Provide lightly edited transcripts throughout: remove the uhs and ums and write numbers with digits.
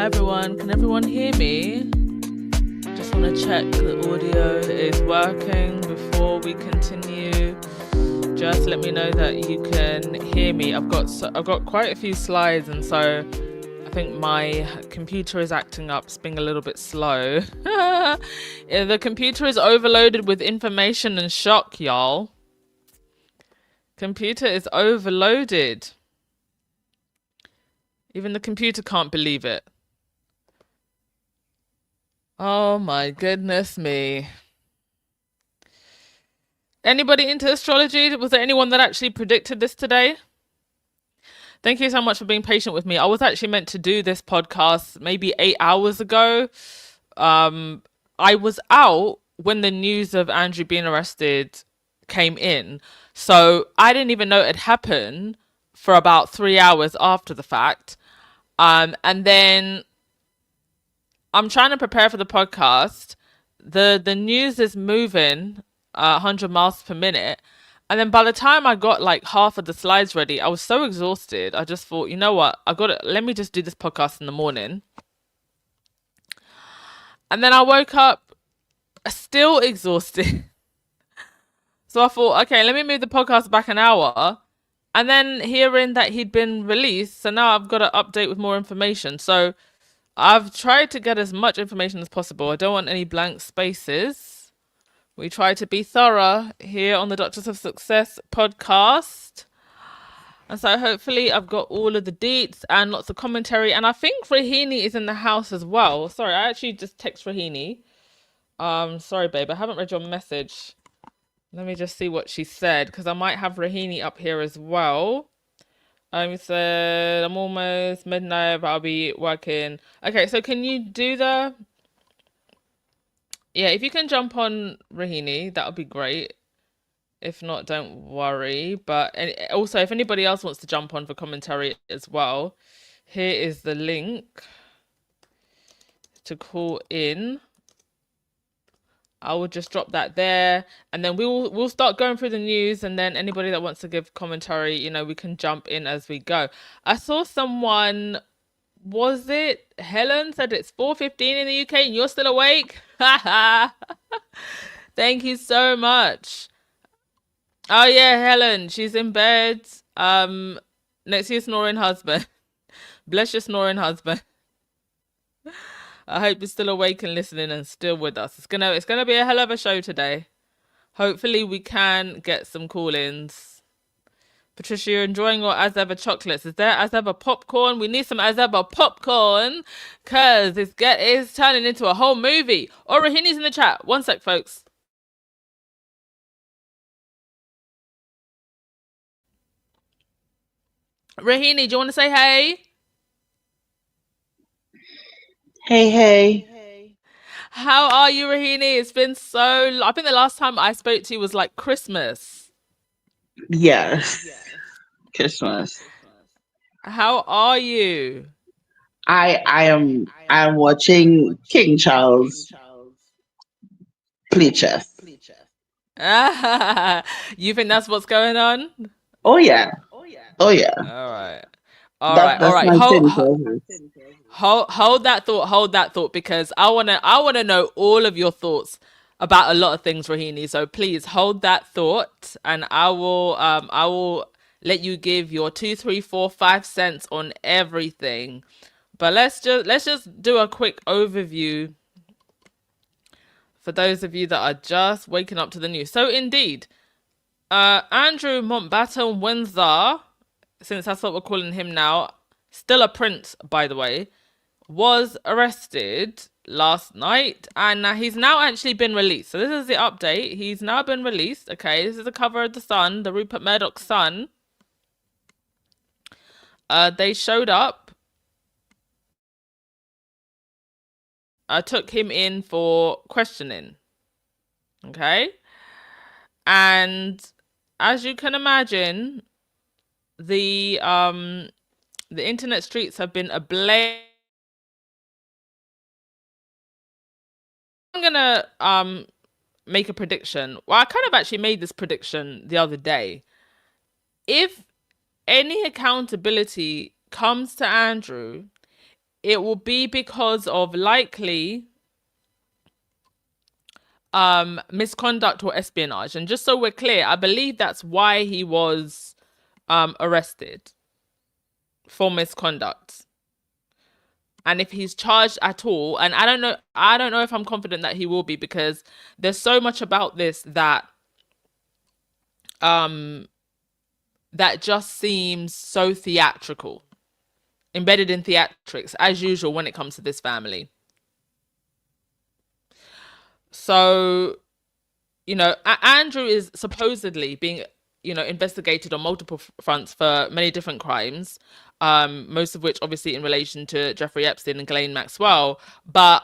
everyone. Can everyone hear me? Just want to check the audio is working before we continue. Just let me know that you can hear me. I've got quite a few slides, and so I think my computer is acting up. It's being a little bit slow. Yeah, the computer is overloaded with information and shock, y'all. Computer is overloaded. Even the computer can't believe it. Oh my goodness me. Anybody into astrology? Was there anyone that actually predicted this today? Thank you so much for being patient with me. I was actually meant to do this podcast maybe 8 hours ago. I was out when the news of Andrew being arrested came in. So I didn't even know it had happened for about 3 hours after the fact. And then I'm trying to prepare for the podcast. The news is moving 100 miles per minute. And then by the time I got like half of the slides ready, I was so exhausted. I just thought, you know what? Let me just do this podcast in the morning. And then I woke up still exhausted. So I thought, okay, let me move the podcast back an hour. And then hearing that he'd been released, so now I've got to update with more information. So I've tried to get as much information as possible. I don't want any blank spaces. We try to be thorough here on the Duchess of Success podcast. And so hopefully I've got all of the deets and lots of commentary. And I think Rahini is in the house as well. Sorry, I actually just text Rahini. Sorry, babe, I haven't read your message. Let me just see what she said, because I might have Rahini up here as well. He said, I'm almost midnight, but I'll be working. Okay, so can you do the... Yeah, if you can jump on Rahini, that would be great. If not, don't worry. But also, if anybody else wants to jump on for commentary as well, here is the link to call in. I will just drop that there, and then we'll start going through the news, and then anybody that wants to give commentary, you know, we can jump in as we go. I saw someone, was it Helen, said it's 4:15 in the UK and you're still awake? Thank you so much. Oh yeah, Helen, she's in bed next to your snoring husband. Bless your snoring husband. I hope you're still awake and listening and still with us. It's gonna be a hell of a show today. Hopefully we can get some call-ins. Patricia, you're enjoying your as ever chocolates. Is there as ever popcorn? We need some as ever popcorn, cause it's turning into a whole movie. Oh, Rahini's in the chat. One sec, folks. Rahini, do you want to say hey? Hey. How are you, Rahini? It's been so... I think the last time I spoke to you was like Christmas. Yes. Christmas. How are you? I'm watching King Charles play chess. You think that's what's going on? Oh yeah. All right. That's my thing. Hold that thought, because I wanna know all of your thoughts about a lot of things, Rahini. So please hold that thought, and I will let you give your 2, 3, 4, 5 cents on everything. But let's just do a quick overview for those of you that are just waking up to the news. So indeed, Andrew Mountbatten Windsor, since that's what we're calling him now, still a prince, by the way, was arrested last night, and he's now actually been released. So this is the update. He's now been released. Okay, this is the cover of the Sun, the Rupert Murdoch Sun. They showed up. I took him in for questioning. Okay, and as you can imagine, the internet streets have been ablaze. I'm gonna make a prediction. Well, I kind of actually made this prediction the other day. If any accountability comes to Andrew, it will be because of likely misconduct or espionage. And just so we're clear, I believe that's why he was arrested, for misconduct. And if he's charged at all, and I don't know if I'm confident that he will be, because there's so much about this that just seems so theatrical, embedded in theatrics, as usual when it comes to this family. So, Andrew is supposedly being, investigated on multiple fronts for many different crimes, most of which obviously in relation to Jeffrey Epstein and Ghislaine Maxwell. But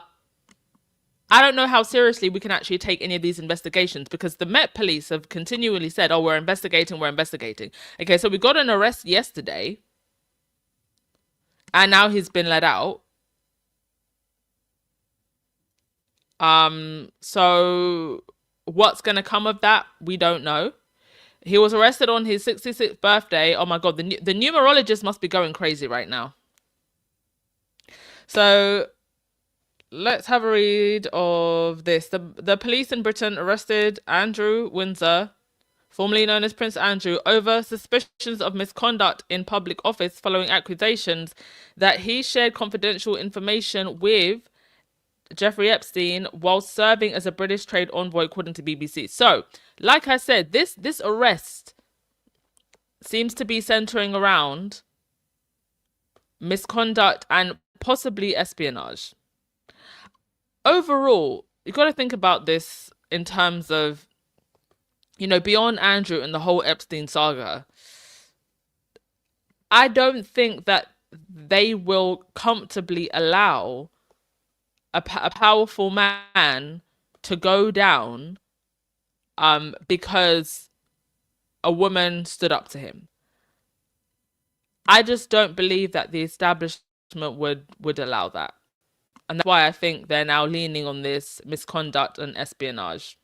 I don't know how seriously we can actually take any of these investigations, because the Met Police have continually said, oh, we're investigating. Okay, so we got an arrest yesterday, and now he's been let out. So what's going to come of that, we don't know. He was arrested on his 66th birthday. Oh my God, the numerologist must be going crazy right now. So let's have a read of this. The police in Britain arrested Andrew Windsor, formerly known as Prince Andrew, over suspicions of misconduct in public office following accusations that he shared confidential information with Jeffrey Epstein while serving as a British trade envoy, according to BBC. So, like I said, this arrest seems to be centering around misconduct and possibly espionage. Overall, you got to think about this in terms of, beyond Andrew and the whole Epstein saga. I don't think that they will comfortably allow a powerful man to go down because a woman stood up to him. I just don't believe that the establishment would allow that. And that's why I think they're now leaning on this misconduct and espionage.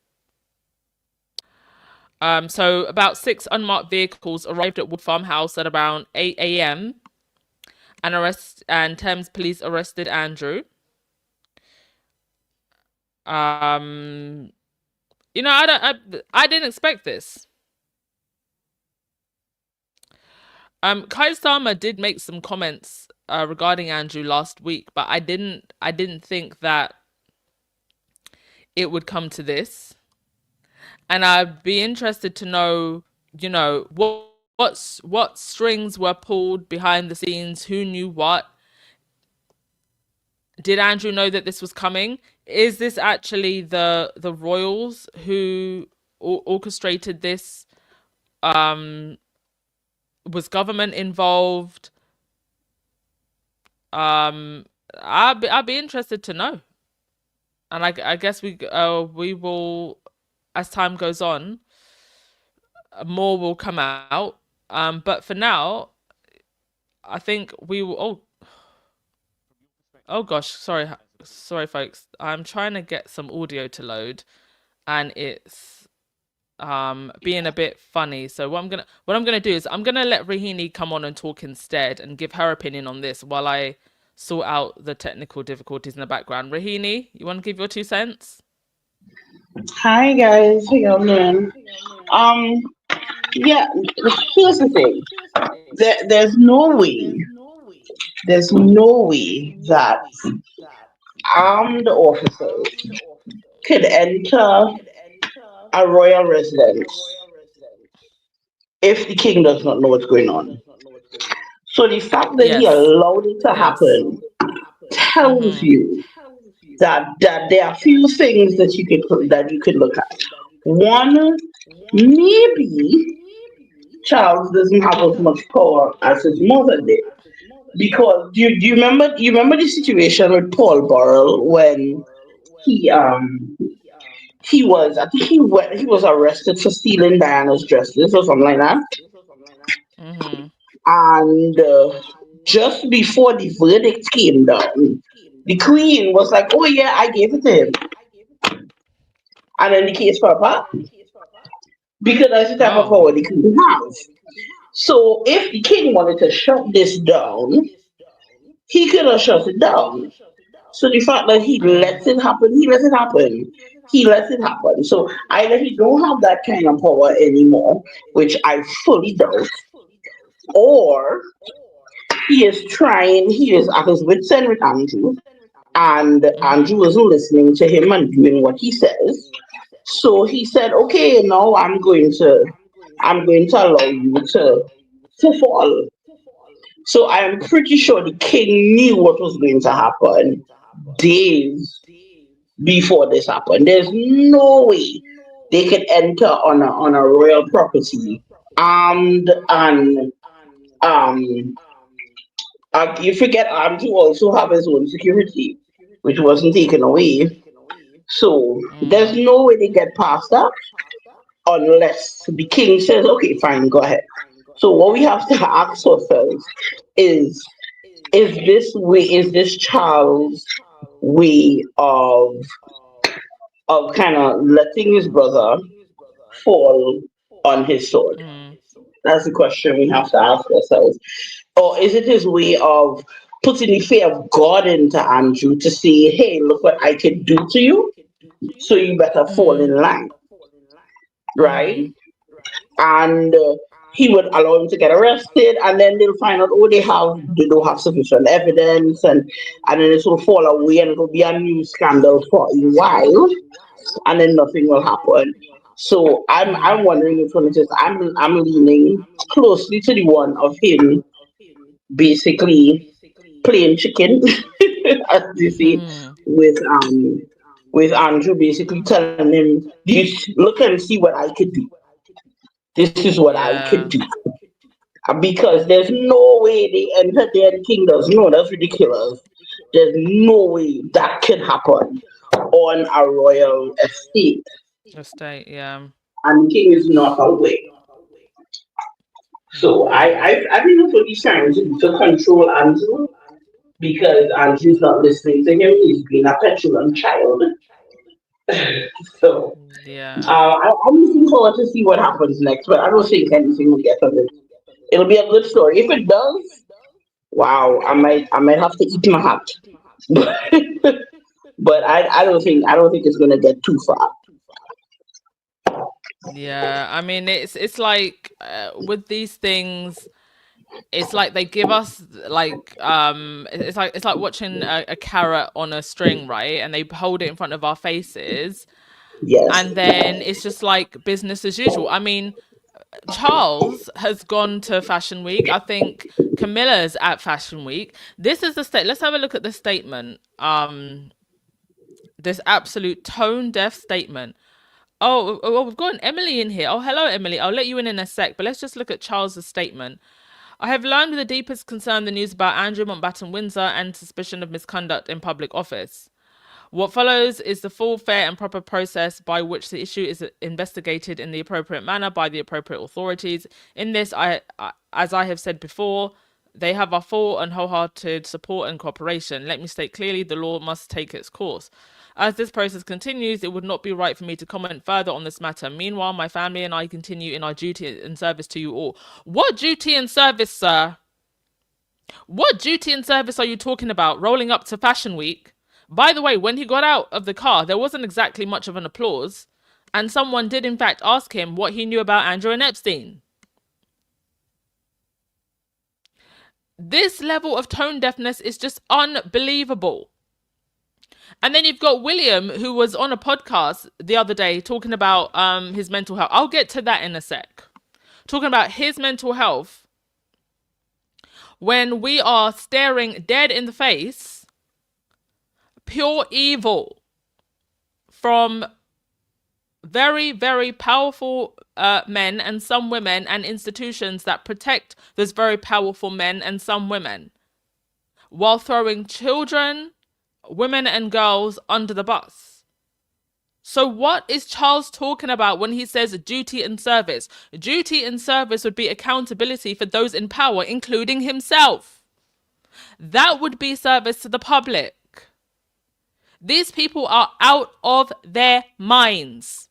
So about 6 unmarked vehicles arrived at Wood Farmhouse at around 8 a.m. and Thames police arrested Andrew. I didn't expect this. Kai Sama did make some comments regarding Andrew last week, but I didn't think that it would come to this. And I'd be interested to know, what strings were pulled behind the scenes, who knew what. Did Andrew know that this was coming? Is this actually the royals who orchestrated this? Was government involved? I'd be interested to know. And I guess we will, as time goes on, more will come out. But for now, I think we will. Oh gosh, sorry, folks. I'm trying to get some audio to load, and it's being a bit funny. So what I'm gonna do is I'm gonna let Rahini come on and talk instead and give her opinion on this while I sort out the technical difficulties in the background. Rahini, you want to give your 2 cents? Hi guys, how y'all doing? Yeah, here's the thing. There's no way that armed officers could enter a royal residence if the king does not know what's going on. So the fact that he allowed it to happen tells you that there are few things that you could look at. One, maybe Charles doesn't have as much power as his mother did. Because do you remember the situation with Paul Burrell when he was, I think he was arrested for stealing Diana's dresses or something like that. And just before the verdict came down, the Queen was like, "Oh yeah, I gave it to him," and then the case fell apart because that's the type of power the Queen has. So if the King wanted to shut this down he could have shut it down. So the fact that he lets it happen, he lets it happen. He lets it happen. So either he don't have that kind of power anymore, which I fully doubt, or he is at his wit's end with Andrew, and Andrew wasn't listening to him and doing what he says. So he said, "Okay, now I'm going to allow you to fall." So I am pretty sure the king knew what was going to happen days before this happened. There's no way they could enter on a royal property armed and um you forget Andrew also have his own security, which wasn't taken away. So there's no way they get past that unless the king says, "Okay, fine, go ahead." So what we have to ask ourselves is is this Charles' way of kind of letting his brother fall on his sword? That's the question we have to ask ourselves. Or is it his way of putting the fear of God into Andrew to say, "Hey, look what I can do to you, so you better fall in line," right? And he would allow him to get arrested, and then they'll find out, oh, they don't have sufficient evidence, and then it will fall away, and it will be a new scandal for a while, and then nothing will happen. So I'm wondering which one it is. I'm leaning closely to the one of him basically playing chicken, as they say, with um with Andrew basically telling him, "This look and see what I could do. This is what I could Yeah. do." Because there's no way they enter their kingdoms. No, that's ridiculous. There's no way that can happen on a royal estate, Estate. Yeah. and the king is not aware. So I think that's what he's trying to do, to control Andrew, because Andrew's not listening to him. He's being a petulant child. So Yeah. I'm looking forward to see what happens next, but I don't think anything will get of it. It'll be a good story. If it does, wow, I might have to eat my hat. But I don't think it's gonna get too far. Yeah. I mean, it's like with these things, it's like they give us like it's like watching a carrot on a string, right? And they hold it in front of our faces, Yes. and then it's just like business as usual. I mean, Charles has gone to Fashion Week. I think Camilla's at Fashion Week. This is the state. Let's have a look at the statement. This absolute tone deaf statement. Oh, we've got an Emily in here. Oh, hello, Emily. I'll let you in a sec, but let's just look at Charles's statement. I have learned with the deepest concern the news about Andrew Mountbatten Windsor and suspicion of misconduct in public office. What follows is the full, fair, and proper process by which the issue is investigated in the appropriate manner by the appropriate authorities. In this, as I have said before, they have our full and wholehearted support and cooperation. Let me state clearly, the law must take its course. As this process continues, it would not be right for me to comment further on this matter. Meanwhile, my family and I continue in our duty and service to you all. What duty and service, sir? What duty and service are you talking about? Rolling up to Fashion Week? By the way, when he got out of the car, there wasn't exactly much of an applause. And someone did, in fact, ask him what he knew about Andrew and Epstein. This level of tone deafness is just unbelievable. And then you've got William, who was on a podcast the other day talking about his mental health. I'll get to that in a sec. Talking about his mental health when we are staring dead in the face pure evil from very, very powerful men and some women and institutions that protect those very powerful men and some women while throwing children, women, and girls under the bus. So what is Charles talking about when he says duty and service? Duty and service would be accountability for those in power, including himself. That would be service to the public. These people are out of their minds.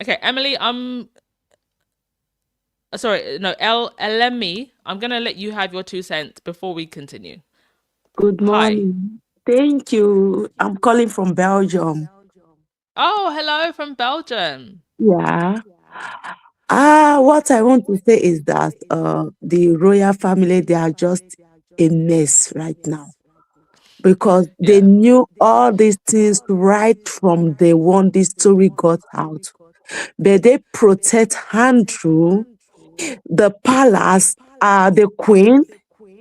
Okay, Emily, sorry, no, LME. I'm gonna let you have your 2 cents before we continue. Good Hi. morning. Thank you. I'm calling from Belgium. Oh, hello from Belgium. Yeah. What I want to say is that the royal family, they are just a mess right now because they Yeah. knew all these things right from the one this story got out. But they protect Andrew, the palace, the queen,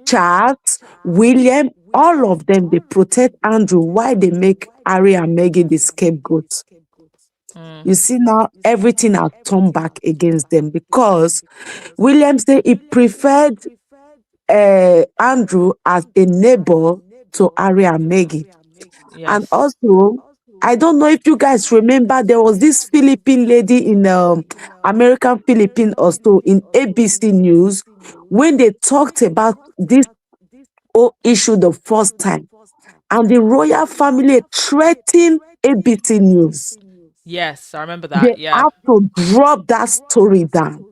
Charles, William, all of them, they protect Andrew. Why they make Harry and Meghan the scapegoats? Mm. You see now everything has turned back against them because William said he preferred Andrew as a neighbor to Harry and Meghan. And Yes. also, I don't know if you guys remember, there was this Philippine lady in American Philippine or so in ABC News when they talked about this whole issue the first time. And the royal family threatened ABC News. Yes, I remember They that. Yeah. have to drop that story down.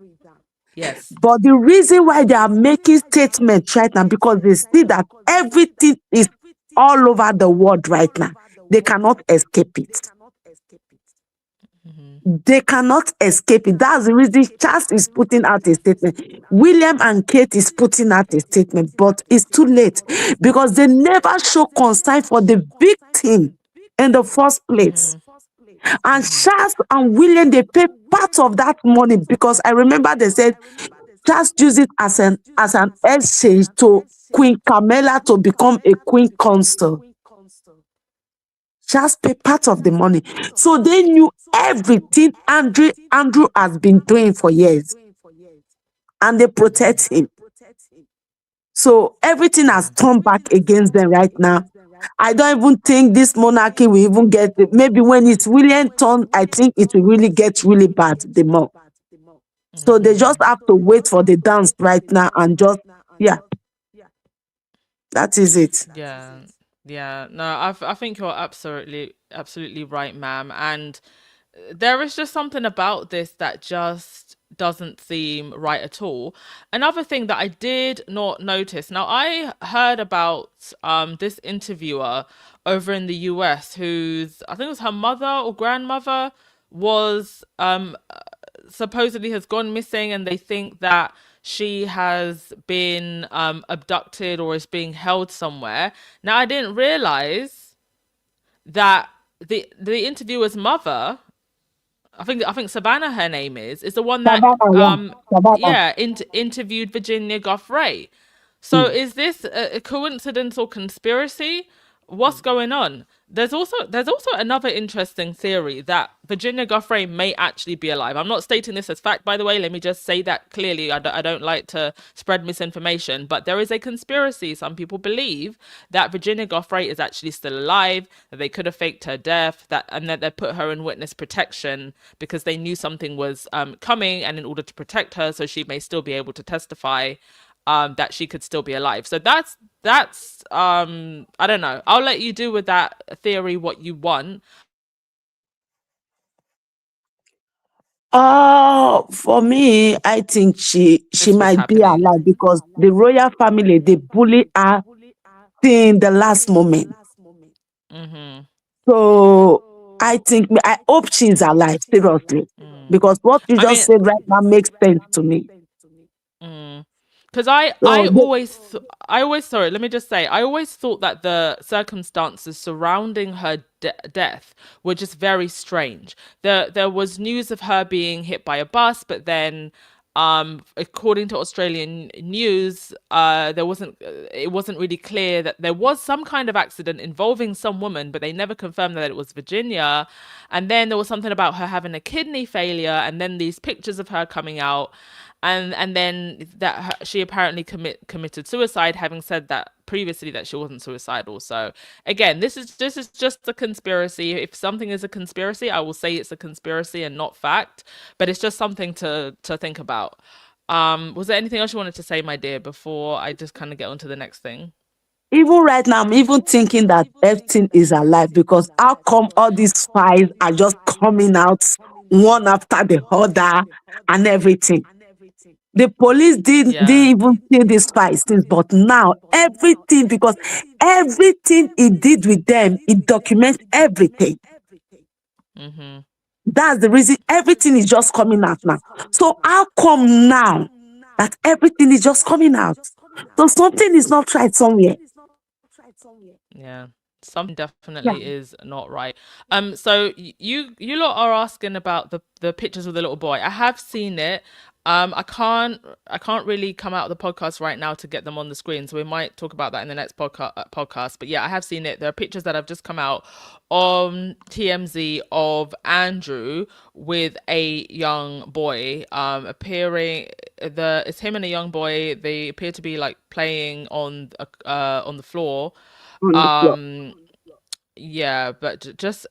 Yes. But the reason why they are making statements right now, because they see that everything is all over the world right now. They cannot escape it. Hmm. They cannot escape it. That's the reason Charles is putting out a statement. William and Kate is putting out a statement, but it's too late because they never show concern for the victim in the first place. And Charles and William, they pay part of that money because I remember they said Charles used it as an exchange to Queen Camilla to become a queen consort. Just pay part of the money. So they knew everything Andrew has been doing for years. And they protect him. So everything has turned back against them right now. I don't even think this monarchy will even get it. Maybe when it's William turn, I think it will really get really bad the more. So they just have to wait for the dance right now and just, yeah, that is it. Yeah. Yeah. No, I think you're absolutely right, ma'am. And there is just something about this that just doesn't seem right at all. Another thing that I did not notice. Now I heard about this interviewer over in the US whose, I think it was her mother or grandmother, was supposedly has gone missing, and they think that she has been abducted or is being held somewhere. Now I didn't realize that the interviewer's mother, I think Savannah, her name is the one that Savannah, yeah, Savannah. yeah, interviewed Virginia Goffray. So Mm. is this a coincidence or conspiracy? What's going on? There's also another interesting theory that Virginia Goffray may actually be alive. I'm not stating this as fact, by the way. Let me just say that clearly. I don't like to spread misinformation, but there is a conspiracy. Some people believe that Virginia Goffray is actually still alive, that they could have faked her death, and that they put her in witness protection because they knew something was coming, and in order to protect her, so she may still be able to testify, that she could still be alive. So that's I don't know. I'll let you do with that theory what you want. For me, I think she This was might be happening. alive because the royal family they bully her till the last moment. Mm-hmm. So I hope she's alive, seriously, because what you I just mean, said right now makes sense to me. because I So I always I always sorry, let me just say, I always thought that the circumstances surrounding her death were just very strange. There was news of her being hit by a bus, but then according to Australian news, it wasn't really clear that there was some kind of accident involving some woman, but they never confirmed that it was Virginia. And then there was something about her having a kidney failure, and then these pictures of her coming out, and then that she apparently committed suicide, having said that previously that she wasn't suicidal. So again, this is just a conspiracy. If something is a conspiracy, I will say it's a conspiracy and not fact, but it's just something to think about. Was there anything else you wanted to say, my dear, before I just kind of get on to the next thing? even right now, I'm even thinking that Epstein is alive because how come all these files are just coming out one after the other and everything? The police didn't Yeah. even see this fight since, but now everything, because everything he did with them, he documents everything. Mhm. That's the reason everything is just coming out now. So how come now that everything is just coming out? So something is not right somewhere. Yeah. Something Yeah. definitely is not right. So you lot are asking about the pictures of the little boy. I have seen it. I can't really come out of the podcast right now to get them on the screen, so we might talk about that in the next podcast. But yeah, I have seen it. There are pictures that have just come out on TMZ of Andrew with a young boy appearing. It's him and a young boy. They appear to be like playing on the floor. On the floor. um yeah, but just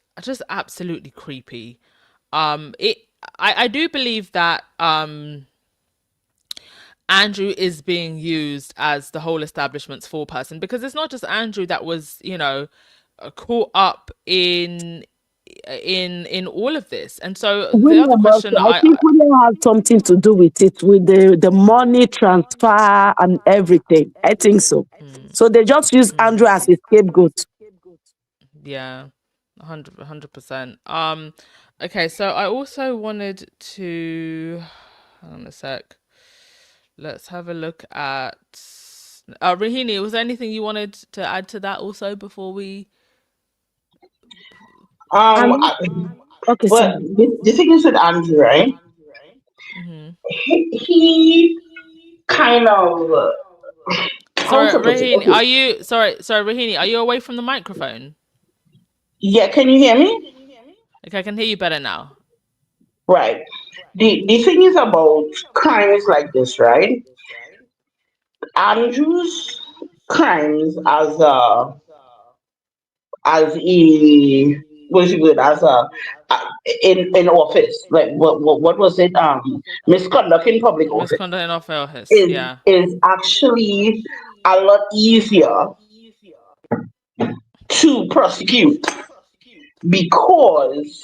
absolutely creepy. It I do believe that Andrew is being used as the whole establishment's foreperson, because it's not just Andrew that was, caught up in all of this. And so the other William question also, I think William has something to do with it, with the money transfer and everything. I think so. So they just use Andrew as a scapegoat. yeah, 100%. Okay, so I also wanted to, hang on a sec. Let's have a look at Rahini. Was there anything you wanted to add to that also before we? Um, And I, okay, but sorry. the thing is with Andrew, right? Mhm. He kind of how Sorry, to put it. Rahini, Okay, are you sorry, Rahini, are you away from the microphone? yeah, can you hear me? Okay, I can hear you better now. Right. The thing is about crimes like this, right? Andrew's crimes as a what's it good uh, in office, like what was it, misconduct in public office, Misconduct in office, is yeah. is actually a lot easier to prosecute because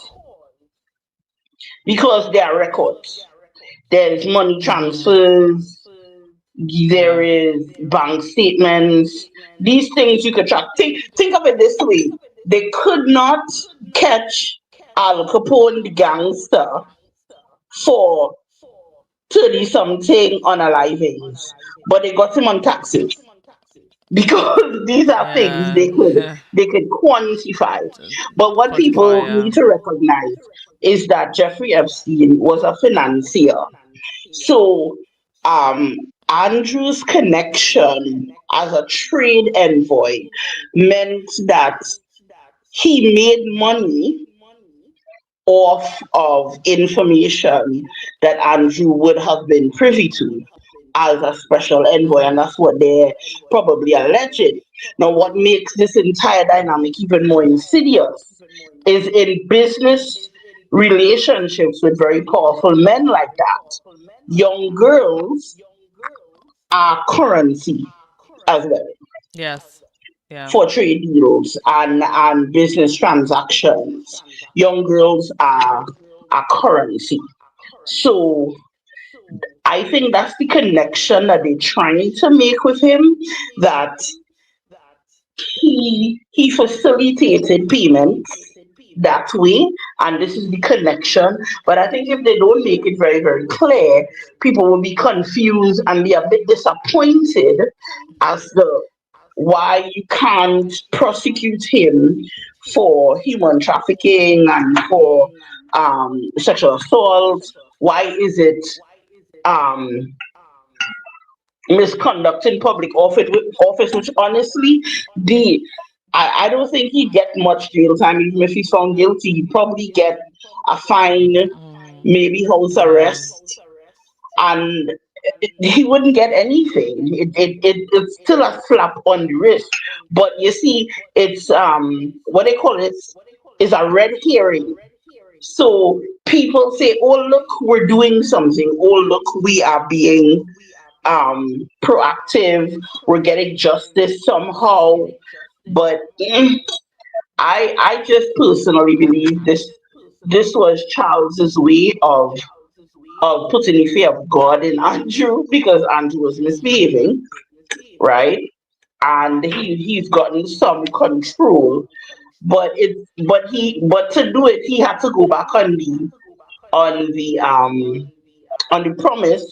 there are records. There's money Mhm. transfers, there Yeah. is bank statements. These things you could track. Think of it this way: they could not catch Al Capone, the gangster, for 30 something unalivings, but they got him on taxes because these are things Yeah. they could quantify. But what Quantify, people yeah. need to recognize is that Jeffrey Epstein was a financier. So um Andrew's connection as a trade envoy meant that he made money off of information that Andrew would have been privy to as a special envoy, and that's what they're probably alleging. Now, what makes this entire dynamic even more insidious is in business relationships with very powerful men like that, young girls are currency as well Yes. Yeah. for trade deals and business transactions. Young girls are currency. So I think that's the connection that they're trying to make with him, that he facilitated payments that way, and this is the connection. But I think if they don't make it very, very clear, people will be confused and be a bit disappointed as to why you can't prosecute him for human trafficking and for sexual assault. Why is it um, misconduct in public office, which honestly, the I don't think he'd get much jail time even if he's found guilty. He'd probably get a fine, maybe house Yeah. arrest, and he wouldn't get anything. It's still a slap on the wrist. But you see, it's what they call it is a red herring. So people say, "Oh look, we're doing something. Oh look, we are being proactive. We're getting justice somehow." But I just personally believe this was Charles's way of putting the fear of God in Andrew because Andrew was misbehaving, right? And he's gotten some control, but to do it he had to go back on the um on the promise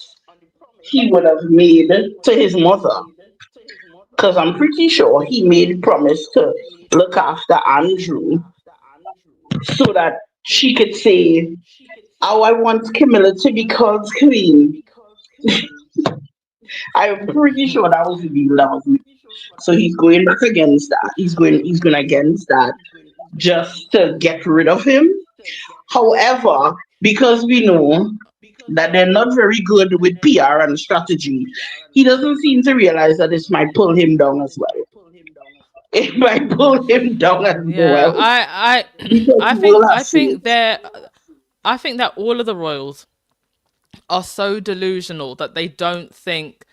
he would have made to his mother, because I'm pretty sure he made a promise to look after Andrew so that she could say, "Oh, I want Camilla to be called queen." I'm pretty sure that was the deal. That was it. So he's going back against that. He's going against that just to get rid of him. However, because we know that they're not very good with PR and strategy, he doesn't seem to realize that this might pull him down as well. It might pull him down as Yeah, well because I he will think have said, I think that all of the royals are so delusional that they don't think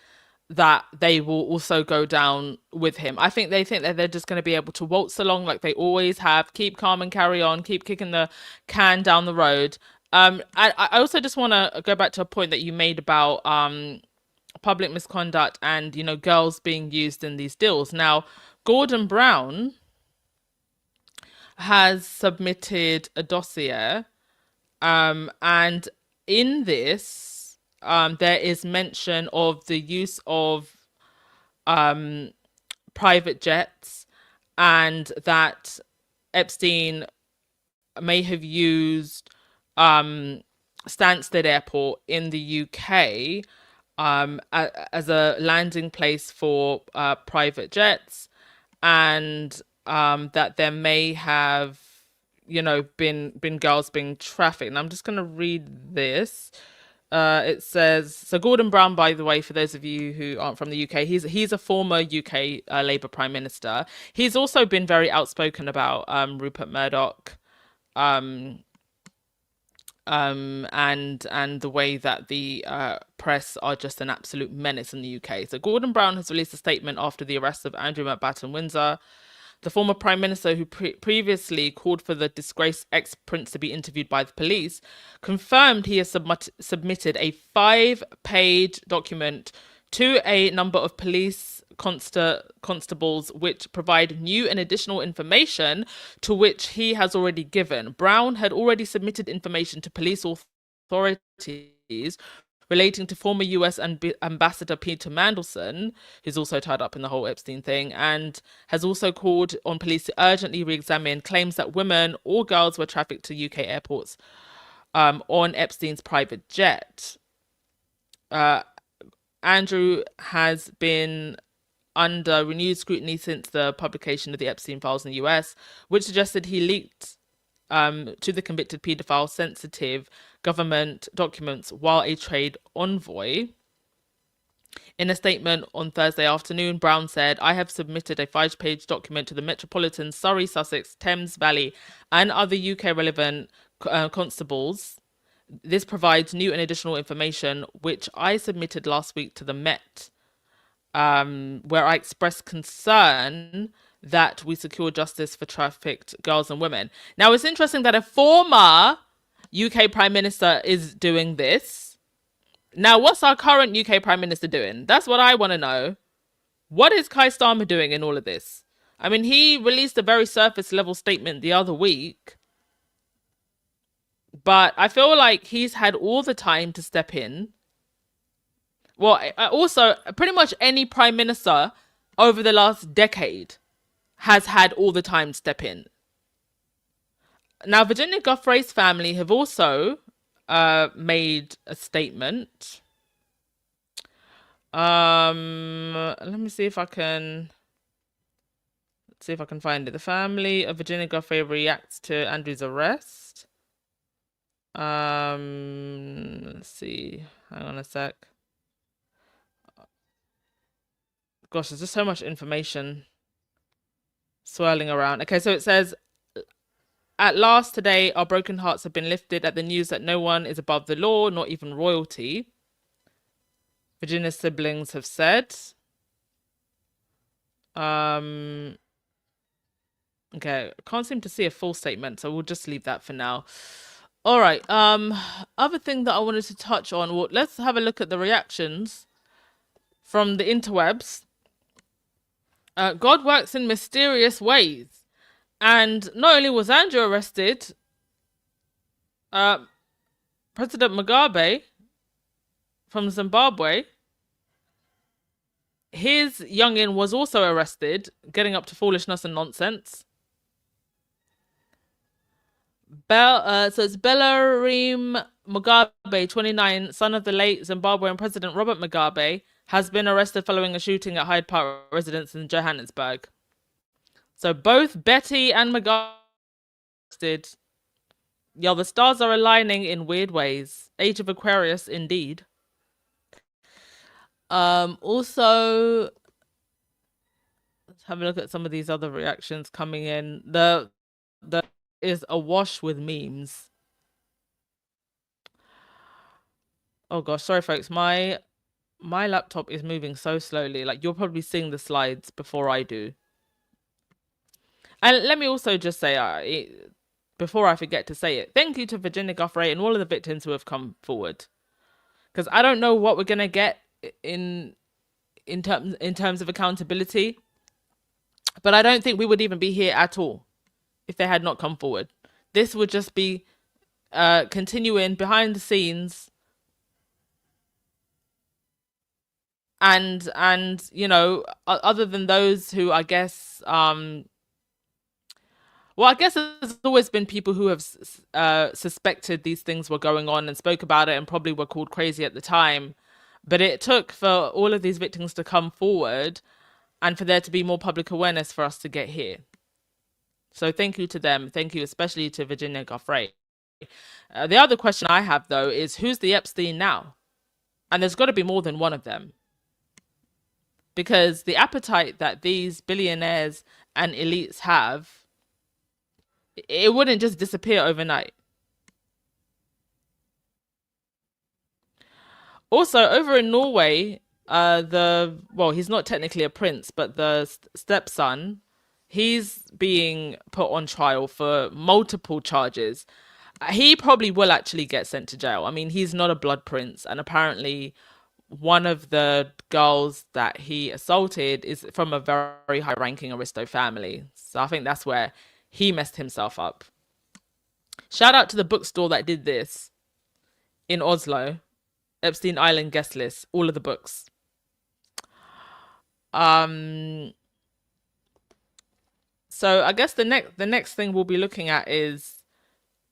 that they will also go down with him. I think they think that they're just going to be able to waltz along like they always have, keep calm and carry on, keep kicking the can down the road. I also just want to go back to a point that you made about public misconduct and girls being used in these deals. Now, Gordon Brown has submitted a dossier, and in this, there is mention of the use of private jets, and that Epstein may have used Stansted Airport in the UK as a landing place for private jets, and that there may have been girls being trafficked. And I'm just going to read this. It says, so Gordon Brown, by the way, for those of you who aren't from the UK, he's a former UK Labour Prime Minister. He's also been very outspoken about Rupert Murdoch, and the way that the press are just an absolute menace in the UK. So Gordon Brown has released a statement after the arrest of Andrew Mountbatten Windsor, the former prime minister who previously called for the disgraced ex-prince to be interviewed by the police, confirmed he has submitted a 5-page document to a number of police constables which provide new and additional information to which he has already given. Brown had already submitted information to police authorities relating to former US Ambassador Peter Mandelson, who's also tied up in the whole Epstein thing, and has also called on police to urgently re-examine claims that women or girls were trafficked to UK airports on Epstein's private jet. Andrew has been under renewed scrutiny since the publication of the Epstein files in the US, which suggested he leaked to the convicted paedophile sensitive government documents while a trade envoy. In a statement on Thursday afternoon, Brown said, I have submitted a 5-page document to the Metropolitan, Surrey, Sussex, Thames Valley, and other UK relevant constables. This provides new and additional information, which I submitted last week to the Met, where I expressed concern that we secure justice for trafficked girls and women. Now, it's interesting that a former UK Prime Minister is doing this. Now, what's our current UK Prime Minister doing? That's what I want to know. What is Keir Starmer doing in all of this? I mean, he released a very surface level statement the other week, but I feel like he's had all the time to step in. Well, also, pretty much any Prime Minister over the last decade has had all the time to step in. Now, Virginia Giuffre's family have also made a statement. Let me see if I can find it. The family of Virginia Giuffre reacts to Andrew's arrest. Let's see. Hang on a sec. Gosh, there's just so much information swirling around. Okay, so it says, at last today, our broken hearts have been lifted at the news that no one is above the law, not even royalty, Virginia's siblings have said. Okay, I can't seem to see a full statement, so we'll just leave that for now. All right. Other thing that I wanted to touch on. Well, let's have a look at the reactions from the interwebs. God works in mysterious ways, and not only was Andrew arrested, uh, President Mugabe from Zimbabwe, his youngin was also arrested, getting up to foolishness and nonsense. So it's Bellarine Mugabe, 29, son of the late Zimbabwean President Robert Mugabe, has been arrested following a shooting at Hyde Park residence in Johannesburg. So both Betty and Mugabe arrested. Yeah, the stars are aligning in weird ways. Age of Aquarius, indeed. Also, let's have a look at some of these other reactions coming in. The is awash with memes. Oh gosh, sorry folks, my laptop is moving so slowly. Like, you're probably seeing the slides before I do. And let me also just say, before I forget to say it, thank you to Virginia Guthrie and all of the victims who have come forward. Because I don't know what we're gonna get in terms of accountability, but I don't think we would even be here at all if they had not come forward. This would just be continuing behind the scenes, and you know, other than those who I guess well, I guess there's always been people who have suspected these things were going on and spoke about it and probably were called crazy at the time. But it took for all of these victims to come forward and for there to be more public awareness for us to get here. So thank you to them. Thank you especially to Virginia Guthrie. The other question I have, though, is who's the Epstein now? And there's got to be more than one of them. Because the appetite that these billionaires and elites have, it wouldn't just disappear overnight. Also, over in Norway, he's not technically a prince, but the stepson, he's being put on trial for multiple charges. He probably will actually get sent to jail. I mean, he's not a blood prince, and apparently one of the girls that he assaulted is from a very high-ranking aristo family. So I think that's where he messed himself up. Shout out to the bookstore that did this in Oslo. Epstein Island guest list, all of the books. So I guess the next thing we'll be looking at is,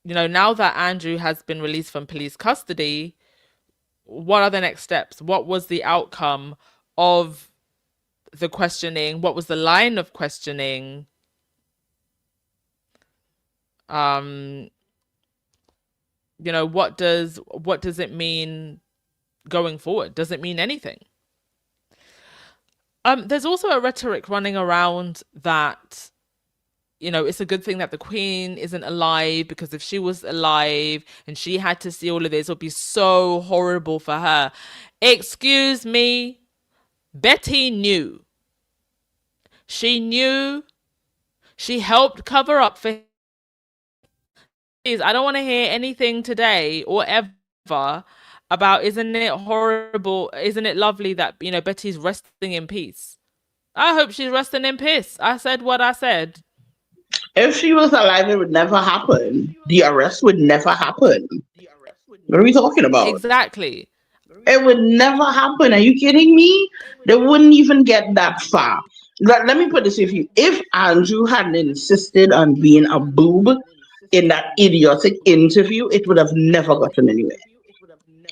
you know, now that Andrew has been released from police custody, what are the next steps? What was the outcome of the questioning? What was the line of questioning? You know, what does it mean going forward? Does it mean anything? There's also a rhetoric running around that, you know, it's a good thing that the Queen isn't alive, because if she was alive and she had to see all of this, it would be so horrible for her. Excuse me, Betty knew. She knew. She helped cover up for him. I don't want to hear anything today or ever about, isn't it horrible, isn't it lovely that, you know, Betty's resting in peace. I hope she's resting in peace. I said what I said. If she was alive, it would never happen. The arrest would never happen. What are we talking about? Exactly. It would never happen. Are you kidding me? They wouldn't even get that far. Let me put this with you. If Andrew hadn't insisted on being a boob in that idiotic interview, it would have never gotten anywhere.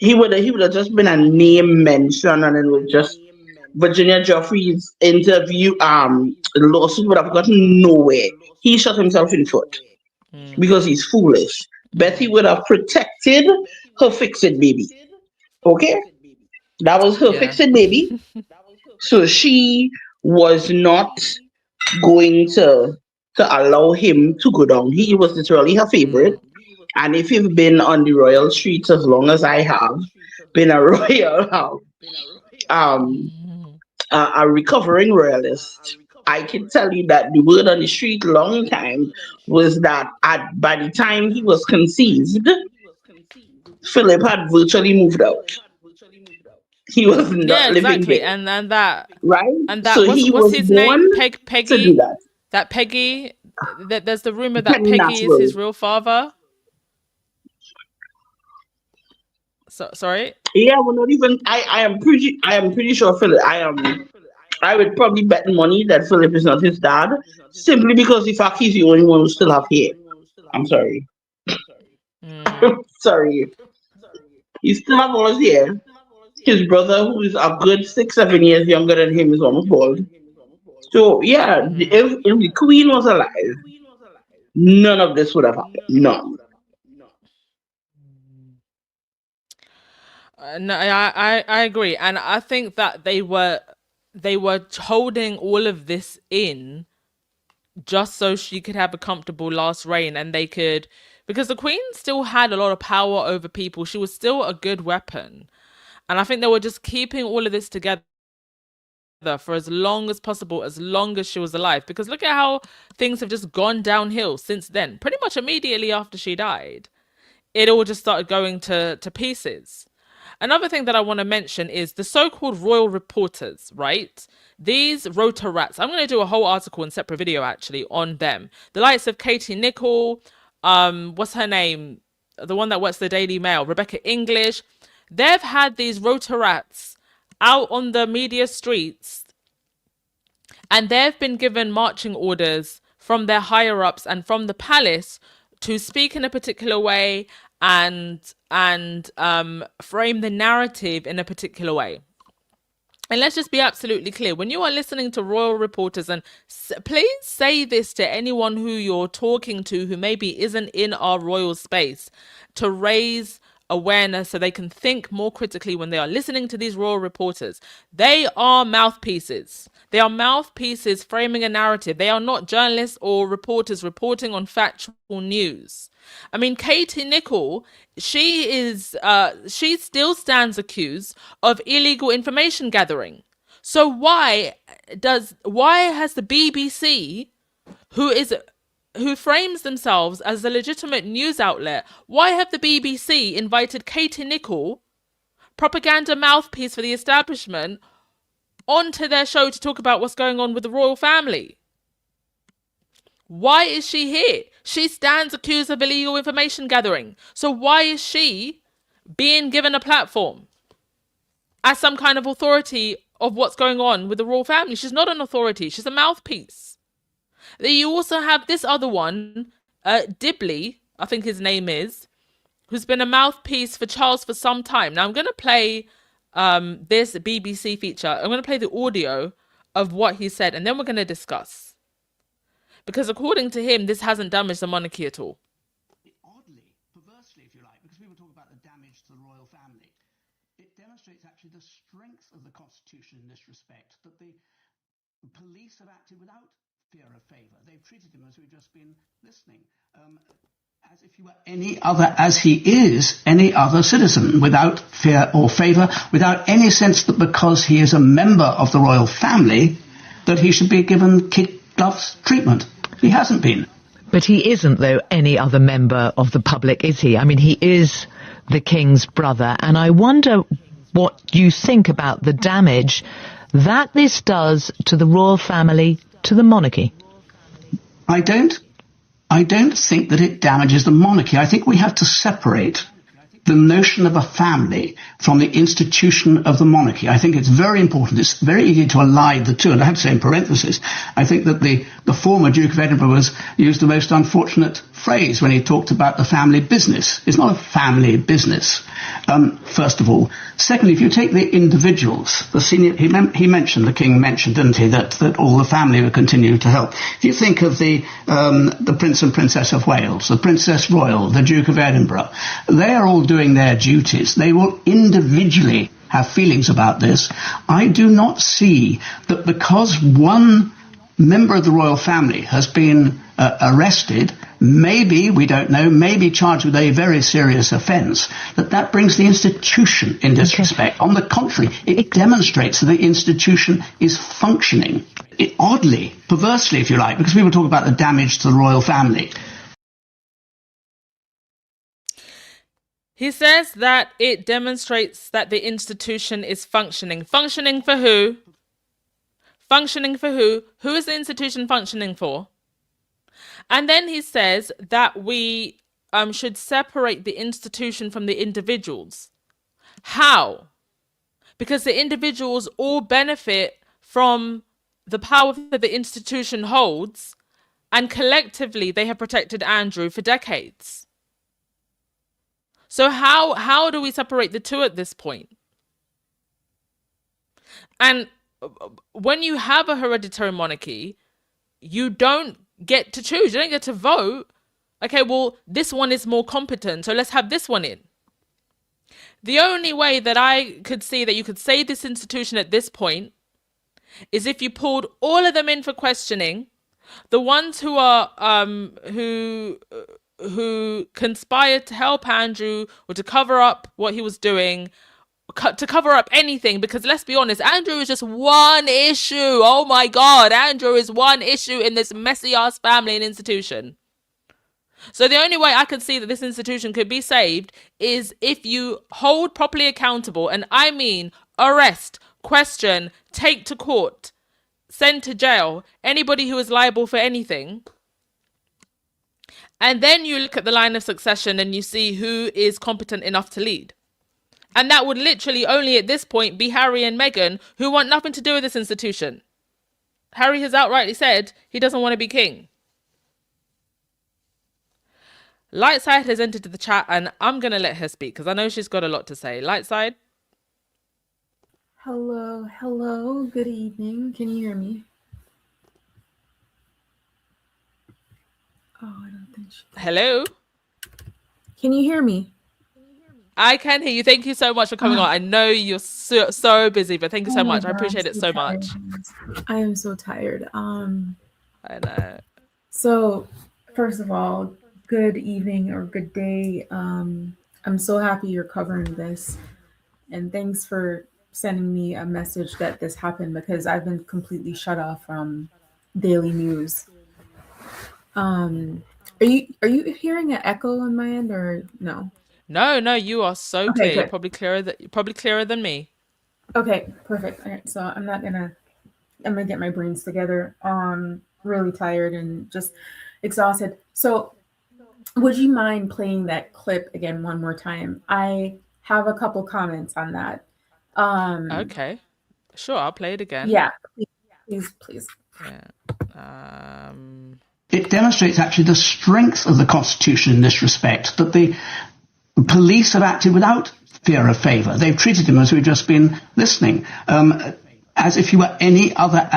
He would have just been a name mention, and it would just Virginia Joffrey's interview lawsuit would have gotten nowhere. He shot himself in foot because he's foolish. Betty would have protected her fix-it baby. Okay? That was her fix-it baby. So she was not going to allow him to go down. He was literally her favorite. And if you've been on the royal streets as long as I have, been a royal a recovering royalist, I can tell you that the word on the street long time was that by the time he was conceived, Philip had virtually moved out. He was Yeah, not living exactly. there, And that right? and So that he what's was his born name? to do Peggy. that. That Peggy. That there's the rumor that Penny Peggy is Natural. his real father. So sorry. Yeah, we're not even. I am pretty sure Philip. I would probably bet money that Philip is not his dad, simply because the fact he's the only one who still have hair. I'm sorry. Mm. Sorry. He still have all his hair. His brother, who is a good 6, 7 years younger than him, is almost bald. So yeah, if the Queen was alive, none of this would have happened. None. No, I agree, and I think that they were holding all of this in just so she could have a comfortable last reign, and they could, because the Queen still had a lot of power over people. She was still a good weapon, and I think they were just keeping all of this together for as long as possible, as long as she was alive. Because look at how things have just gone downhill since then. Pretty much immediately after she died, it all just started going to pieces. Another thing that I want to mention is the so-called royal reporters, right? These rotor rats. I'm going to do a whole article and separate video actually on them. The likes of Katie Nicholl, what's her name? The one that works the Daily Mail, Rebecca English. They've had these rotor rats out on the media streets, and they've been given marching orders from their higher ups and from the palace to speak in a particular way and frame the narrative in a particular way. And let's just be absolutely clear. When you are listening to royal reporters, and please say this to anyone who you're talking to who maybe isn't in our royal space, to raise awareness so they can think more critically when they are listening to these royal reporters. They are mouthpieces. They are mouthpieces framing a narrative. They are not journalists or reporters reporting on factual news. I mean, Katie Nicholl, she still stands accused of illegal information gathering. So why has the BBC, who frames themselves as a legitimate news outlet, why have the BBC invited Katie Nicholl, propaganda mouthpiece for the establishment, onto their show to talk about what's going on with the royal family? Why is she here? She stands accused of illegal information gathering. So why is she being given a platform as some kind of authority of what's going on with the royal family? She's not an authority. She's a mouthpiece. Then you also have this other one, Dibley, I think his name is, who's been a mouthpiece for Charles for some time. Now I'm going to play this BBC feature. I'm going to play the audio of what he said, and then we're going to discuss. Because according to him, this hasn't damaged the monarchy at all. Oddly, perversely, if you like, because people talk about the damage to the royal family, it demonstrates actually the strength of the Constitution in this respect, that the police have acted without fear or favour. They've treated him, as we've just been listening, as if he were as he is any other citizen, without fear or favour, without any sense that because he is a member of the royal family, that he should be given kid gloves treatment. He hasn't been. But he isn't, though, any other member of the public, is he? I mean, he is the King's brother. And I wonder what you think about the damage that this does to the royal family, to the monarchy. I don't think that it damages the monarchy. I think we have to separate the notion of a family from the institution of the monarchy. I think it's very important. It's very easy to ally the two. And I have to say in parentheses, I think that the former Duke of Edinburgh used the most unfortunate phrase when he talked about the family business. It's not a family business, first of all. Secondly, if you take the individuals, the senior, the King mentioned, didn't he, that all the family would continue to help. If you think of the Prince and Princess of Wales, the Princess Royal, the Duke of Edinburgh, they are all doing their duties. They will individually have feelings about this. I do not see that because one member of the royal family has been arrested, maybe, we don't know, maybe charged with a very serious offence, that brings the institution in disrespect. On the contrary, it demonstrates that the institution is functioning. Oddly, perversely, if you like, because people talk about the damage to the royal family. He says that it demonstrates that the institution is functioning. Functioning for who? Functioning for who? Who is the institution functioning for? And then he says that we should separate the institution from the individuals. How? Because the individuals all benefit from the power that the institution holds, and collectively they have protected Andrew for decades. So how do we separate the two at this point? And when you have a hereditary monarchy, you don't get to choose. You don't get to vote. Okay, well, this one is more competent, so let's have this one in. The only way that I could see that you could save this institution at this point is if you pulled all of them in for questioning. The ones who are who conspired to help Andrew or to cover up what he was doing, to cover up anything, because let's be honest, Andrew is just one issue. Oh my God, Andrew is one issue in this messy ass family and institution. So the only way I could see that this institution could be saved is if you hold properly accountable, and I mean arrest, question, take to court, send to jail anybody who is liable for anything. And then you look at the line of succession and you see who is competent enough to lead. And that would literally only at this point be Harry and Meghan, who want nothing to do with this institution. Harry has outrightly said he doesn't want to be king. Lightside has entered the chat and I'm going to let her speak because I know she's got a lot to say. Lightside? Hello, good evening. Can you hear me? Oh, I don't think she can. Hello? Can you hear me? I can hear you. Thank you so much for coming on. I know you're so busy, but thank you so much. I appreciate it so much. I am so tired. I know. So, first of all, good evening or good day. I'm so happy you're covering this. And thanks for sending me a message that this happened because I've been completely shut off from daily news. Are you hearing an echo on my end or no? No, you are so clear. Good. You're probably clearer than me. Okay, perfect. All right, so I'm gonna get my brains together. Really tired and just exhausted. So would you mind playing that clip again one more time? I have a couple comments on that. Okay. Sure, I'll play it again. Yeah, please. Yeah. It demonstrates actually the strength of the Constitution in this respect, that the police have acted without fear of favour. They've treated him, as we've just been listening, as if he were any other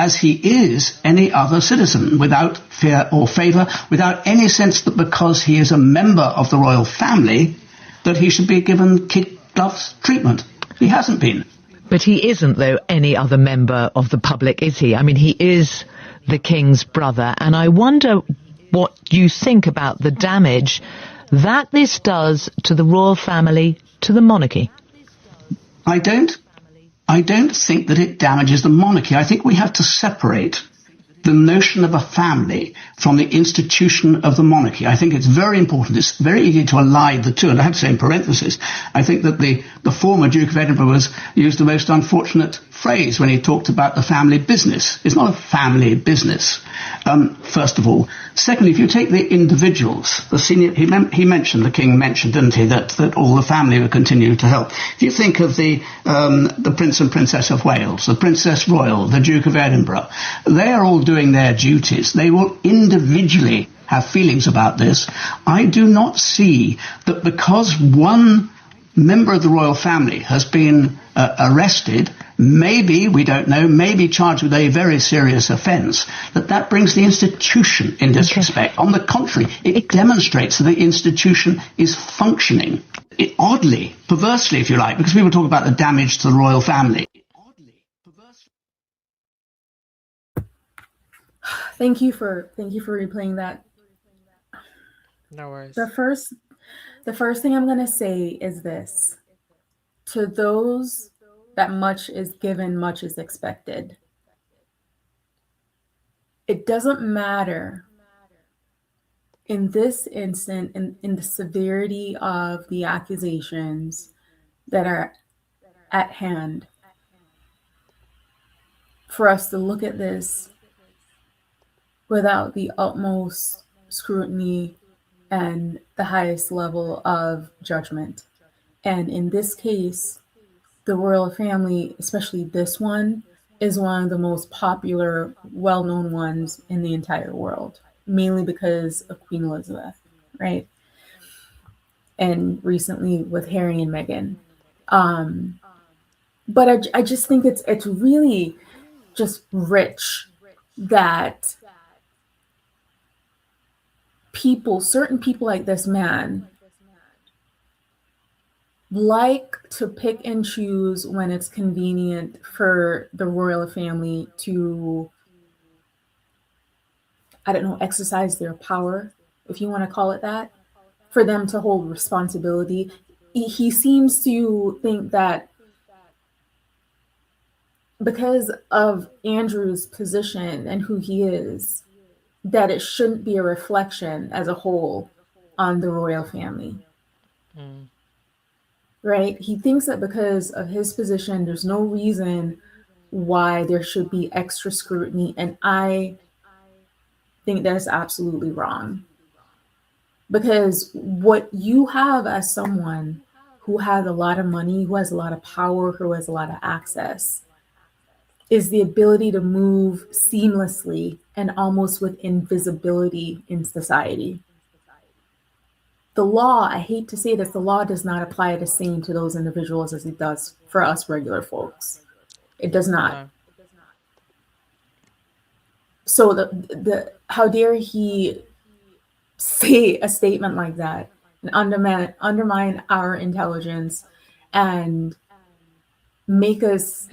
citizen, without fear or favour, without any sense that because he is a member of the royal family, that he should be given kid gloves treatment. He hasn't been. But he isn't, though, any other member of the public, is he? I mean, he is the king's brother, and I wonder what you think about the damage that this does to the royal family, to the monarchy. I don't think that it damages the monarchy. I think we have to separate the notion of a family from the institution of the monarchy. I think it's very important. It's very easy to allied the two. And I have to say in parentheses, I think that the former Duke of Edinburgh used the most unfortunate phrase when he talked about the family business. It's not a family business, first of all. Secondly, if you take the individuals, the senior, the king mentioned, didn't he, that all the family would continue to help. If you think of the Prince and Princess of Wales, the Princess Royal, the Duke of Edinburgh, they are all doing their duties. They will individually have feelings about this. I do not see that because one member of the royal family has been arrested, maybe, we don't know, maybe charged with a very serious offence, that brings the institution in disrespect. On the contrary, it demonstrates that the institution is functioning. Oddly, perversely, if you like, because people talk about the damage to the royal family. Thank you for replaying that. No worries. The first thing I'm going to say is this. To those that much is given, much is expected. It doesn't matter in this instant, in the severity of the accusations that are at hand, for us to look at this without the utmost scrutiny and the highest level of judgment. And in this case, the royal family, especially this one, is one of the most popular, well known ones in the entire world, mainly because of Queen Elizabeth, right? And recently with Harry and Meghan. But I just think it's really just rich that certain people like this man, like to pick and choose when it's convenient for the royal family to, I don't know, exercise their power, if you want to call it that, for them to hold responsibility. He seems to think that because of Andrew's position and who he is, that it shouldn't be a reflection as a whole on the royal family. Right? He thinks that because of his position, there's no reason why there should be extra scrutiny. And I think that's absolutely wrong. Because what you have as someone who has a lot of money, who has a lot of power, who has a lot of access, is the ability to move seamlessly and almost with invisibility in society. The law, I hate to say this, the law does not apply the same to those individuals as it does for us regular folks. It does not. No. So the how dare he say a statement like that and undermine our intelligence and make us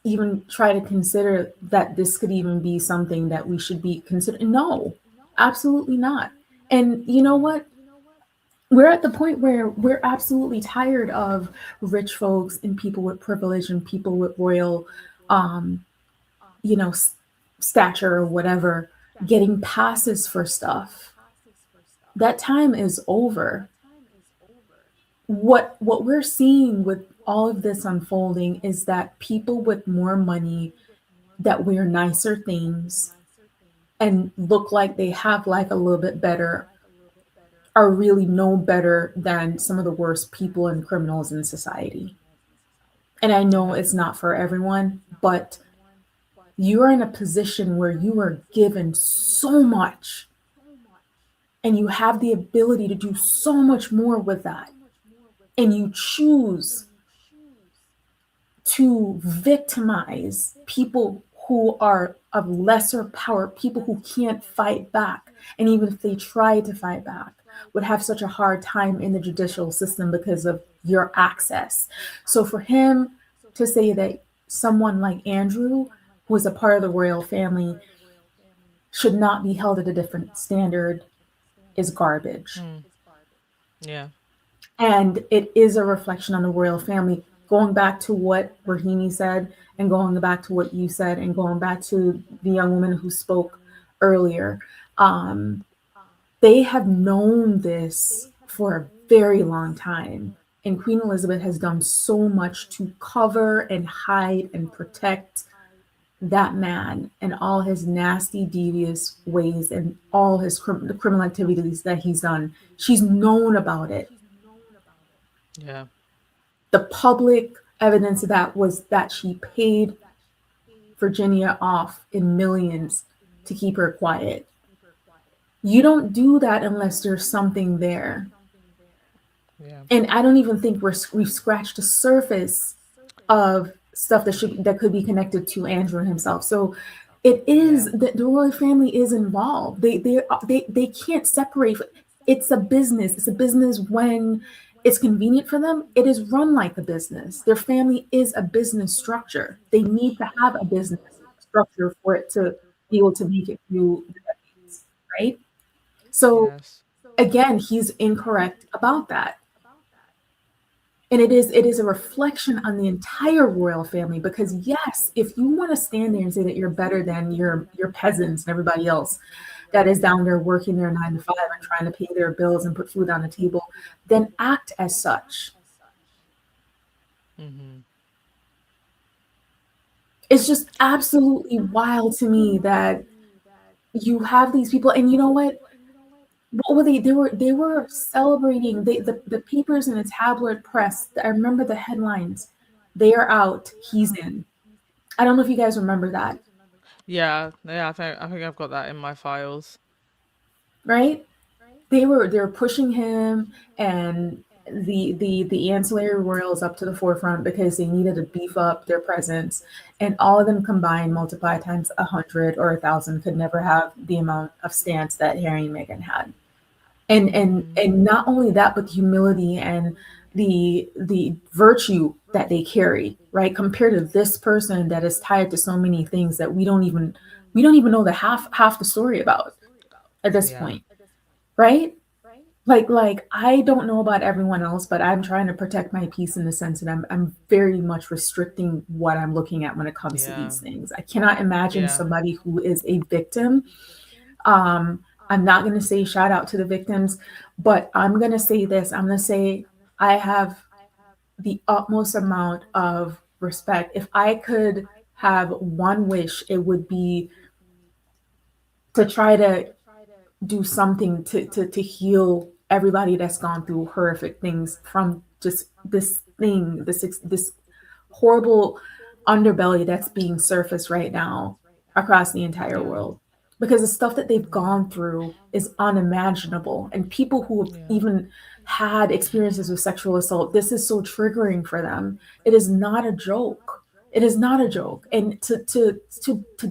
even try to consider that this could even be something that we should be considering. No, absolutely not. And you know what? We're at the point where we're absolutely tired of rich folks and people with privilege and people with royal, you know, stature or whatever, getting passes for stuff. That time is over. What we're seeing with all of this unfolding is that people with more money that wear nicer things and look like they have life a little bit better are really no better than some of the worst people and criminals in society. And I know it's not for everyone, but you are in a position where you are given so much and you have the ability to do so much more with that. And you choose to victimize people who are of lesser power, people who can't fight back. And even if they try to fight back, would have such a hard time in the judicial system because of your access. So for him to say that someone like Andrew, who is a part of the royal family, should not be held at a different standard is garbage. Yeah. And it is a reflection on the royal family. Going back to what Rahimi said, and going back to what you said, and going back to the young woman who spoke earlier, they have known this for a very long time. And Queen Elizabeth has done so much to cover and hide and protect that man and all his nasty, devious ways and all his the criminal activities that he's done. She's known about it. Yeah. The public evidence of that was that she paid Virginia off in millions to keep her quiet. You don't do that unless there's something there. Yeah. And I don't even think we've scratched the surface of stuff that could be connected to Andrew himself. So it is that the royal family is involved. They can't separate. It's a business. It's a business when it's convenient for them. It is run like a business. Their family is a business structure. They need to have a business structure for it to be able to make it through the decades, right? So Yes. again, he's incorrect about that. And it is a reflection on the entire royal family, because yes, if you want to stand there and say that you're better than your peasants and everybody else, that is down there working their 9 to 5 and trying to pay their bills and put food on the table, then act as such. It's just absolutely wild to me that you have these people, and you know what were they? They were celebrating the papers in the tabloid press. I remember the headlines. They are out. He's in. I don't know if you guys remember that, Yeah, I think I've got that in my files. right? They were pushing him and the ancillary royals up to the forefront because they needed to beef up their presence, and all of them combined multiplied times 100 or 1,000 could never have the amount of stance that Harry and Meghan had. And not only that, but humility and the virtue that they carry, right? Compared to this person that is tied to so many things that we don't even know the half the story about at this Yeah. point, right? Like I don't know about everyone else, but I'm trying to protect my peace in the sense that I'm very much restricting what I'm looking at when it comes to Yeah. these things. I cannot imagine Yeah. somebody who is a victim. I'm not going to say shout out to the victims, but I'm going to say this. I'm going to say I have the utmost amount of respect. If I could have one wish, it would be to try to do something to heal everybody that's gone through horrific things from just this thing, this horrible underbelly that's being surfaced right now across the entire Yeah. world. Because the stuff that they've gone through is unimaginable. And people who have Yeah. even had experiences with sexual assault, this is so triggering for them. It is not a joke. It is not a joke. And to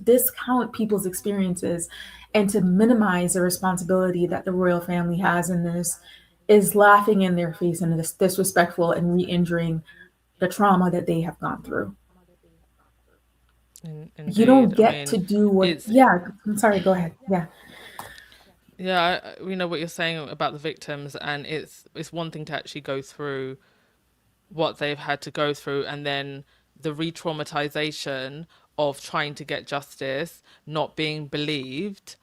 discount people's experiences and to minimize the responsibility that the royal family has in this is laughing in their face and is disrespectful and re-injuring the trauma that they have gone through. You don't Indeed. I get mean, to do what, it's yeah, I'm sorry, go ahead. Yeah. yeah, we know what you're saying about the victims, and it's one thing to actually go through what they've had to go through, and then the re-traumatization of trying to get justice, not being believed,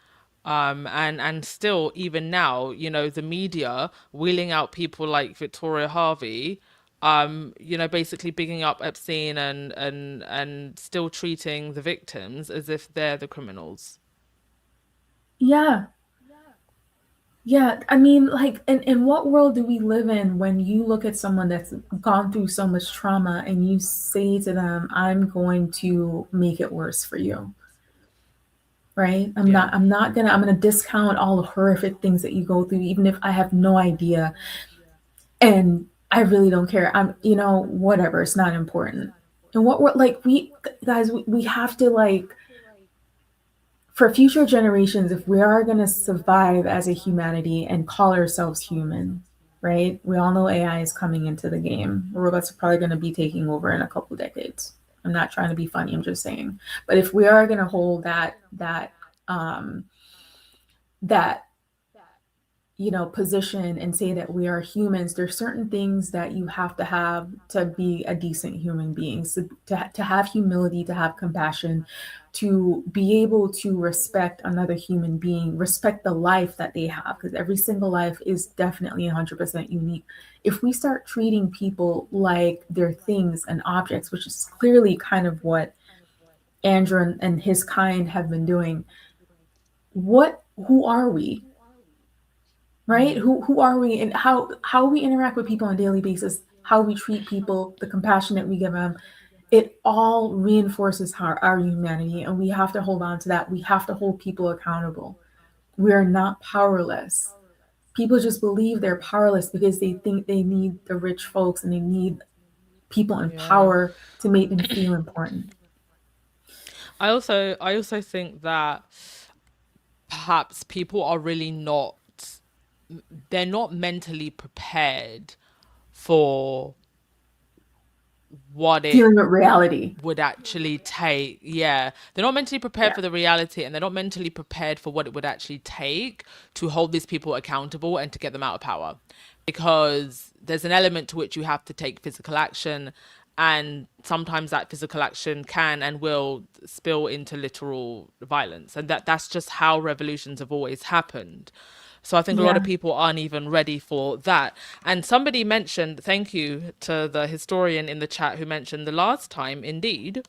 and still even now, the media wheeling out people like Victoria Harvey, basically bigging up Epstein and still treating the victims as if they're the criminals. Yeah. Yeah. I mean, like, in what world do we live in when you look at someone that's gone through so much trauma and you say to them, I'm going to make it worse for you? Right? Yeah. I'm gonna discount all the horrific things that you go through, even if I have no idea. And I really don't care. Whatever, it's not important. And what we're like, we have to, like, for future generations, if we are going to survive as a humanity and call ourselves human, right? We all know AI is coming into the game. Robots are probably going to be taking over in a couple decades. I'm not trying to be funny. I'm just saying. But if we are going to hold that position and say that we are humans, there's certain things that you have to be a decent human being. So to have humility, to have compassion, to be able to respect another human being, respect the life that they have, because every single life is definitely 100% unique. If we start treating people like they're things and objects, which is clearly kind of what Andrew and his kind have been doing, who are we? Right? Who are we, and how we interact with people on a daily basis, how we treat people, the compassion that we give them, it all reinforces our humanity, and we have to hold on to that. We have to hold people accountable. We are not powerless. People just believe they're powerless because they think they need the rich folks and they need people in Yeah. power to make them feel important. I also think that perhaps people are really not, they're not mentally prepared for what it Dealing with reality. would actually take. Yeah, they're not mentally prepared Yeah. for the reality, and they're not mentally prepared for what it would actually take to hold these people accountable and to get them out of power, because there's an element to which you have to take physical action, and sometimes that physical action can and will spill into literal violence, and that's just how revolutions have always happened. So I think a lot of Yeah. people aren't even ready for that. And somebody mentioned, thank you to the historian in the chat who mentioned the last time, indeed,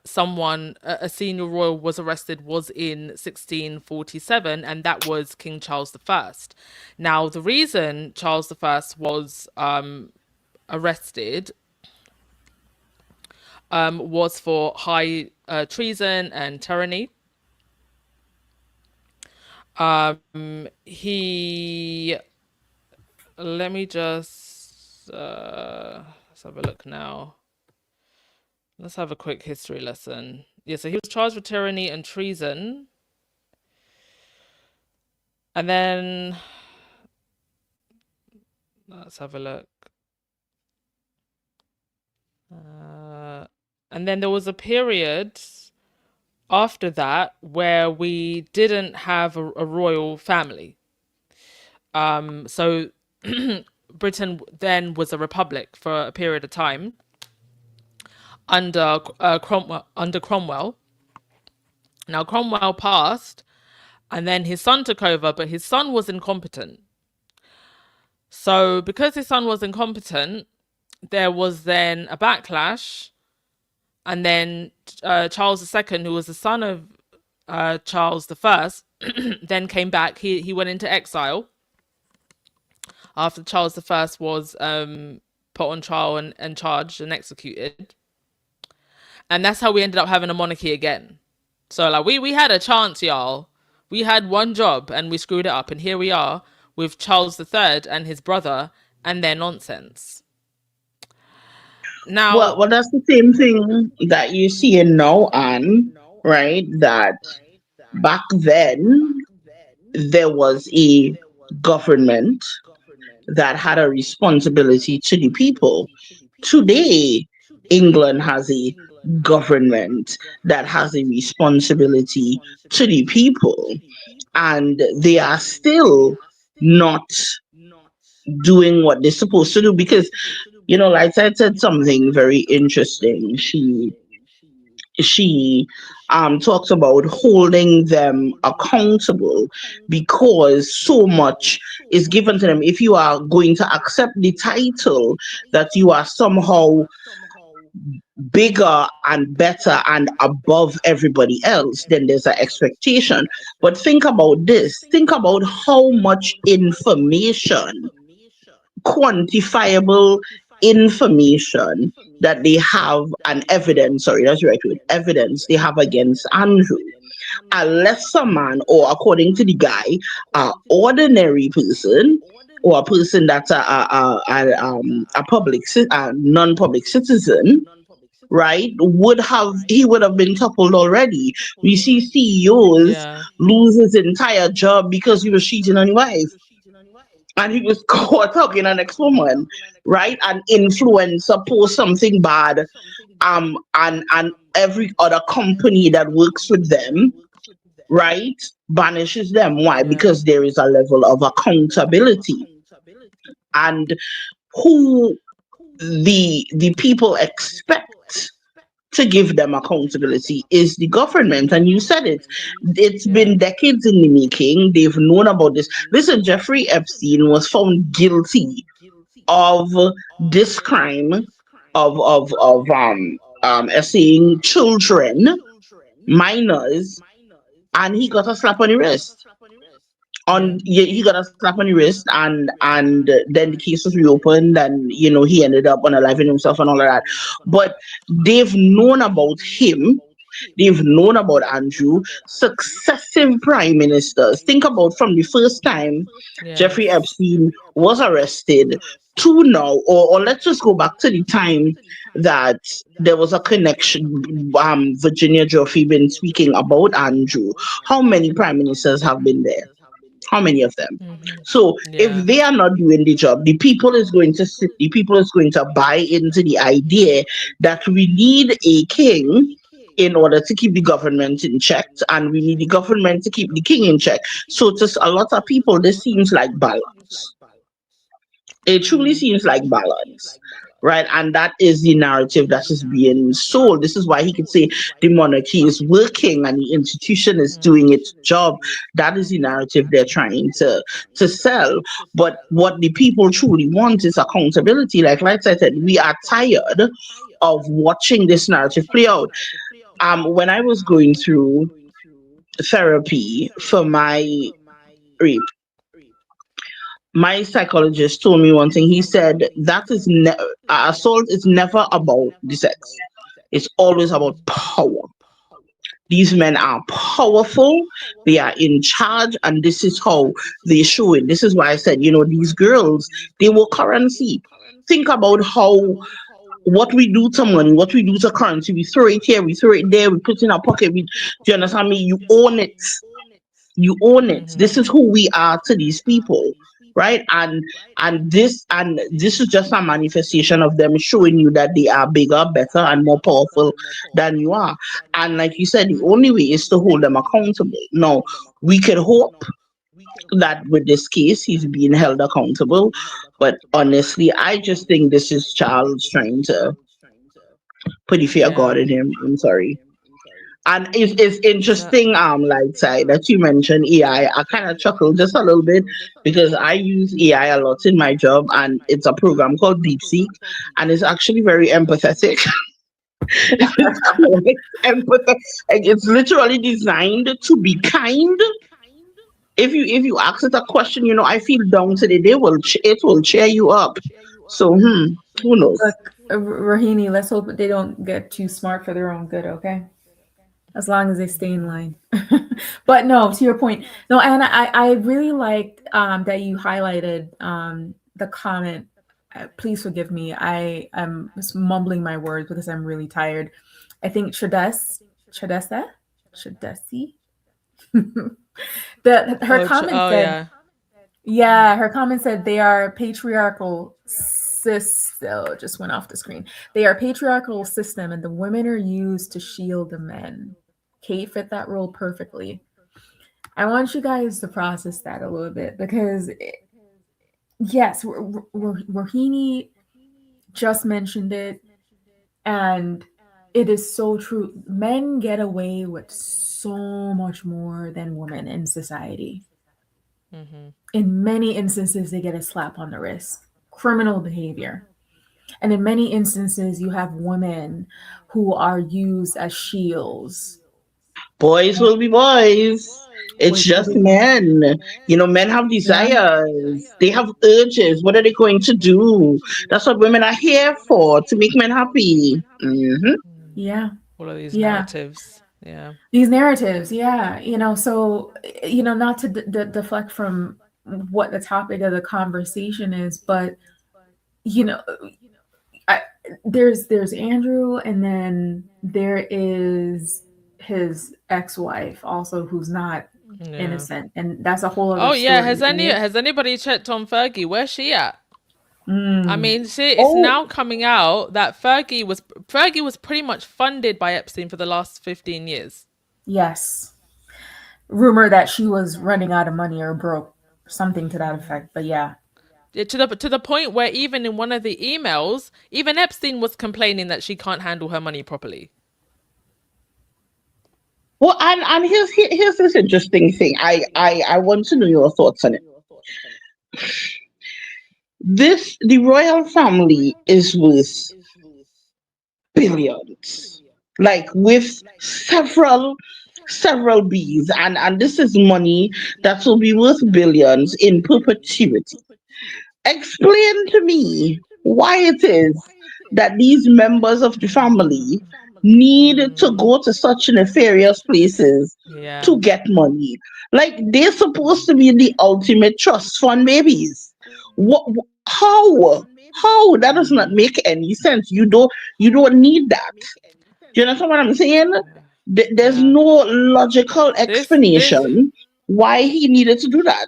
someone, a senior royal was arrested was in 1647, and that was King Charles I. Now, the reason Charles I was arrested was for high treason and tyranny. He, let me just, let's have a look now. Let's have a quick history lesson. Yeah, so he was charged with tyranny and treason. And then, let's have a look. And then there was a period after that where we didn't have a royal family. So Britain then was a republic for a period of time under Cromwell. Now Cromwell passed, and then his son took over, but his son was incompetent. So because his son was incompetent, there was then a backlash, and then Charles II, who was the son of Charles I, then came back. He went into exile after Charles I was put on trial and charged and executed. And that's how we ended up having a monarchy again. So like we had a chance, y'all. We had one job and we screwed it up, and here we are with Charles III and his brother and their nonsense. Now, Well, that's the same thing that you see in now, Anne, right? That back then there was a government that had a responsibility to the people. Today, England has a government that has a responsibility to the people, and they are still not doing what they're supposed to do because, like I said something very interesting. She talks about holding them accountable because so much is given to them. If you are going to accept the title that you are somehow bigger and better and above everybody else, then there's an expectation. But think about this. Think about how much information, quantifiable information that they have, and evidence, sorry, that's the right word, evidence they have against Andrew. A lesser man, or according to the guy, a ordinary person, or a person that's a non-public citizen, right, would have been toppled already. We see CEOs yeah, lose his entire job because he was cheating on his wife, and he was caught hugging an ex-woman, right? An influencer post something bad, and every other company that works with them, right, banishes them. Why? yeah, Because there is a level of accountability, and who the people expect to give them accountability is the government. And you said it. It's yeah, been decades in the making. They've known about this. Listen, Jeffrey Epstein was found guilty of this crime of essaying children, minors, and he got a slap on the wrist. yeah, He got a slap on the wrist, and then the case was reopened, and he ended up unaliving himself and all of that. But they've known about him. They've known about Andrew. Successive prime ministers. Think about from the first time Jeffrey yes, Epstein was arrested to now, or let's just go back to the time that there was a connection. Virginia Joffrey been speaking about Andrew. How many prime ministers have been there? How many of them? So if yeah, they are not doing the job, the people is going to buy into the idea that we need a king in order to keep the government in check, and we need the government to keep the king in check. So to a lot of people, this seems like balance. It truly seems like balance, right? And that is the narrative that is being sold. This is why he could say the monarchy is working and the institution is doing its job. That is the narrative they're trying to sell. But what the people truly want is accountability. Like I said, we are tired of watching this narrative play out. When I was going through therapy for my rape, my psychologist told me one thing. He said that is assault is never about the sex. It's always about power. These men are powerful. They are in charge, and this is how they show it. This is why I said, these girls, they were currency. Think about how what we do to money, what we do to currency. We throw it here, we throw it there, we put it in our pocket. Do you understand me? You own it. You own it. This is who we are to these people, right? And this is just a manifestation of them showing you that they are bigger, better, and more powerful than you are. And like you said, the only way is to hold them accountable. Now, we could hope that with this case he's being held accountable, but honestly, I just think this is Charles trying to put the fear of God Yeah. in him. I'm sorry. And it's interesting, light side that you mentioned AI. I kind of chuckled just a little bit because I use AI a lot in my job, and it's a program called DeepSeek, and it's actually very empathetic. It's quite empathetic. Like, it's literally designed to be kind. If you ask it a question, I feel down today, it will cheer you up. So, who knows? Look, Rahini, let's hope that they don't get too smart for their own good, okay? As long as they stay in line. But no, to your point, no, Anna, I really liked that you highlighted the comment. Please forgive me. I am mumbling my words because I'm really tired. I think Shadesi, her comment said, Yeah. yeah, her comment said they are patriarchal just went off the screen. They are patriarchal system and the women are used to shield the men. Kate fit that role perfectly. I want you guys to process that a little bit because yes, Rohini just mentioned it, and it is so true. Men get away with so much more than women in society. In many instances, they get a slap on the wrist, criminal behavior. And in many instances, you have women who are used as shields. Boys will be boys. It's Boys will just be boys. men. Men have Yeah. desires. They have urges. What are they going to do? That's what women are here for, to make men happy. Yeah. All of these Yeah. narratives. Yeah. These narratives. Yeah. So, not to deflect from what the topic of the conversation is, but, you know, I, there's Andrew, and then there is his ex-wife also who's not Yeah. innocent, and that's a whole other Oh yeah. story, right? Has anybody checked on Fergie? Where's she at? I Mm, mean, it's Oh, now coming out that Fergie was pretty much funded by Epstein for the last 15 years. yes. Rumor that she was running out of money or broke, something to that effect. But yeah. To the point where even in one of the emails, even Epstein was complaining that she can't handle her money properly. well, and here's this interesting thing. I want to know your thoughts on it. The royal family is worth billions, like with several B's, and this is money that will be worth billions in perpetuity. Explain to me why it is that these members of the family need to go to such nefarious places Yeah. to get money. Like, they're supposed to be the ultimate trust fund babies. What? How? How? That does not make any sense. You don't need that. Do you understand what I'm saying? There's Yeah. no logical This explanation why he needed to do that.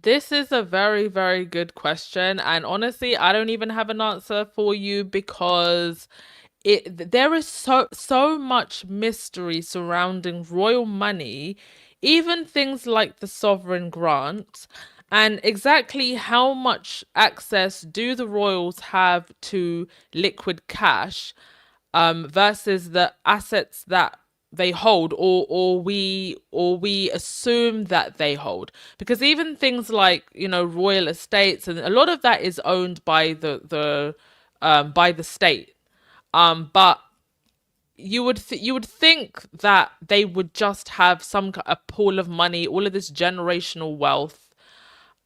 This is a very, very good question. And honestly, I don't even have an answer for you because there is so much mystery surrounding royal money, even things like the sovereign grant. And exactly how much access do the royals have to liquid cash versus the assets that they hold, or we assume that they hold, because even things like, you know, royal estates, and a lot of that is owned by the state, but you would think that they would just have a pool of money, all of this generational wealth.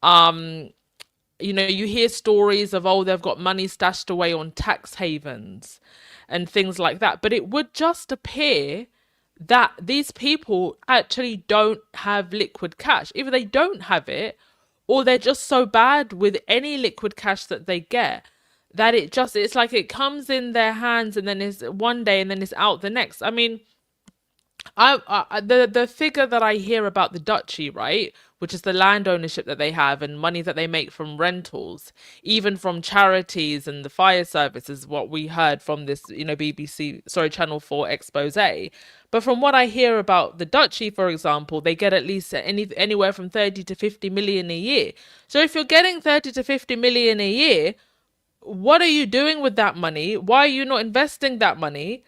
You know, you hear stories of, oh, they've got money stashed away on tax havens and things like that, but it would just appear that these people actually don't have liquid cash. Either they don't have it, or they're just so bad with any liquid cash that they get that it's like it comes in their hands and then is one day and then it's out the next. I mean, the figure that I hear about the duchy, right, which is the land ownership that they have and money that they make from rentals, even from charities and the fire service, is what we heard from this, you know, Channel 4 expose. But from what I hear about the duchy, for example, they get at least anywhere from 30 to 50 million a year. So if you're getting 30 to 50 million a year, what are you doing with that money? Why are you not investing that money?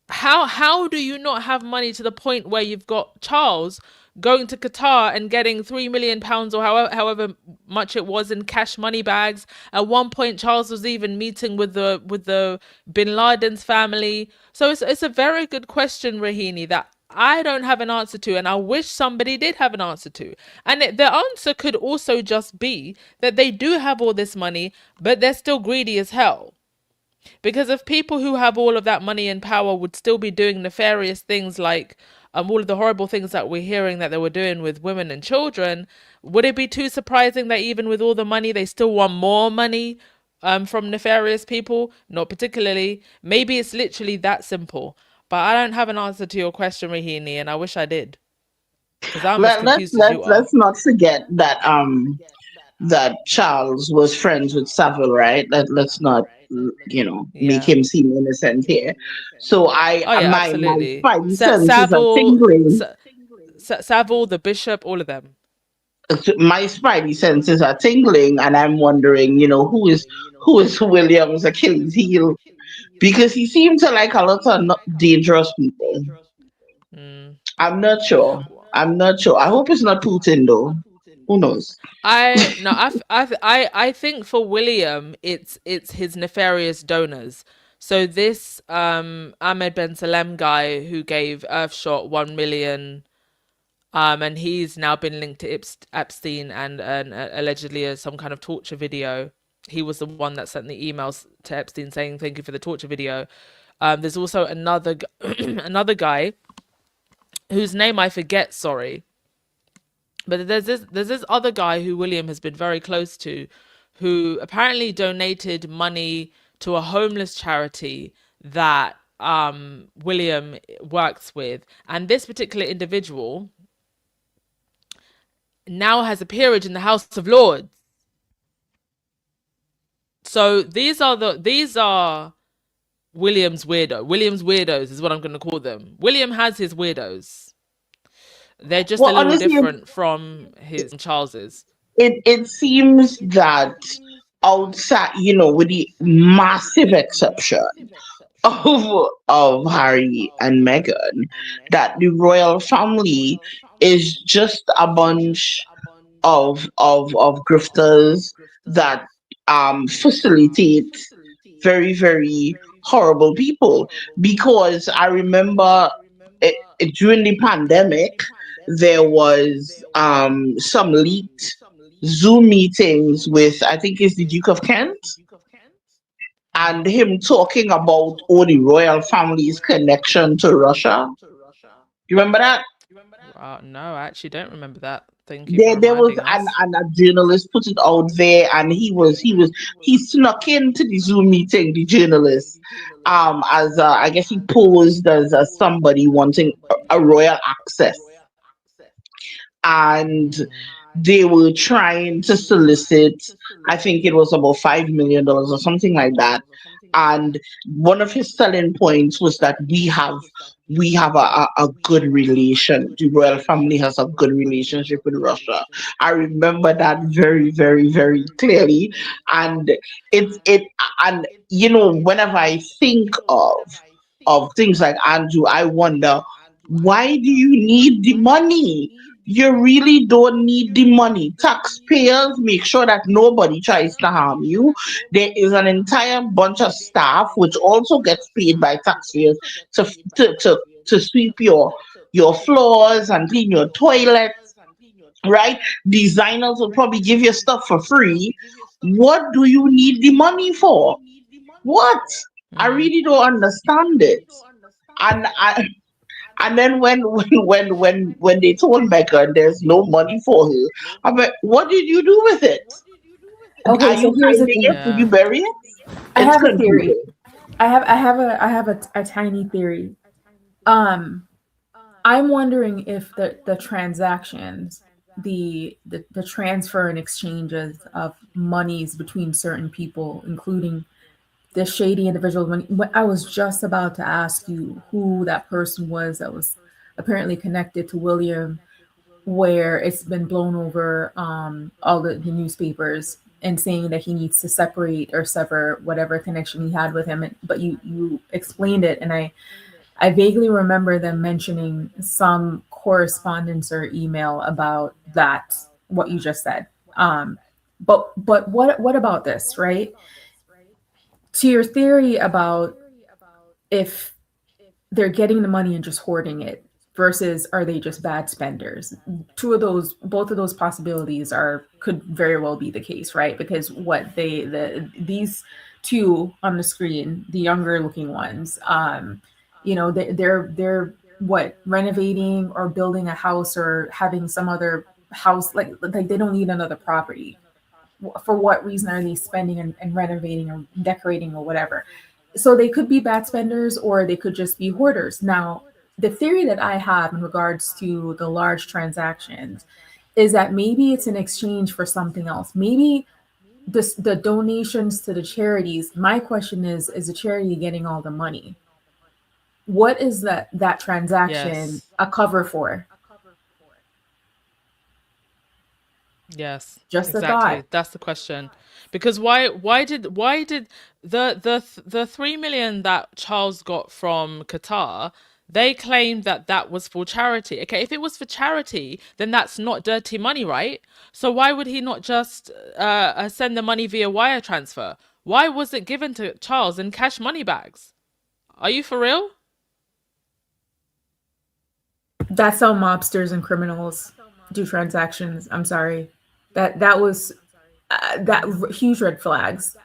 How do you not have money to the point where you've got Charles going to Qatar and getting £3 million, or however much it was, in cash money bags? At one point, Charles was even meeting with the Bin Laden's family. So it's a very good question, Rahini, that I don't have an answer to, and I wish somebody did have an answer to. And the answer could also just be that they do have all this money, but they're still greedy as hell. Because if people who have all of that money and power would still be doing nefarious things, like all of the horrible things that we're hearing that they were doing with women and children, would it be too surprising that even with all the money, they still want more money from nefarious people? Not particularly. Maybe it's literally that simple. But I don't have an answer to your question, Rahini, and I wish I did, because I'm as confused as you are. Let's not forget that that Charles was friends with Savile, right? Let's not, you know, make Yeah. him seem innocent here. So I Oh yeah, my absolutely. spidey senses are Savile, tingling. Savile, the bishop, all of them. My spidey senses are tingling, and I'm wondering, you know, who is William's Achilles heel, because he seemed to like a lot of dangerous people. Mm. I'm not sure. I'm not sure. I hope it's not Putin though. Who knows? I no, I think for William, it's his nefarious donors. So this Ahmed Ben Salem guy who gave Earthshot 1 million, and he's now been linked to Epstein and allegedly some kind of torture video. He was the one that sent the emails to Epstein saying thank you for the torture video. There's also another guy whose name I forget. Sorry. But there's this other guy who William has been very close to, who apparently donated money to a homeless charity that William works with. And this particular individual now has a peerage in the House of Lords. So these are William's weirdos is what I'm going to call them. William has his weirdos. They're just a Well, little honestly, different from his Charles's. it seems that outside, you know, with the massive exception of Harry and Meghan, that the royal family is just a bunch of grifters that facilitate very, very horrible people. Because I remember during the pandemic, there was some leaked Zoom meetings with, I think it's the Duke of Kent, and him talking about all the royal family's connection to Russia. You remember that? No, I actually don't remember that. Thank you for There was reminding us. a journalist put it out there, and he snuck into the Zoom meeting, the journalist, as I guess he posed as somebody wanting a royal access, and they were trying to solicit, I think it was about $5 million or something like that, and one of his selling points was that we have a good relation. The royal family has a good relationship with Russia. I remember that very, very, very clearly, and it and whenever I think of things like Andrew, I wonder, why do you need the money? You really don't need the money. Taxpayers make sure that nobody tries to harm you. There is an entire bunch of staff which also gets paid by taxpayers to to sweep your floors and clean your toilets, right? Designers will probably give you stuff for free. What do you need the money for? What? I really don't understand it. And then when they told Megan there's no money for her, I'm like, what did you do with it? Are Okay, so you here's the hiding it? thing. Did you bury it? I It's have a theory. confusing. I have a tiny theory. Um, I'm wondering if the transactions, the transfer and exchanges of monies between certain people, including this shady individual. When I was just about to ask you who that person was that was apparently connected to William, where it's been blown over all the newspapers and saying that he needs to separate or sever whatever connection he had with him. But you explained it, and I vaguely remember them mentioning some correspondence or email about that, what you just said. But what about this, right? To your theory about if they're getting the money and just hoarding it versus are they just bad spenders? Both of those possibilities are could very well be the case, right? Because what these two on the screen, the younger looking ones, they're what, renovating or building a house or having some other house, like they don't need another property. For what reason are they spending and renovating or decorating or whatever? So they could be bad spenders or they could just be hoarders. Now, the theory that I have in regards to the large transactions is that maybe it's an exchange for something else. Maybe the donations to the charities. My question is the charity getting all the money? What is that transaction Yes. a cover for? Yes, Just a thought. exactly. That's the question. Because why did the 3 million that Charles got from Qatar, they claimed that that was for charity. Okay, if it was for charity, then that's not dirty money, right? So why would he not just send the money via wire transfer? Why was it given to Charles in cash money bags? Are you for real? That's how mobsters and criminals do transactions. I'm sorry. That was huge red flags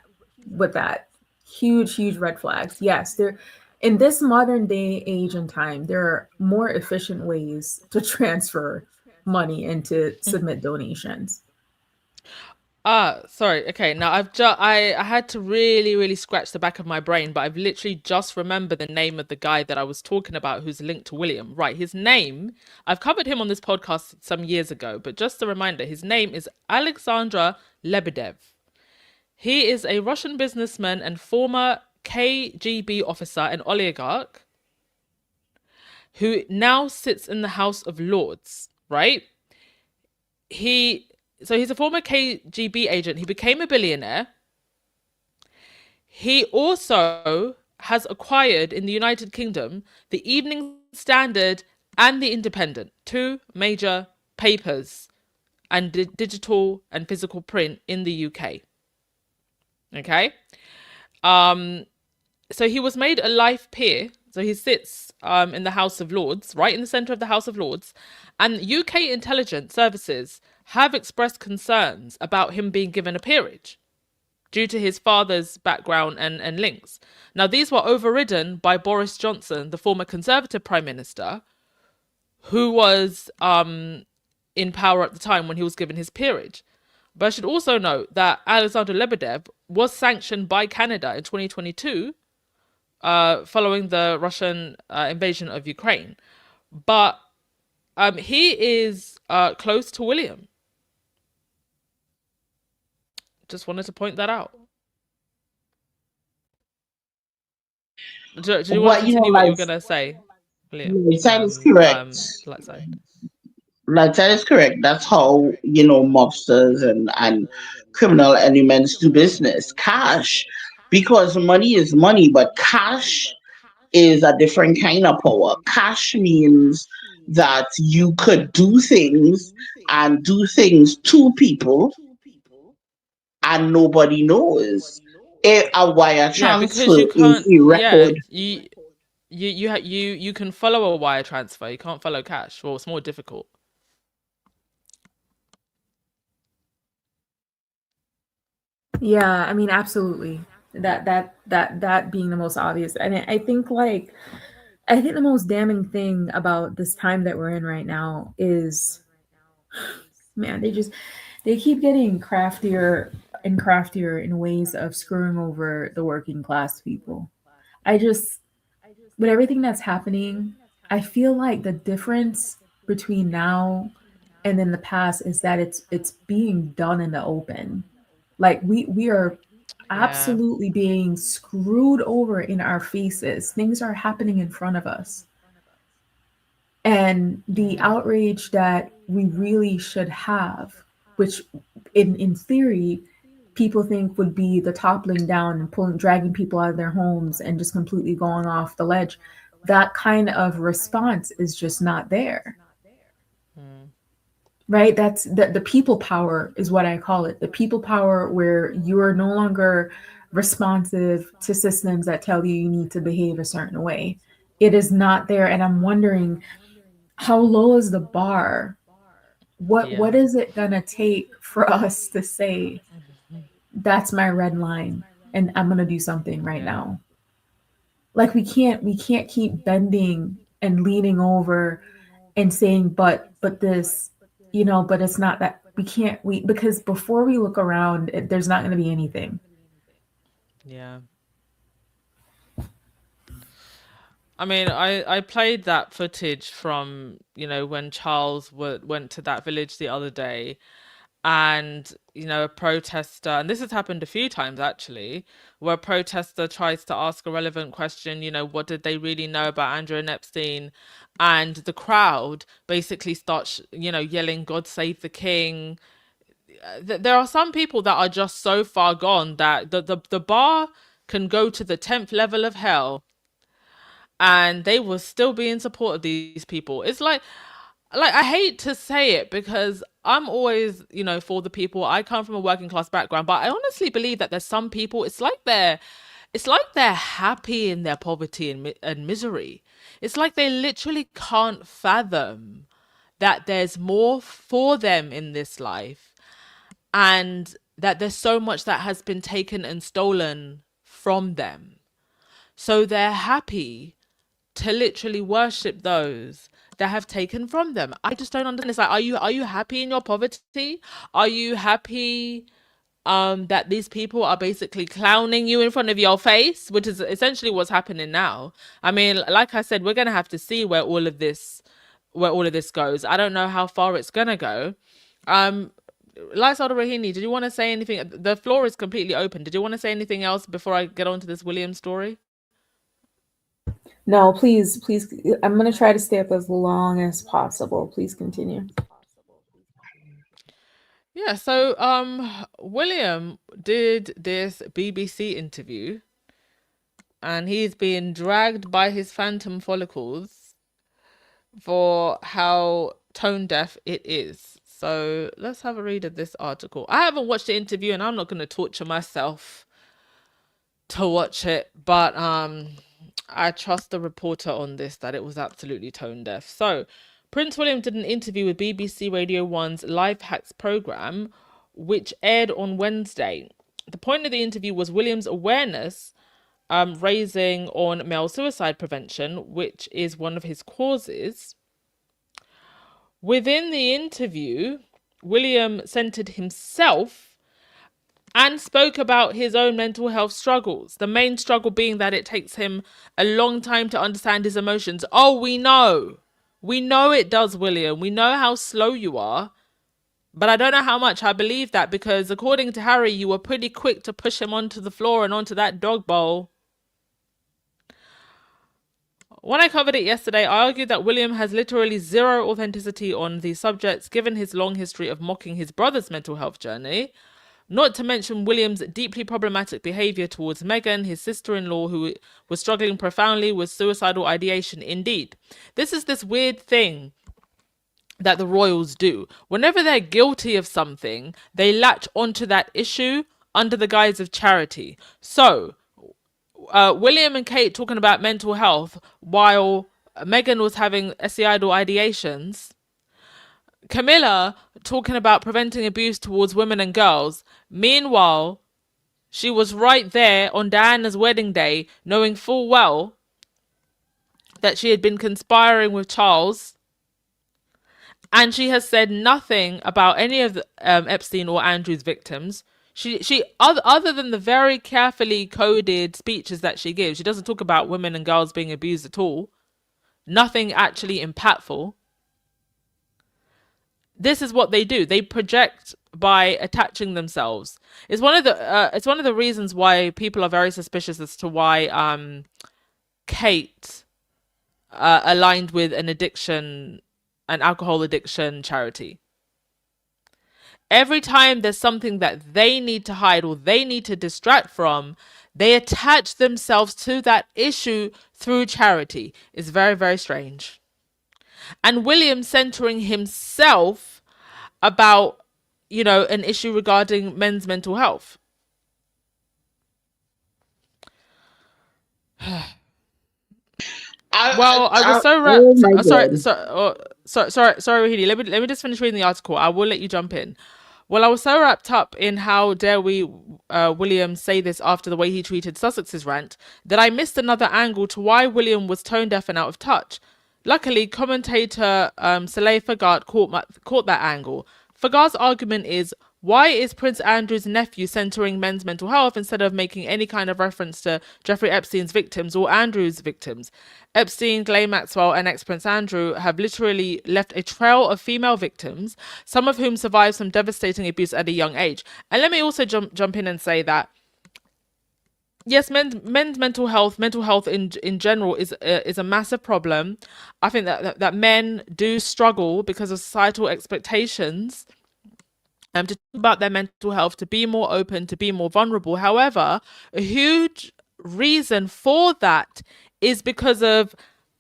with that. Huge red flags. Yes, there in this modern day age and time, there are more efficient ways to transfer money and to submit donations. Sorry. Okay, now I had to really scratch the back of my brain, but I've literally just remembered the name of the guy that I was talking about who's linked to William. Right, his name, I've covered him on this podcast some years ago, but just a reminder, his name is Alexander Lebedev. He is a Russian businessman and former KGB officer and oligarch who now sits in the House of Lords, right? He's a former KGB agent. He became a billionaire. He also has acquired in the United Kingdom the Evening Standard and the Independent, two major papers and digital and physical print in the UK. Okay. So he was made a life peer. So he sits in the House of Lords, right in the centre of the House of Lords. And UK intelligence services have expressed concerns about him being given a peerage due to his father's background and links. Now, these were overridden by Boris Johnson, the former Conservative Prime Minister, who was in power at the time when he was given his peerage. But I should also note that Alexander Lebedev was sanctioned by Canada in 2022 following the Russian invasion of Ukraine. But he is close to William. Just wanted to point that out. Do you want to What continue what you were gonna say, William? that is correct. Like side. Like that is correct. That's how mobsters and criminal elements do business. Cash, because money is money, but cash is a different kind of power. Cash means that you could do things and do things to people and nobody knows. A wire Yeah, because transfer you is can't. a Yeah, record. you can follow a wire transfer. You can't follow cash. Well, it's more difficult. Yeah, I mean, absolutely. That being the most obvious. And I think the most damning thing about this time that we're in right now is, man, they keep getting craftier and craftier in ways of screwing over the working class people. I just, with everything that's happening, I feel like the difference between now and in the past is that it's being done in the open. Like we are Yeah. absolutely being screwed over in our faces. Things are happening in front of us. And the outrage that we really should have, which in theory people think would be the toppling down and pulling dragging people out of their homes and just completely going off the ledge, that kind of response is just not there. Right? That's the people power is what I call it. The people power where you are no longer responsive to systems that tell you you need to behave a certain way. It is not there. And I'm wondering, how low is the bar? What is it gonna take for us to say that's my red line and I'm gonna do something right now? Like we can't keep bending and leaning over and saying but this, but it's not that. We can't we Because before we look around, there's not going to be anything. Yeah. I mean, I played that footage from, when Charles went to that village the other day, and, a protester, and this has happened a few times actually, where a protester tries to ask a relevant question, what did they really know about Andrew and Epstein? And the crowd basically starts, yelling, God save the king. There are some people that are just so far gone that the bar can go to the 10th level of hell and they will still be in support of these people. It's like I hate to say it because I'm always, for the people. I come from a working class background, but I honestly believe that there's some people, it's like they're happy in their poverty and misery. It's like they literally can't fathom that there's more for them in this life, and that there's so much that has been taken and stolen from them. So they're happy to literally worship those that have taken from them. I just don't understand. It's like, are you happy in your poverty? Are you happy that these people are basically clowning you in front of your face, which is essentially what's happening now? I mean, like I said, we're gonna have to see where all of this goes. I don't know how far it's gonna go. Lysada Rahini, did you want to say anything? The floor is completely open. Did you want to say anything else before I get on to this William story? No, please, please. I'm going to try to stay up as long as possible. Please continue. Yeah, so William did this BBC interview and he's being dragged by his phantom follicles for how tone deaf it is. So let's have a read of this article. I haven't watched the interview and I'm not going to torture myself to watch it, but I trust the reporter on this that it was absolutely tone deaf. So Prince William did an interview with BBC Radio 1's Life Hacks programme, which aired on Wednesday. The point of the interview was William's awareness raising on male suicide prevention, which is one of his causes. Within the interview, William centered himself and spoke about his own mental health struggles. The main struggle being that it takes him a long time to understand his emotions. Oh, we know. We know it does, William. We know how slow you are. But I don't know how much I believe that, because according to Harry, you were pretty quick to push him onto the floor and onto that dog bowl. When I covered it yesterday, I argued that William has literally zero authenticity on these subjects, given his long history of mocking his brother's mental health journey. Not to mention William's deeply problematic behaviour towards Meghan, his sister-in-law, who was struggling profoundly with suicidal ideation. Indeed, this is this weird thing that the royals do. Whenever they're guilty of something, they latch onto that issue under the guise of charity. So, William and Kate talking about mental health while Meghan was having suicidal ideations. Camilla talking about preventing abuse towards women and girls. Meanwhile, she was right there on Diana's wedding day, knowing full well that she had been conspiring with Charles. And she has said nothing about any of the, Epstein or Andrew's victims. She other than the very carefully coded speeches that she gives, she doesn't talk about women and girls being abused at all. Nothing actually impactful. This is what they do. They project by attaching themselves. It's one of the reasons why people are very suspicious as to why Kate aligned with an alcohol addiction charity. Every time there's something that they need to hide or they need to distract from, they attach themselves to that issue through charity. It's very, very strange. And William centering himself about, an issue regarding men's mental health. I was so wrapped. Sorry, Rahidi. Let me just finish reading the article. I will let you jump in. Well, I was so wrapped up in how dare we William say this after the way he treated Sussex's rant that I missed another angle to why William was tone deaf and out of touch. Luckily, commentator Saleh Fagart caught that angle. Fagart's argument is, why is Prince Andrew's nephew centering men's mental health instead of making any kind of reference to Jeffrey Epstein's victims or Andrew's victims? Epstein, Ghislaine Maxwell, and ex-Prince Andrew have literally left a trail of female victims, some of whom survived some devastating abuse at a young age. And let me also jump in and say that, yes, men's mental health in general is a massive problem. I think that men do struggle because of societal expectations to talk about their mental health, to be more open, to be more vulnerable. However, a huge reason for that is because of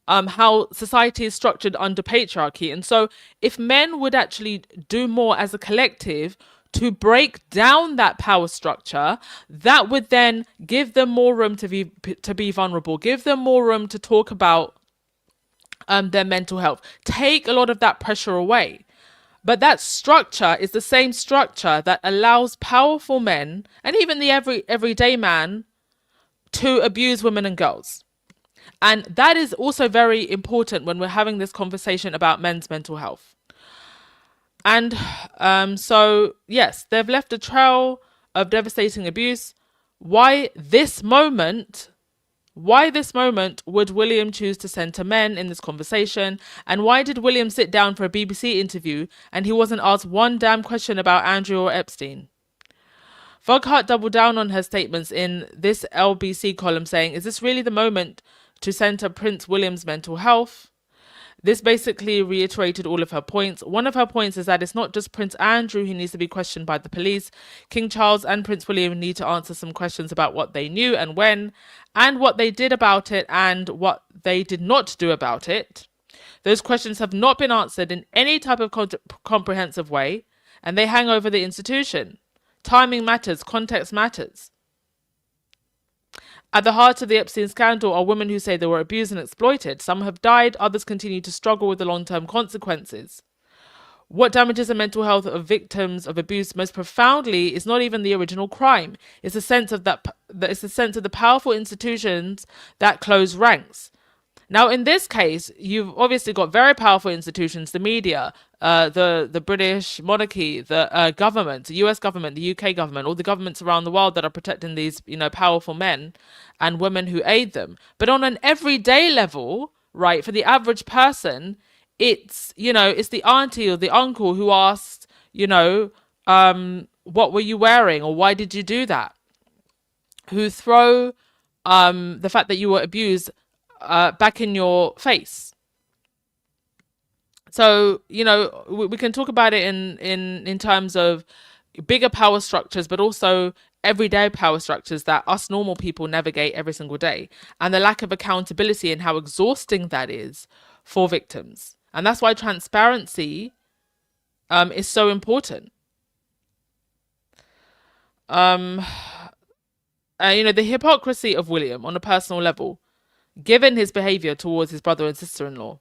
how society is structured under patriarchy. And so if men would actually do more as a collective to break down that power structure, that would then give them more room to be vulnerable, give them more room to talk about their mental health, take a lot of that pressure away. But that structure is the same structure that allows powerful men and even the everyday man to abuse women and girls. And that is also very important when we're having this conversation about men's mental health. And so, yes, they've left a trail of devastating abuse. Why this moment would William choose to center men in this conversation? And why did William sit down for a BBC interview and he wasn't asked one damn question about Andrew or Epstein? Foghart doubled down on her statements in this LBC column, saying, is this really the moment to center Prince William's mental health? This basically reiterated all of her points. One of her points is that it's not just Prince Andrew who needs to be questioned by the police. King Charles and Prince William need to answer some questions about what they knew and when, and what they did about it and what they did not do about it. Those questions have not been answered in any type of comprehensive way, and they hang over the institution. Timing matters, context matters. At the heart of the Epstein scandal are women who say they were abused and exploited. Some have died, others continue to struggle with the long-term consequences. What damages the mental health of victims of abuse most profoundly is not even the original crime. It's a sense of the powerful institutions that close ranks. Now, in this case, you've obviously got very powerful institutions, the media, the British monarchy, the government, the US government, the UK government, all the governments around the world that are protecting these, powerful men and women who aid them. But on an everyday level, right, for the average person, it's, it's the auntie or the uncle who asks, what were you wearing or why did you do that? Who throw the fact that you were abused back in your face. So, you know, we can talk about it in terms of bigger power structures, but also everyday power structures that us normal people navigate every single day, and the lack of accountability and how exhausting that is for victims. And that's why transparency is so important. You know, the hypocrisy of William on a personal level, given his behavior towards his brother and sister-in-law.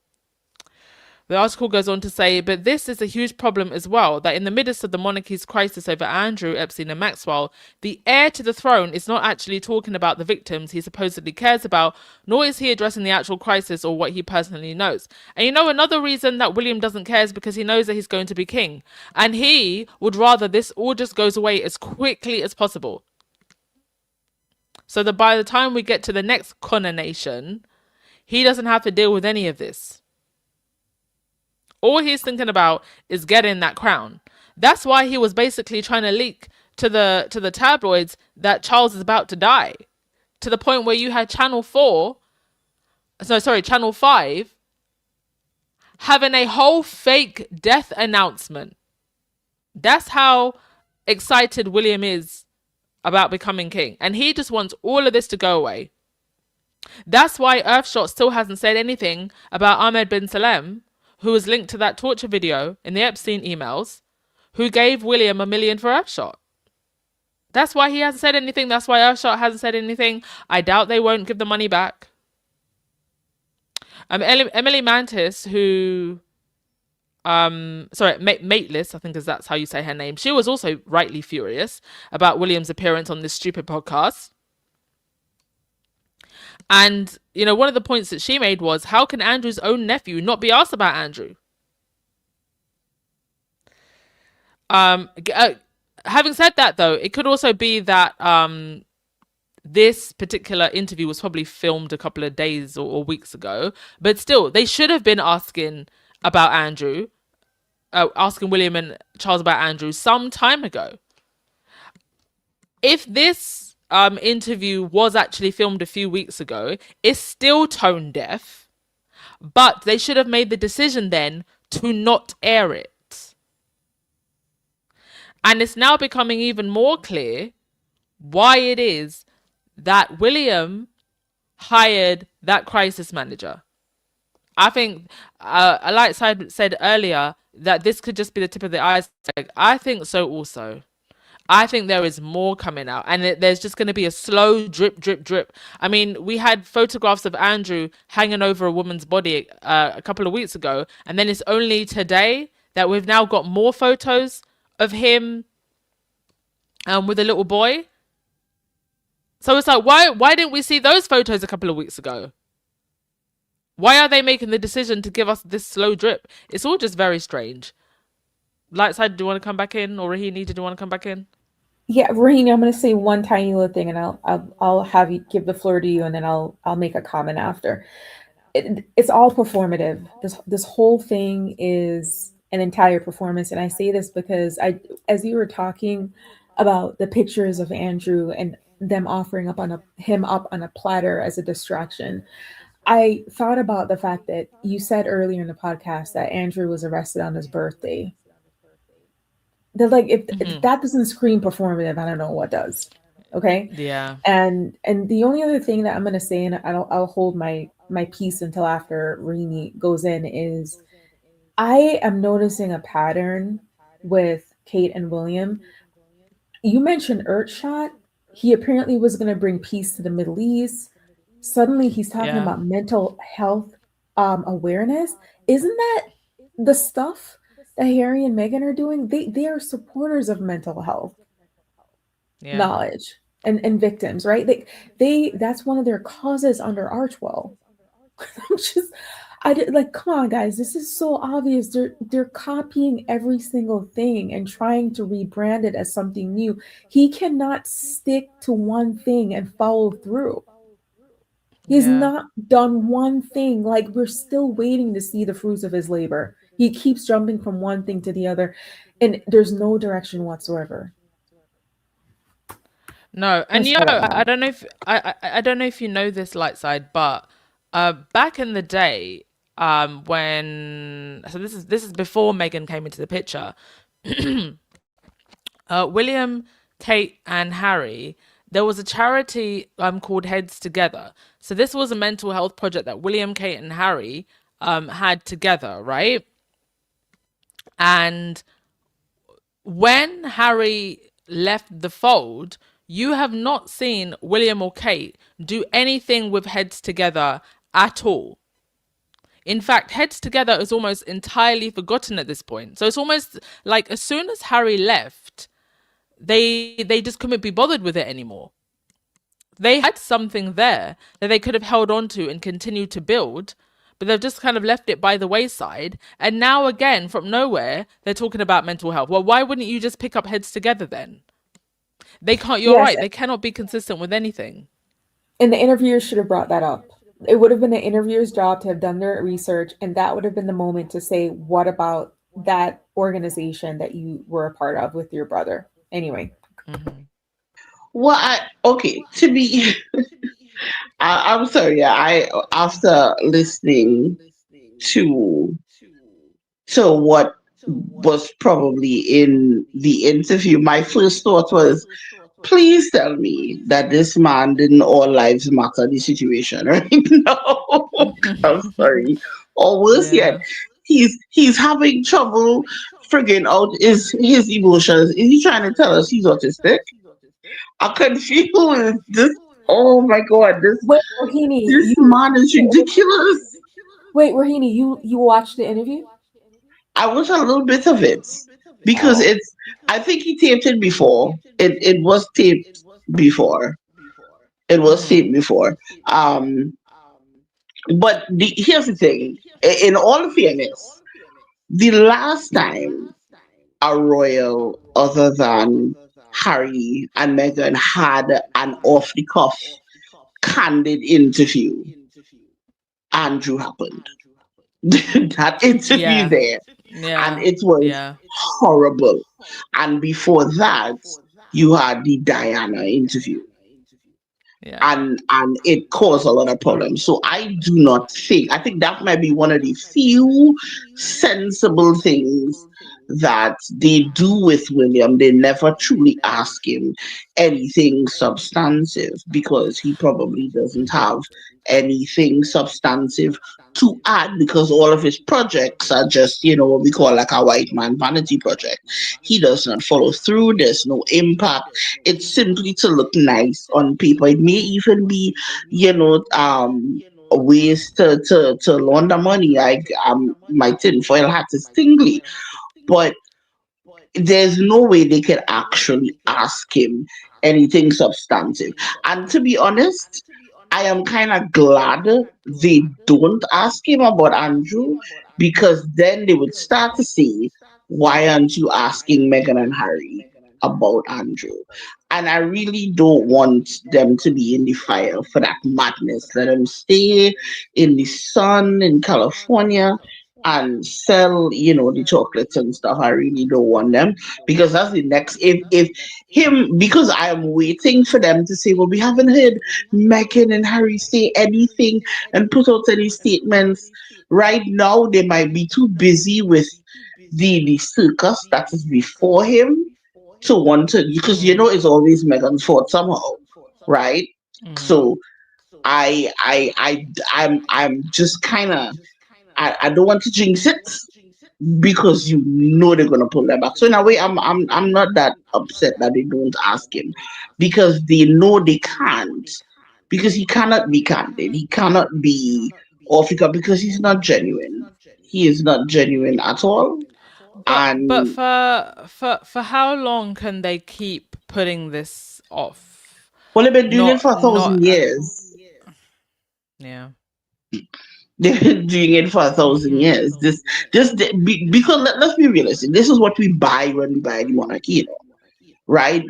The article goes on to say, but this is a huge problem as well, that in the midst of the monarchy's crisis over Andrew, Epstein and Maxwell, the heir to the throne is not actually talking about the victims he supposedly cares about, nor is he addressing the actual crisis or what he personally knows. And you know, another reason that William doesn't care is because he knows that he's going to be king. And he would rather this all just goes away as quickly as possible. So that by the time we get to the next coronation, he doesn't have to deal with any of this. All he's thinking about is getting that crown. That's why he was basically trying to leak to the tabloids that Charles is about to die, to the point where you had Channel 5 having a whole fake death announcement. That's how excited William is about becoming king, and he just wants all of this to go away. That's why Earthshot still hasn't said anything about Ahmed bin Salem, who was linked to that torture video in the Epstein emails, who gave William $1 million for Earthshot. That's why he hasn't said anything. That's why Earthshot hasn't said anything. I doubt they won't give the money back. Emily Mantis, who, Mateless, I think that's how you say her name. She was also rightly furious about William's appearance on this stupid podcast. And, you know, one of the points that she made was, how can Andrew's own nephew not be asked about Andrew? Having said that, though, it could also be that this particular interview was probably filmed a couple of days or weeks ago. But still, they should have been asking about Andrew, asking William and Charles about Andrew some time ago. If this interview was actually filmed a few weeks ago, it's still tone deaf, but they should have made the decision then to not air it. And it's now becoming even more clear why it is that William hired that crisis manager. I think Lightside said earlier that this could just be the tip of the iceberg. I think so also. I think there is more coming out, and there's just going to be a slow drip, drip, drip. I mean, we had photographs of Andrew hanging over a woman's body a couple of weeks ago, and then it's only today that we've now got more photos of him with a little boy. So it's like, why didn't we see those photos a couple of weeks ago? Why are they making the decision to give us this slow drip? It's all just very strange. Lightside, do you want to come back in? Or Rahini, did you want to come back in? Yeah, Rahini, I'm going to say one tiny little thing, and I'll have you give the floor to you, and then I'll make a comment after. It's all performative. This whole thing is an entire performance, and I say this because as you were talking about the pictures of Andrew and them offering him up on a platter as a distraction, I thought about the fact that you said earlier in the podcast that Andrew was arrested on his birthday. They're like, if that doesn't scream performative, I don't know what does. Okay. Yeah. And the only other thing that I'm going to say, and I'll hold my peace until after Rahini goes in, is I am noticing a pattern with Kate and William. You mentioned Earthshot. He apparently was going to bring peace to the Middle East. Suddenly he's talking about mental health awareness. Isn't that the stuff that Harry and Meghan are doing? They are supporters of mental health knowledge and victims, right? They that's one of their causes under Archwell. Come on, guys, this is so obvious. They're copying every single thing and trying to rebrand it as something new. He cannot stick to one thing and follow through. He's not done one thing. Like, we're still waiting to see the fruits of his labor. He keeps jumping from one thing to the other, and there's no direction whatsoever. No, and I don't know if I don't know if you know this, Lightside, but Back in the day, when so this is before Meghan came into the picture. William, Kate, and Harry, there was a charity called Heads Together. So this was a mental health project that William, Kate, and Harry had together, right? And when Harry left the fold, you have not seen William or Kate do anything with Heads Together at all. In fact, Heads Together is almost entirely forgotten at this point. So it's almost like as soon as Harry left, they just couldn't be bothered with it anymore. They had something there that they could have held on to and continued to build, but they've just kind of left it by the wayside. And now again, from nowhere, they're talking about mental health. Well, why wouldn't you just pick up Heads Together then? They can't. You're Yes, right. They cannot be consistent with anything. and the interviewers should have brought that up. It would have been the interviewer's job to have done their research, and that would have been the moment to say, what about that organization that you were a part of with your brother? Anyway. Well, okay, to be, I'm sorry. I after listening to what was probably in the interview, my first thought was, please tell me that this man didn't all lives matter the situation right now. I'm sorry. Or worse yet, Yeah. he's having trouble figuring out his emotions. Is he trying to tell us he's autistic? I'm confused. This, oh my god, Wait, Rohini, this you man is ridiculous. wait, Rohini, you watched the interview? I watched a little bit of it because Oh, it's. I think he taped it before. It was taped before. It was taped before. Um, but here's the thing. In all fairness, the last time a royal other than Harry and Meghan had an off the cuff, candid interview, Andrew happened. That interview Yeah. there, and Yeah. it was Yeah. horrible. And before that, you had the Diana interview, Yeah. and it caused a lot of problems. So I do not think, I think that might be one of the few sensible things that they do with William. They never truly ask him anything substantive because he probably doesn't have anything substantive to add, because all of his projects are just, what we call like a white man vanity project. He does not follow through. There's no impact. It's simply to look nice on paper. It may even be, ways to launder money. My tinfoil hat is tingly, but there's no way they can actually ask him anything substantive. And to be honest, I am kind of glad they don't ask him about Andrew, because then they would start to say, why aren't you asking Meghan and Harry about Andrew? And I really don't want them to be in the fire for that madness. Let them stay in the sun in California and sell, the chocolates and stuff. I really don't want them, because that's the next. If him, because I am waiting for them to say, well, we haven't heard Meghan and Harry say anything and put out any statements. Right now, they might be too busy with the circus that is before him to want to, because it's always Meghan's fault somehow, right? So I'm just kind of, I don't want to jinx it, because they're gonna pull them back. So in a way, I'm not that upset that they don't ask him, because they know they can't, because he cannot be candid, he cannot be Africa, because he's not genuine. He is not genuine at all. But And for how long can they keep putting this off? well, they've been doing it for Not a thousand not years. yeah. They've been doing it for a thousand years. Because let's be realistic. This is what we buy when we buy the monarchy, right?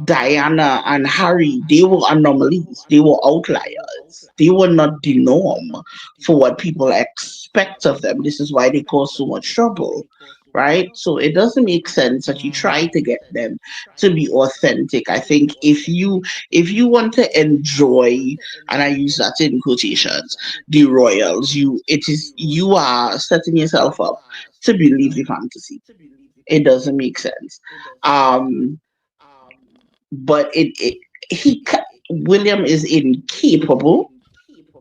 Diana and Harry, they were anomalies. They were outliers. They were not the norm for what people expect of them. This is why they cause so much trouble, right? So it doesn't make sense that you try to get them to be authentic. I think if you want to enjoy, and I use that in quotations, the royals, you are setting yourself up to believe the fantasy. It doesn't make sense. Um, but William is incapable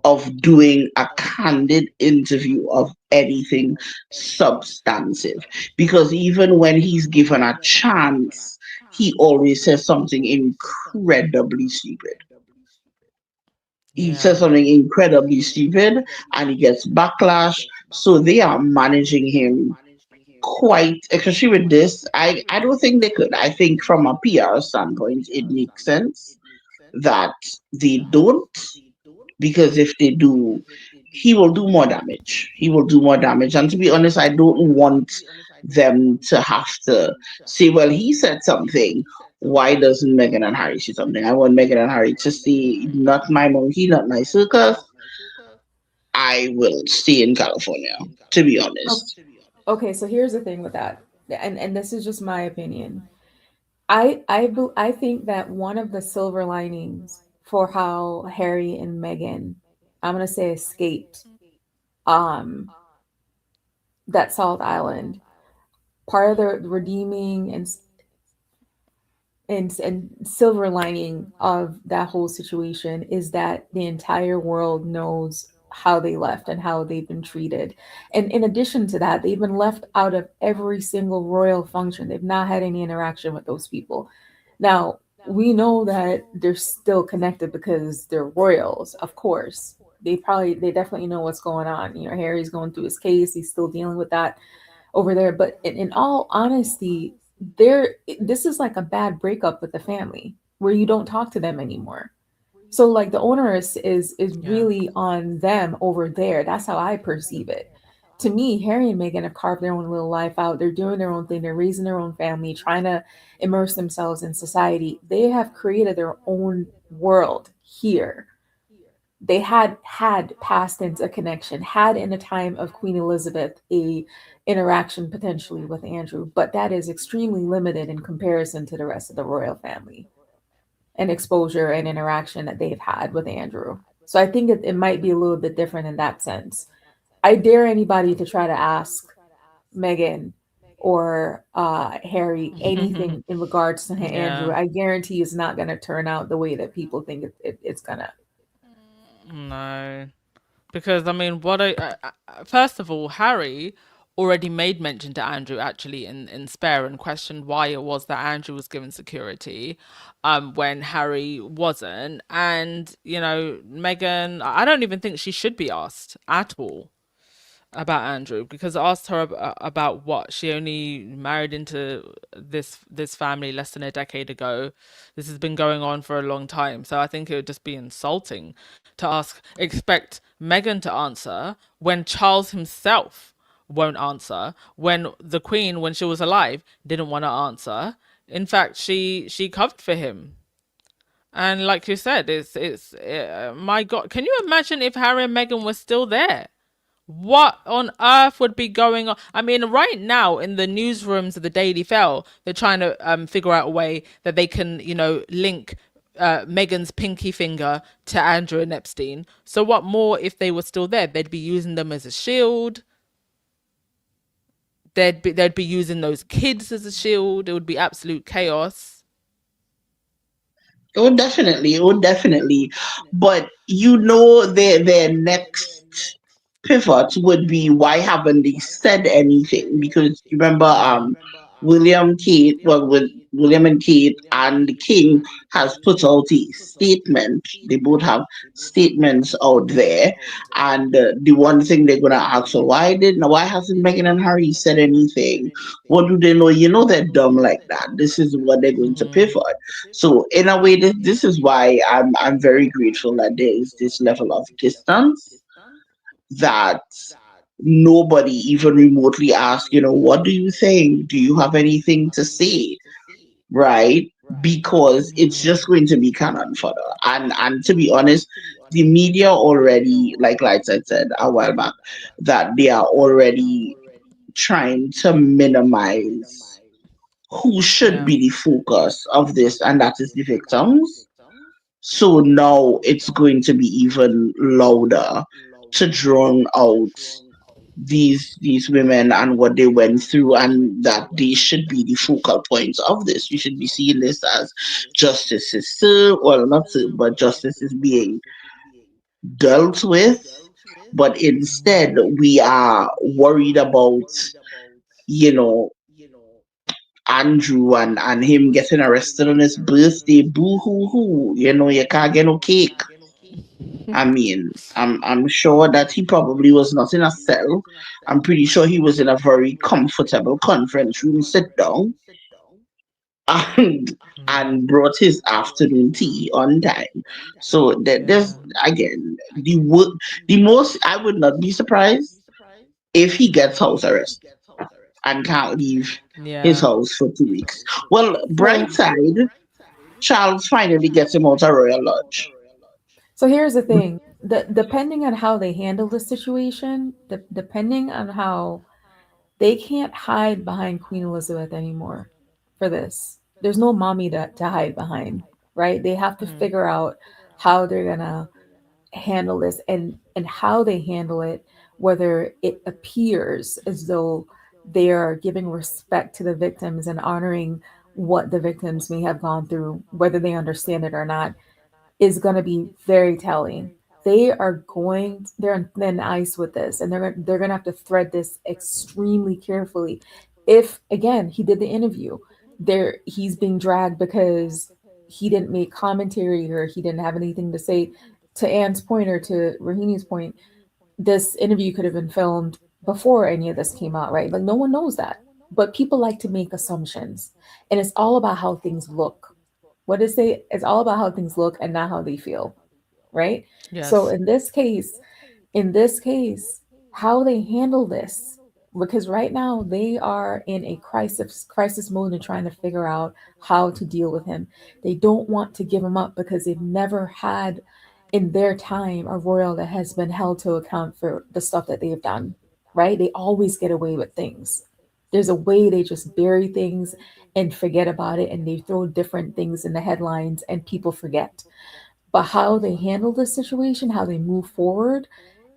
of doing a candid interview of anything substantive, because even when he's given a chance, he always says something incredibly stupid. He says Yeah. something incredibly stupid and he gets backlash. So they are managing him quite, especially with this. I don't think they could. I think from a PR standpoint, it makes sense that they don't, because if they do, he will do more damage. He will do more damage. And to be honest, I don't want them to have to say, well, he said something. Why doesn't Meghan and Harry say something? I want Meghan and Harry to say, not my monkey, not my circus. I will stay in California, to be Oh, honest. okay, so here's the thing with that, and this is just my opinion. I think that one of the silver linings for how Harry and Meghan, I'm gonna say, escaped um that Salt Island, part of the redeeming and silver lining of that whole situation is that the entire world knows how they left and how they've been treated. And in addition to that, they've been left out of every single royal function. They've not had any interaction with those people. Now, we know that they're still connected because they're royals, of course. They definitely know what's going on. You know, Harry's going through his case, he's still dealing with that over there. But in all honesty, there this is like a bad breakup with the family where you don't talk to them anymore. So like the onus is Yeah. really on them over there. That's how I perceive it. To me, Harry and Meghan have carved their own little life out. They're doing their own thing. They're raising their own family, trying to immerse themselves in society. They have created their own world here. They had past tense a connection, had in the time of Queen Elizabeth a interaction potentially with Andrew, but that is extremely limited in comparison to the rest of the royal family and exposure and interaction that they've had with Andrew. So I think it might be a little bit different in that sense. I dare anybody to try to ask Meghan or Harry anything in regards to Yeah. Andrew. I guarantee it's not going to turn out the way that people think it's going to. No. Because I mean, first of all, Harry already made mention to Andrew actually in Spare and questioned why it was that Andrew was given security, when Harry wasn't, and Megan, I don't even think she should be asked at all about Andrew, because I asked her about what she only married into this family less than a decade ago. This has been going on for a long time, so I think it would just be insulting to expect Meghan to answer when Charles himself won't answer, when the Queen, when she was alive, didn't want to answer. In fact, she covered for him. And like you said, my God, can you imagine if Harry and Meghan were still there? What on earth would be going on? I mean, right now in the newsrooms of the Daily Mail, they're trying to figure out a way that they can, link Meghan's pinky finger to Andrew and Epstein. So what more if they were still there? They'd be using them as a shield. They'd be using those kids as a shield. It would be absolute chaos. Oh, definitely. Oh, definitely. But their next pivot would be, why haven't they said anything? Because remember, Yeah. William and Kate and the King has put out a statement. They both have statements out there, and the one thing they're gonna ask, so why hasn't Meghan and Harry said anything? What do they know? You know they're dumb like that. This is what they're going to pivot. So in a way, this is why I'm very grateful that there is this level of distance, that nobody even remotely asks, what do you think? Do you have anything to say? Right? Because it's just going to be cannon fodder. And to be honest, the media already, like I said a while back, that they are already trying to minimize who should Yeah. be the focus of this, and that is the victims. So now it's going to be even louder to drown out these women and what they went through, and that they should be the focal points of this. You should be seeing this as justice is served, well, not served, but justice is being dealt with. But instead, we are worried about, you know, Andrew and him getting arrested on his birthday. Boo hoo hoo. You can't get no cake. I mean, I'm sure that he probably was not in a cell. I'm pretty sure he was in a very comfortable conference room, sit down, and brought his afternoon tea on time. So there's, again, the most, I would not be surprised if he gets house arrest and can't leave his Yeah. house for 2 weeks. Well, So, bright side, Charles finally gets him out of Royal Lodge. so here's the thing. Depending on how they handle the situation, depending on how they can't hide behind Queen Elizabeth anymore for this. There's no mommy to hide behind, right? They have to figure out how they're gonna handle this and how they handle it, whether it appears as though they are giving respect to the victims and honoring what the victims may have gone through, whether they understand it or not, is going to be very telling. They're on thin ice with this, and they're going to have to thread this extremely carefully. If again he did the interview, he's being dragged because he didn't make commentary or he didn't have anything to say. To Anne's point or to Rahini's point, this interview could have been filmed before any of this came out, right? Like no one knows that, but people like to make assumptions, and it's all about how things look. What is they? It's all about how things look and not how they feel, right? So Yes. in this case, how they handle this, because right now they are in a crisis mode and trying to figure out how to deal with him. They don't want to give him up because they've never had in their time a royal that has been held to account for the stuff that they've done, right? They always get away with things. There's a way they just bury things and forget about it, and they throw different things in the headlines and people forget. But how they handle the situation, how they move forward,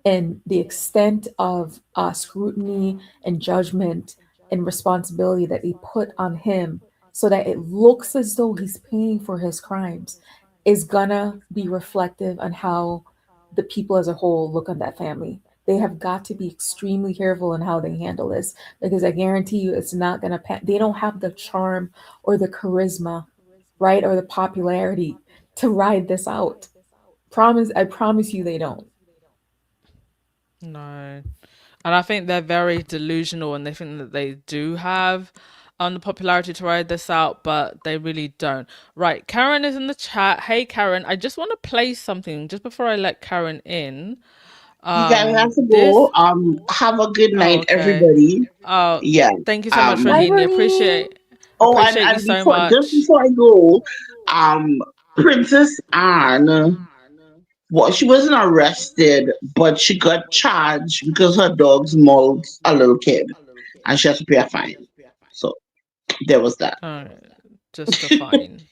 and the extent of scrutiny and judgment and responsibility that they put on him so that it looks as though he's paying for his crimes is gonna be reflective on how the people as a whole look on that family. They have got to be extremely careful in how they handle this because I guarantee you it's not gonna they don't have the charm or the charisma, right, or the popularity to ride this out. I promise you they don't. No. And I think they're very delusional and they think that they do have the popularity to ride this out, but they really don't. Right, Karen is in the chat. Hey Karen, I just want to play something just before I let Karen in. You guys have to go. This Have a good Oh, night, okay. everybody. Oh, Yeah. thank you so much, Um. Bye, Rahini. Bernie. Oh, Appreciate you and so before, just much. before I go, um, Princess Anne, well, she wasn't arrested, but she got charged because her dogs mauled a little kid, and she has to pay a fine. So there was that. Just a fine.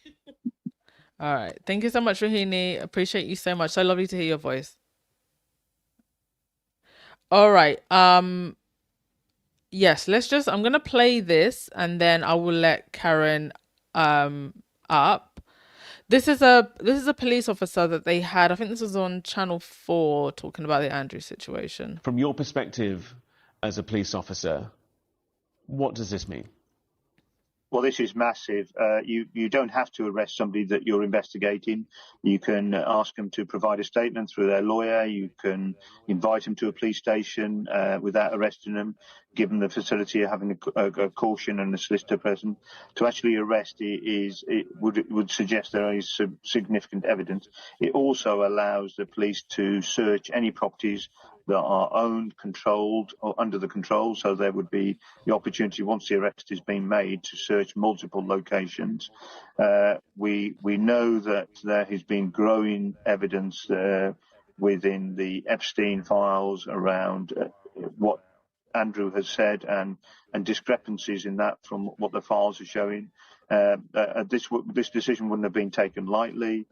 All right. Thank you so much, Rahini. Appreciate you so much. So lovely to hear your voice. All right. Yes, I'm gonna play this and then I will let Karen up. This is a police officer that they had. I think this was on Channel 4 talking about the Andrew situation. From your perspective as a police officer, what does this mean? Well, this is massive. You don't have to arrest somebody that you're investigating. You can ask them to provide a statement through their lawyer. You can invite them to a police station without arresting them, give them the facility of having a caution and a solicitor present. To actually arrest it would suggest there is some significant evidence. It also allows the police to search any properties that are owned, controlled, or under the control. So there would be the opportunity, once the arrest is being made, to search multiple locations. We know that there has been growing evidence within the Epstein files around what Andrew has said and discrepancies in that from what the files are showing. This decision wouldn't have been taken lightly.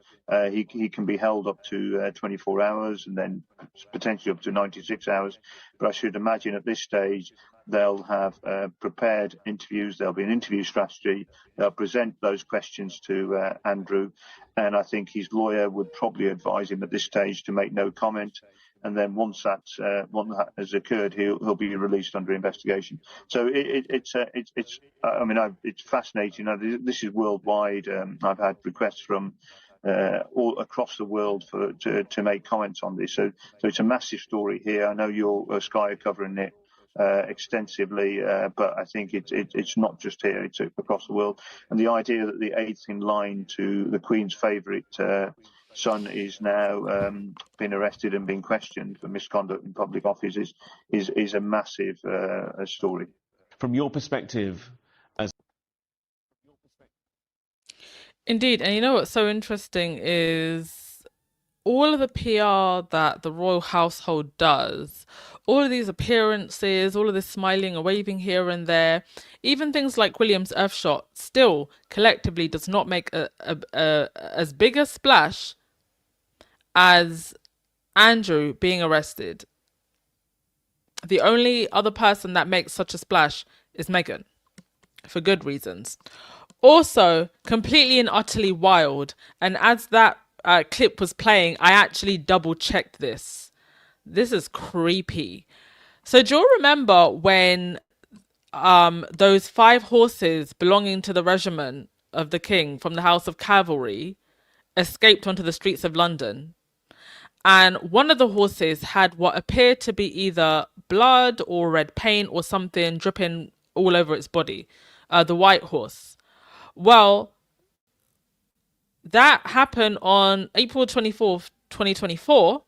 He can be held up to 24 hours and then potentially up to 96 hours. But I should imagine at this stage they'll have prepared interviews. There'll be an interview strategy. They'll present those questions to Andrew, and I think his lawyer would probably advise him at this stage to make no comment. And then once that has occurred, he'll be released under investigation. So it's fascinating. This is worldwide. I've had requests from all across the world to make comments on this. So it's a massive story here. I know your Sky are covering it extensively, but I think it's not just here; it's across the world. And the idea that the eighth in line to the Queen's favourite son is now been arrested and being questioned for misconduct in public office is a massive story. From your perspective, Indeed, and you know what's so interesting is all of the PR that the royal household does, all of these appearances, all of this smiling and waving here and there, even things like William's Earthshot, still collectively does not make as big a splash as Andrew being arrested. The only other person that makes such a splash is Meghan, for good reasons. Also, completely and utterly wild, and as that clip was playing, I actually double checked this. This is creepy. So do you remember when those 5 horses belonging to the regiment of the king from the House of Cavalry escaped onto the streets of London? And one of the horses had what appeared to be either blood or red paint or something dripping all over its body, the white horse. Well, that happened on April 24th, 2024.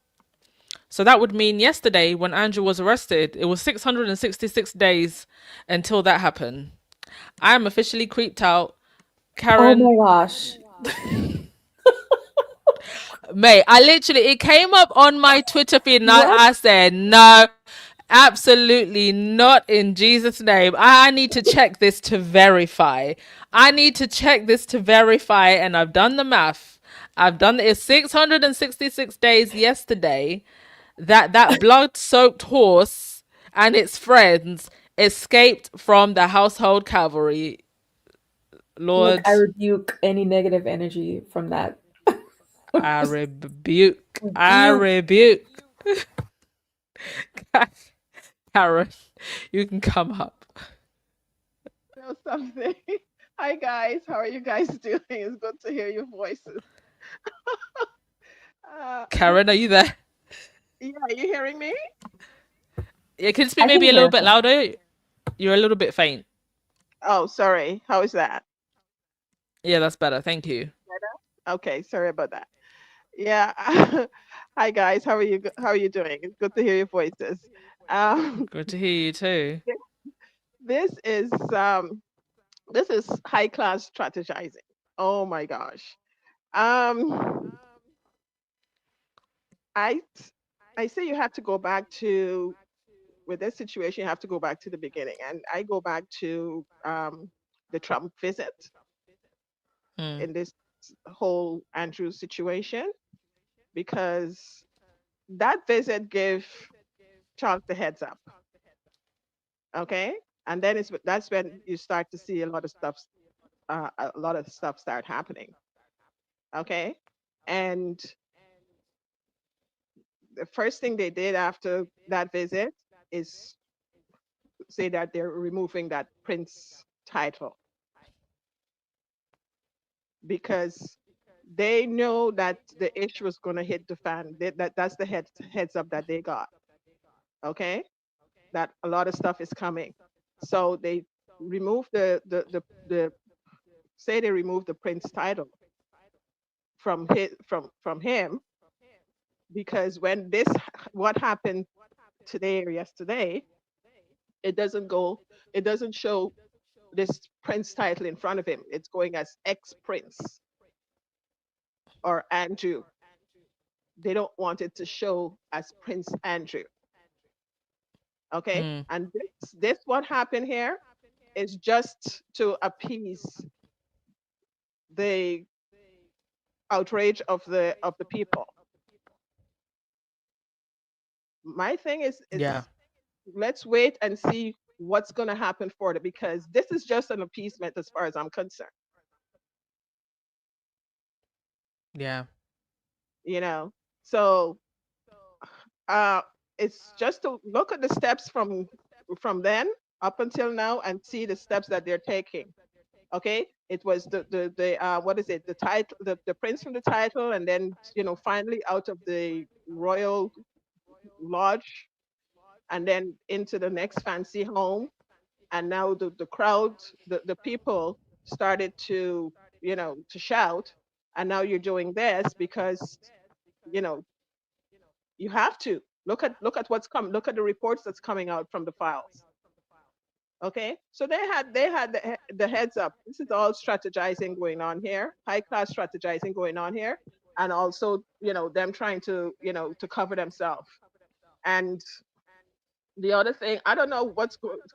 So that would mean yesterday when Andrew was arrested, it was 666 days until that happened. I am officially creeped out. Karen. Oh my gosh. Mate, it came up on my Twitter feed and I said, no, absolutely not in Jesus' name. I need to check this to verify. And I've done the math. It's 666 days yesterday that blood-soaked horse and its friends escaped from the household cavalry. Lord, look, I rebuke any negative energy from that. I rebuke. Karen, you can come up. Know something. Hi guys, how are you guys doing? It's good to hear your voices. Karen, are you there? Yeah, are you hearing me? Yeah, can you speak maybe a little bit louder? You're a little bit faint. Oh, sorry. How is that? Yeah, that's better. Thank you. Better? Okay, sorry about that. Yeah. Hi guys, how are you? How are you doing? It's good to hear your voices. Good to hear you too. This is high class strategizing. Oh my gosh. I say you have to go back to, with this situation, you have to go back to the beginning, and I go back to the Trump visit in this whole Andrew situation, because that visit gave Charles the heads up. Okay, and then that's when you start to see a lot of stuff start happening. Okay, and the first thing they did after that visit is say that they're removing that prince title, because they know that the issue is going to hit the fan. That's the heads up that they got. Okay, that a lot of stuff is coming. So they remove the say they remove the prince title from him, because when what happened today or yesterday, it doesn't show this prince title in front of him. It's going as ex-prince or Andrew. They don't want it to show as Prince Andrew. Okay, Mm. and this what happened here is just to appease the outrage of the people. My thing is Yeah. let's wait and see what's going to happen for it, because this is just an appeasement as far as I'm concerned. Yeah. You know, so uh, it's just to look at the steps from then up until now and see the steps that they're taking. Okay, it was the what is it, the title, the prince from the title, and then finally out of the royal lodge, and then into the next fancy home, and now the crowd, the people started to to shout, and now you're doing this because you know you have to look at what's come, look at the reports that's coming out from the files. Okay, so they had the heads up. This is all strategizing going on here, high class strategizing going on here, and also them trying to to cover themselves. And the other thing, I don't know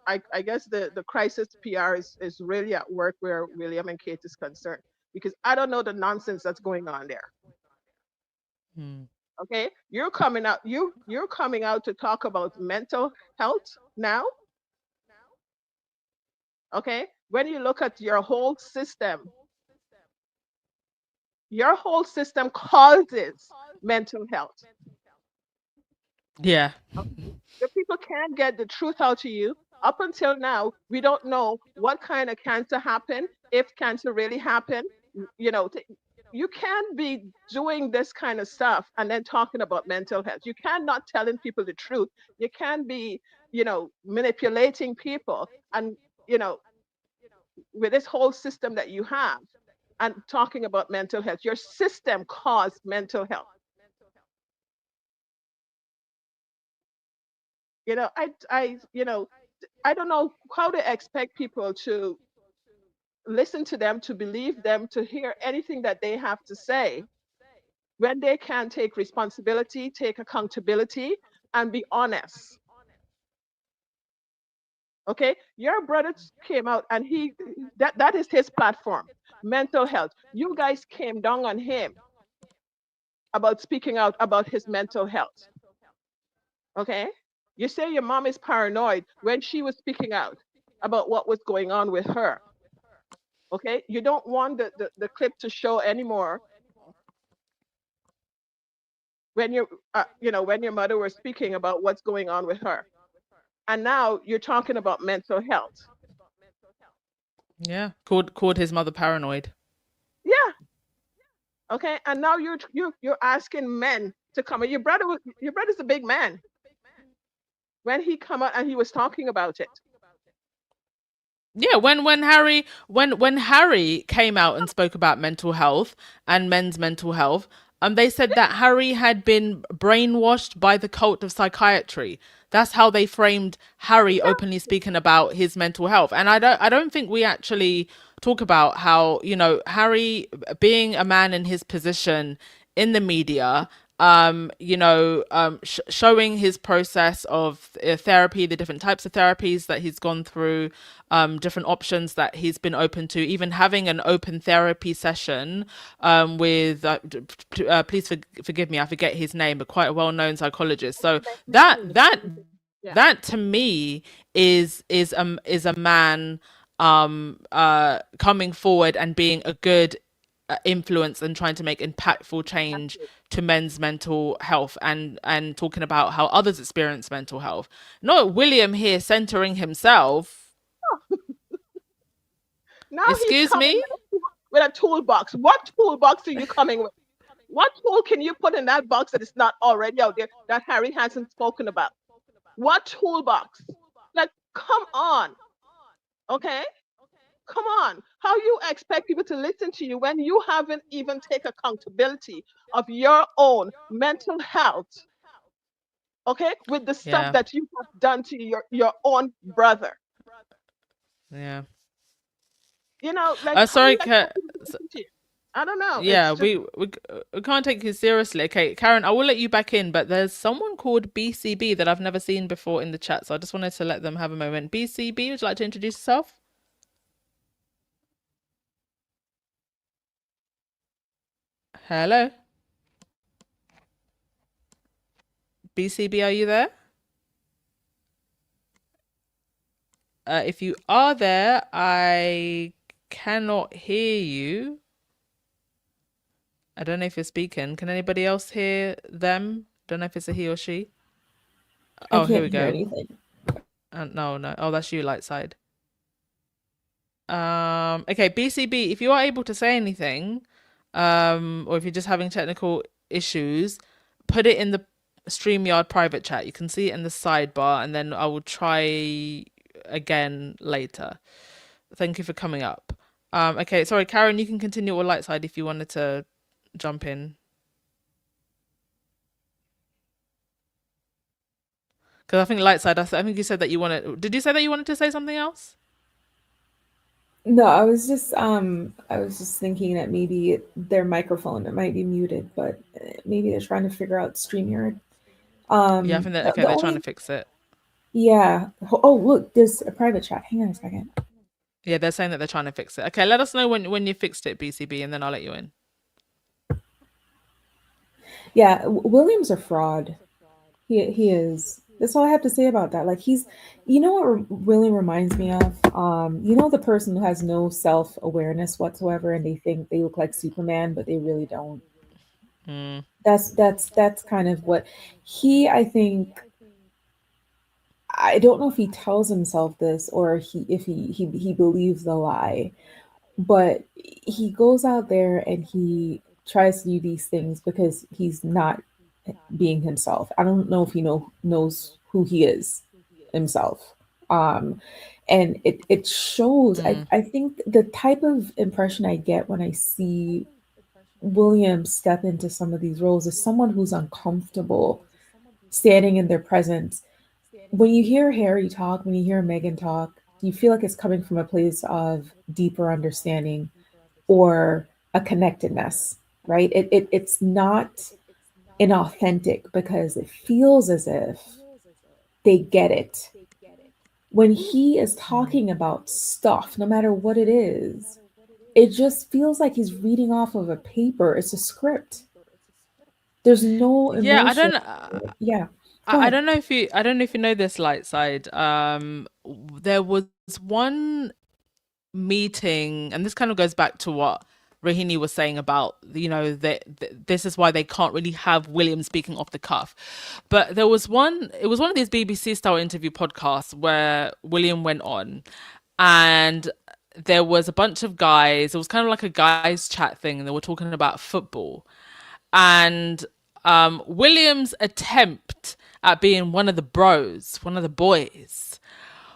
I guess the crisis PR is really at work where William and Kate is concerned, because I don't know the nonsense that's going on there. Mm. Okay, you're coming out to talk about mental health now. Okay, when you look at your whole system causes mental health. Yeah. The people can't get the truth out to you. Up until now, we don't know what kind of cancer happened, if cancer really happened. You can't be doing this kind of stuff and then talking about mental health. You cannot telling people the truth. You can't be, manipulating people and, you know, with this whole system that you have and talking about mental health. Your system caused mental health. I don't know how to expect people to listen to them, to believe them, to hear anything that they have to say when they can take responsibility, take accountability, and be honest. Okay, your brother came out and that is his platform, mental health. You guys came down on him about speaking out about his mental health. Okay, you say your mom is paranoid when she was speaking out about what was going on with her. Okay, you don't want the clip to show anymore when when your mother was speaking about what's going on with her, and now you're talking about mental health. Yeah. Called his mother paranoid. Yeah. Okay, and now you're asking men to come. Your brother's a big man. When he come out and he was talking about it. Yeah, when Harry came out and spoke about mental health and men's mental health, they said that Harry had been brainwashed by the cult of psychiatry. That's how they framed Harry openly speaking about his mental health. And I don't think we actually talk about how, Harry being a man in his position in the media, showing his process of therapy, the different types of therapies that he's gone through, different options that he's been open to, even having an open therapy session with, please forgive me, I forget his name, but quite a well-known psychologist. So Yeah. that to me is a man coming forward and being a good influence and trying to make impactful change to men's mental health, and talking about how others experience mental health, not William here centering himself. Now he's Excuse coming me. with a toolbox. What toolbox are you coming with? What tool can you put in that box that is not already out there that Harry hasn't spoken about? What toolbox? Like, come on. Okay? Come on. How you expect people to listen to you when you haven't even take accountability of your own mental health? Okay? With the stuff Yeah. that you have done to your own brother. Yeah. Like how Sorry, you expect people to listen to you? I don't know. Yeah, It's just we can't take you seriously. Okay, Karen, I will let you back in, but there's someone called BCB that I've never seen before in the chat, so I just wanted to let them have a moment. BCB, would you like to introduce yourself? Hello? BCB, are you there? If you are there, I cannot hear you. I don't know if you're speaking. Can anybody else hear them? Don't know if it's a he or she. I Oh, here can't we hear go. anything. No. Oh, that's you, light side. Okay, BCB, if you are able to say anything, or if you're just having technical issues, put it in the StreamYard private chat. You can see it in the sidebar, and then I will try again later. Thank you for coming up. Okay, sorry, Karen, you can continue or light side if you wanted to jump in. Because I think light side, I think you said that you wanted. Did you say that you wanted to say something else? No, I was just thinking that maybe their microphone it might be muted, but maybe they're trying to figure out StreamYard. Yeah, I think that The, okay, the they're trying to only fix it. yeah. Oh, look, there's a private chat. Hang on a second. Yeah, they're saying that they're trying to fix it. Okay, let us know when you fixed it, BCB, and then I'll let you in. Yeah, William's a fraud. He is. That's all I have to say about that. Like he's, you know what William reminds me of? You know the person who has no self awareness whatsoever, and they think they look like Superman, but they really don't. Mm. That's kind of what he. I think I don't know if he tells himself this or he believes the lie, but he goes out there and he tries to do these things because he's not being himself. I don't know if he knows who he is himself. Um, and it shows. Mm. I think the type of impression I get when I see William step into some of these roles is someone who's uncomfortable standing in their presence. When you hear Harry talk, when you hear Meghan talk, you feel like it's coming from a place of deeper understanding or a connectedness, right? It's not inauthentic because it feels as if they get it. When he is talking about stuff, no matter what it is, it just feels like he's reading off of a paper. It's a script. There's no Yeah, emotion. Yeah, go I ahead. don't know if you know this light side. There was one meeting, and this kind of goes back to what Rohini was saying about, that this is why they can't really have William speaking off the cuff. But it was one of these BBC style interview podcasts where William went on, and there was a bunch of guys. It was kind of like a guys chat thing, and they were talking about football. And William's attempt at being one of the bros, one of the boys,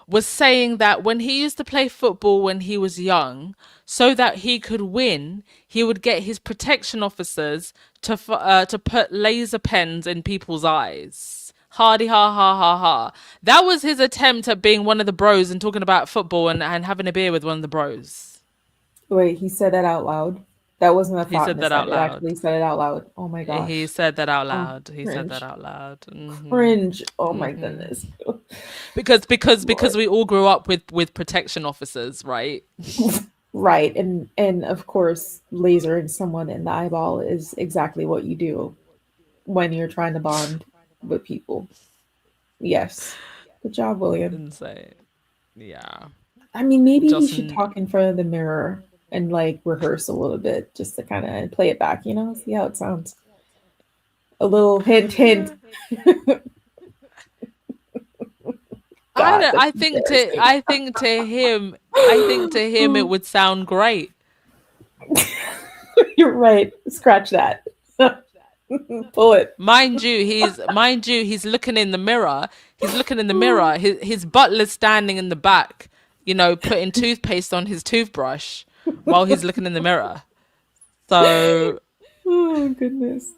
was saying that when he used to play football when he was young, so that he could win, he would get his protection officers to put laser pens in people's eyes. Hardy ha ha ha ha. That was his attempt at being one of the bros and talking about football and having a beer with one of the bros. Wait, he said that out loud? That wasn't a He thought in said his that head. out It loud. actually said it out loud. Oh my He gosh. said that out Oh, loud. He said that cringe. out loud. Cringe. Oh my goodness. Because Lord. we all grew up with protection officers, right? Right. And of course, lasering someone in the eyeball is exactly what you do when you're trying to bond with people. Yes. Good job, William. Insane. Yeah. I mean, maybe he Just should talk in front of the mirror and like rehearse a little bit just to kind of play it back, see how it sounds. A little hint, hint. I God, don't, that's embarrassing. I think to him it would sound great. You're right. Scratch that. Pull it. Mind you, he's looking in the mirror. He's looking in the mirror. His butler's standing in the back, putting toothpaste on his toothbrush while he's looking in the mirror. So Oh goodness.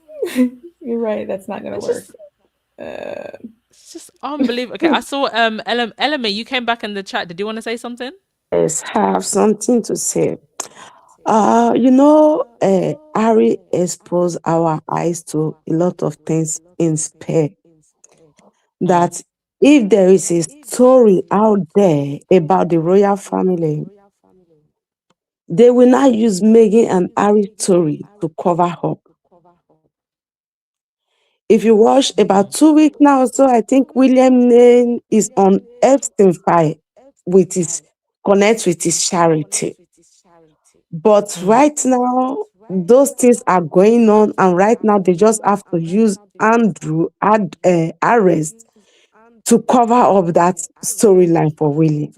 You're right. That's not gonna it's work. just it's just unbelievable. Okay, I saw Elma, you came back in the chat. Did you want to say something? Yes, have something to say. Harry exposed our eyes to a lot of things in spare. Mm. That if there is a story out there about the royal family, they will not use Meghan and Harry story to cover up. If you watch about 2 weeks now, so I think William name is on Epstein file with his connect with his charity. But Mm. right now, those things are going on, and right now they just have to use Andrew arrest to cover up that storyline for William.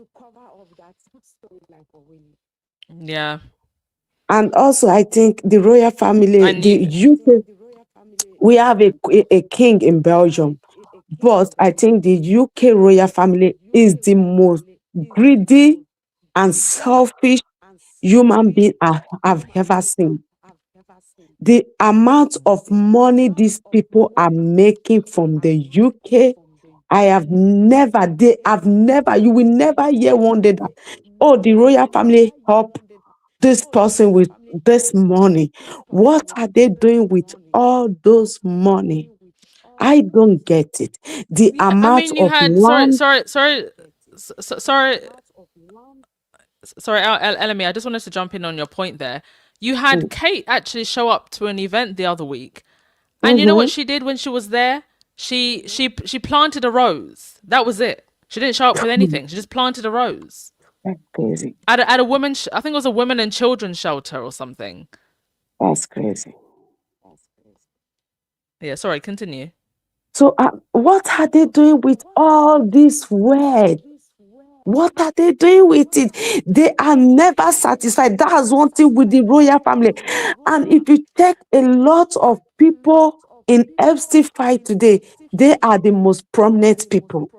Yeah. And also, I think the royal family, And the you. UK, we have a king in Belgium, but I think the UK royal family is the most greedy and selfish human being I've ever seen. The amount of money these people are making from the UK, you will never hear one day that, oh, the royal family help this person with this money. What are they doing with all those money? I don't get it. The I amount mean, you of had land. sorry, Elemi. I just wanted to jump in on your point there. You had Kate actually show up to an event the other week, and you know what Mm-hmm. she did when she was there? She planted a rose. That was it. She didn't show up with anything. She just planted a rose That's crazy. at a woman. I think it was a women and children's shelter or something. That's crazy. Yeah. Sorry. Continue. So, what are they doing with all this wealth? What are they doing with it? They are never satisfied. That's one thing with the royal family. And if you check a lot of people in FC fight today, they are the most prominent people.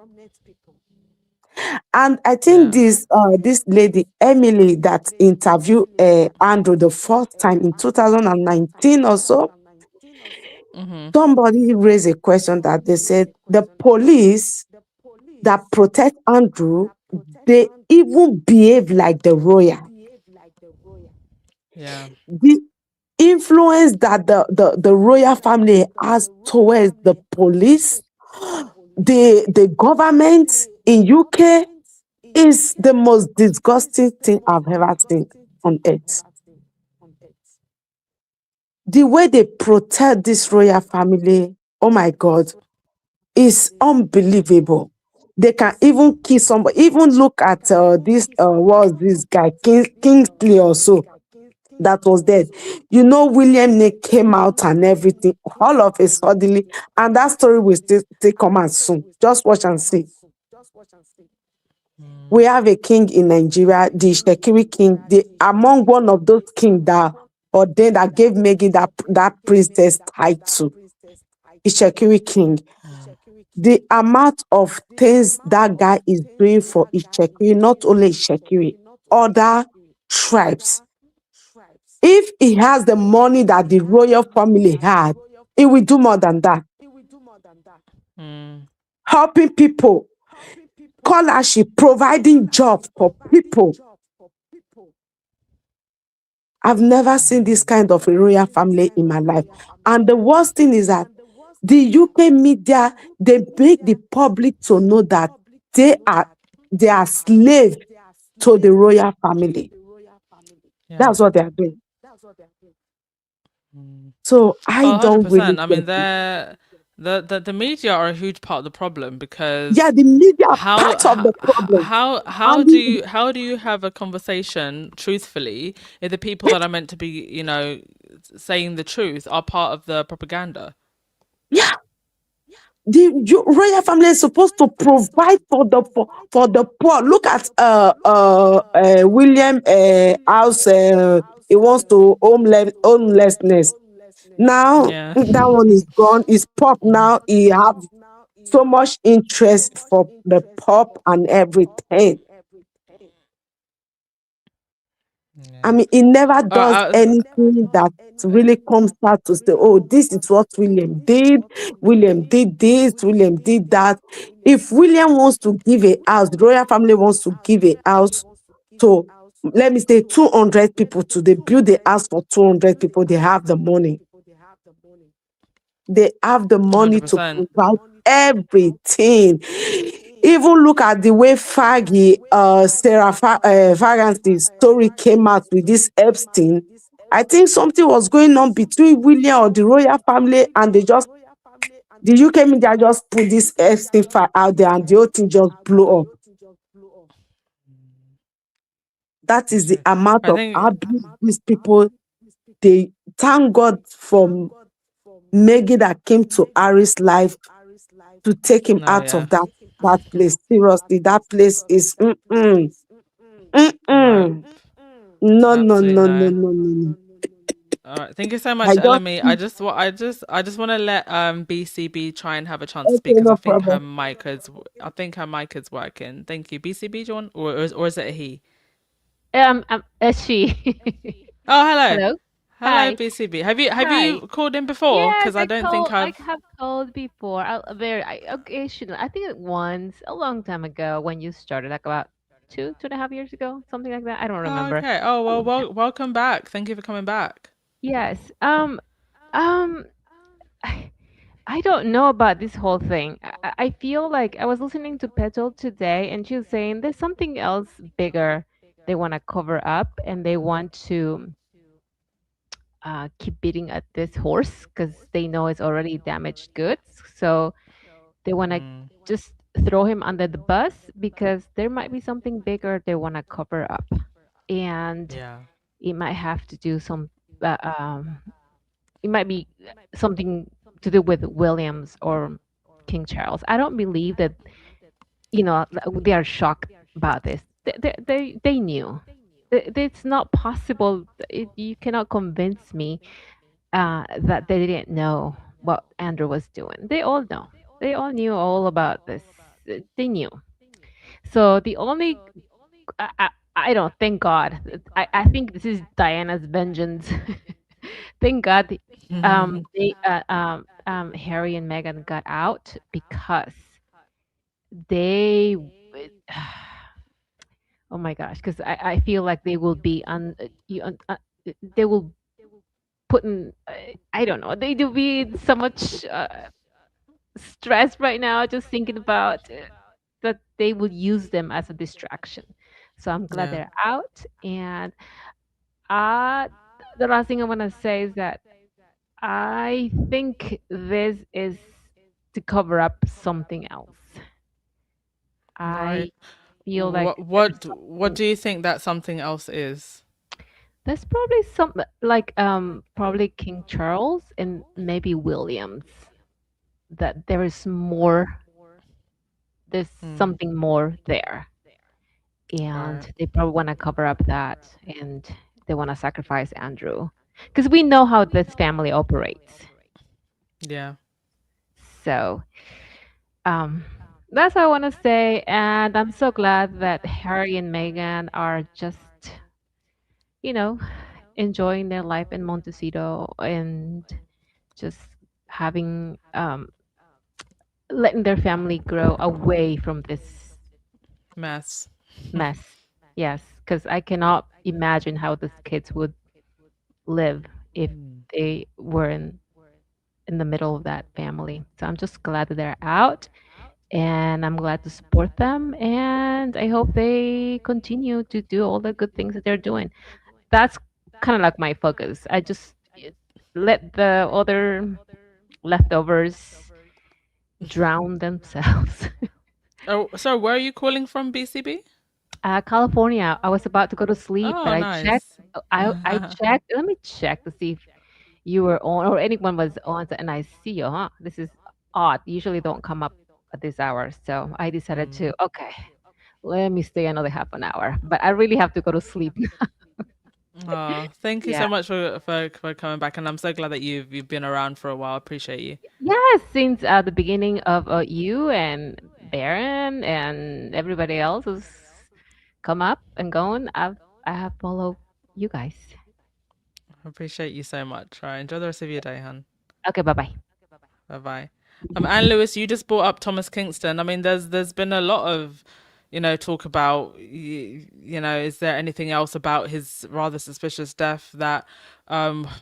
And I think Yeah. this lady Emily that interviewed Andrew the first time in 2019 or so, Mhm. somebody raised a question that they said the police that protect Andrew, they even behave like the royal. Yeah. The influence that the royal family has towards the police, the government in UK is the most disgusting thing I've ever seen on earth. The way they protect this royal family, oh my God, is unbelievable. They can even kill somebody. Even look at this was this guy Kingsley or so that was dead. William Nick came out and everything all of a suddenly, and that story will still come out soon. Just watch and see. We have a king in Nigeria, the Shekiri king, among one of those kings that ordained that gave Megan that princess title, the Shekiri king. The amount of things that guy is doing for Ishekiri, not only Ishekiri, other tribes. If he has the money that the royal family had, he will do more than that. Mm. Helping people, scholarship, providing jobs for people. I've never seen this kind of a royal family in my life. And the worst thing is that the UK media, they make the public to know that they are slaves to the royal family. Yeah. That's what they are doing. So I Oh, don't really 100%. I get mean, it. the media are a huge part of the problem Yeah, because the media are how part of the problem. how And do you have a conversation truthfully if the people that are meant to be, saying the truth are part of the propaganda? yeah, the royal family is supposed to provide for the poor. Look at William House. He wants to homelessness. Now Yeah. that one is gone. It's pop now. He have so much interest for the pop and everything. I Yeah. mean, he never Uh, does uh, anything that really comes out to say, oh, this is what William did. William did this. William did that. If William wants to give a house, the royal family wants to give a house to let me say 200 people to they build the house for 200 people. They have the money. They have the money to 100%. provide everything. Even look at the way Sarah Fagan's story came out with this Epstein. I think something was going on between William or the royal family, and the UK media just put this Epstein file out there, and the whole thing just blew up. That is the amount I of think abuse these people. They thank God for Maggie that came to Harry's life to take him no, out yeah. of that place. Seriously, that place is Nope. no, no, Absolutely no, no, no. no, no, no. All right. Thank you so I much, just LME. I just want to let BCB try and have a chance to okay, speak because no problem. I think her mic is working. Thank you. BCB, do you want, or is it a he? She. Oh, hello. Hello. Hello, Hi. BCB. Have Hi. you called in before? Yes, Because I don't think I I've. have called before. Occasionally. I think once, a long time ago, when you started, like about 2.5 years ago, something like that. I don't Oh, remember. okay. Oh, A well, long time. welcome back. Thank you for coming back. Yes. Um. I I don't know about this whole thing. I feel like I was listening to Petal today, and she was saying there's something else bigger they want to cover up, and they want to keep beating at this horse because they know it's already damaged goods. So they want to Mm, just throw him under the bus because there might be something bigger they want to cover up. And yeah. it might have to do uh, um, it might be something to do with Williams or King Charles. I don't believe that, they are shocked about this. They knew. It's not possible. You cannot convince me that they didn't know what Andrew was doing. They all know. They all knew all about this. They knew. So the only, I don't, thank God. I think this is Diana's vengeance. Thank God, Harry and Meghan got out because they, oh my gosh, because I feel like they will be they will put in, I don't know, they do be so much stressed right now just thinking about that they will use them as a distraction. So I'm glad Yeah. they're out. And uh, the last thing I want to say is that I think this is to cover up something else. I Right. feel like there's What something. do you think that something else is? There's probably some, like probably King Charles and maybe Williams, that there is more, there's Hmm. something more there. Right. And they probably want to cover up that, and they want to sacrifice Andrew because we know how this family operates. Yeah. So um that's what I want to say, and I'm so glad that Harry and Meghan are just, you know enjoying their life in Montecito and just having letting their family grow away from this Mess. mess. Yes, because I cannot imagine how these kids would live if Hmm. they were in the middle of that family. So I'm just glad that they're out, and I'm glad to support them, and I hope they continue to do all the good things that they're doing. That's kind of like my focus. I just let the other leftovers drown themselves. Oh, so where are you calling from, BCB? California. I was about to go to sleep, but Oh, I checked. nice. I checked. Let me check to see if you were on or anyone was on, and I see you. Huh? This is odd. Usually don't come up at this hour, so I decided Mm. to. Okay, let me stay another half an hour. But I really have to go to sleep. Oh, thank you Yeah. so much for coming back, and I'm so glad that you've been around for a while. Appreciate you. Yes, since the beginning of you and Baron and everybody else has come up and going, I have followed you guys. Appreciate you so much. All right, enjoy the rest of your day, hon. Okay, bye bye. Bye bye. And Lewis, you just brought up Thomas Kingston. I mean, there's been a lot of talk about, is there anything else about his rather suspicious death that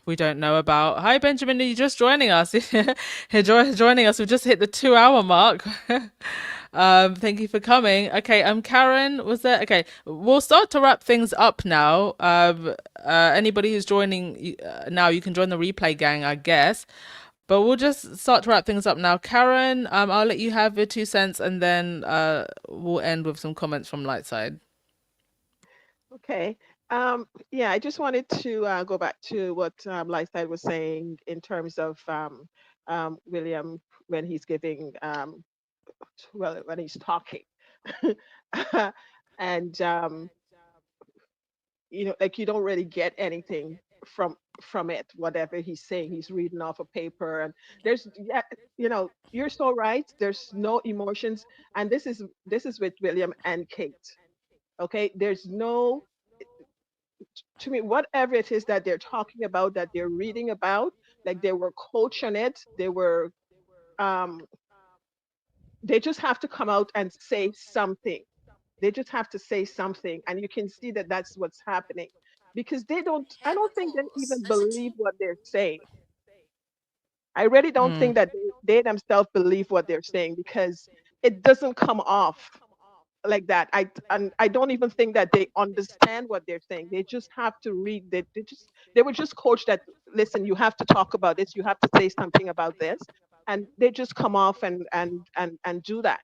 we don't know about? Hi, Benjamin, are you just joining us? You're joining us. We've just hit the 2 hour mark. Thank you for coming. Okay, Karen, was there? Okay, we'll start to wrap things up now. Anybody who's joining now, you can join the replay gang, I guess. But we'll just start to wrap things up now. Karen, I'll let you have your 2 cents, and then we'll end with some comments from Lightside. Okay. Yeah, I just wanted to go back to what Lightside was saying in terms of William when he's giving, well, when he's talking. And like you don't really get anything from it. Whatever he's saying, he's reading off a paper, and there's, yeah, you're so right. There's no emotions, and this is with William and Kate. Okay, there's no, to me, whatever it is that they're talking about, that they're reading about, like they were coaching it, um they just have to come out and say something. They just have to say something, and you can see that that's what's happening, because I don't think they even believe what they're saying. I really don't think that they themselves believe what they're saying, because it doesn't come off like that. I don't even think that they understand what they're saying. They just have to read. They were just coached that, listen, you have to talk about this, you have to say something about this, and they just come off and do that.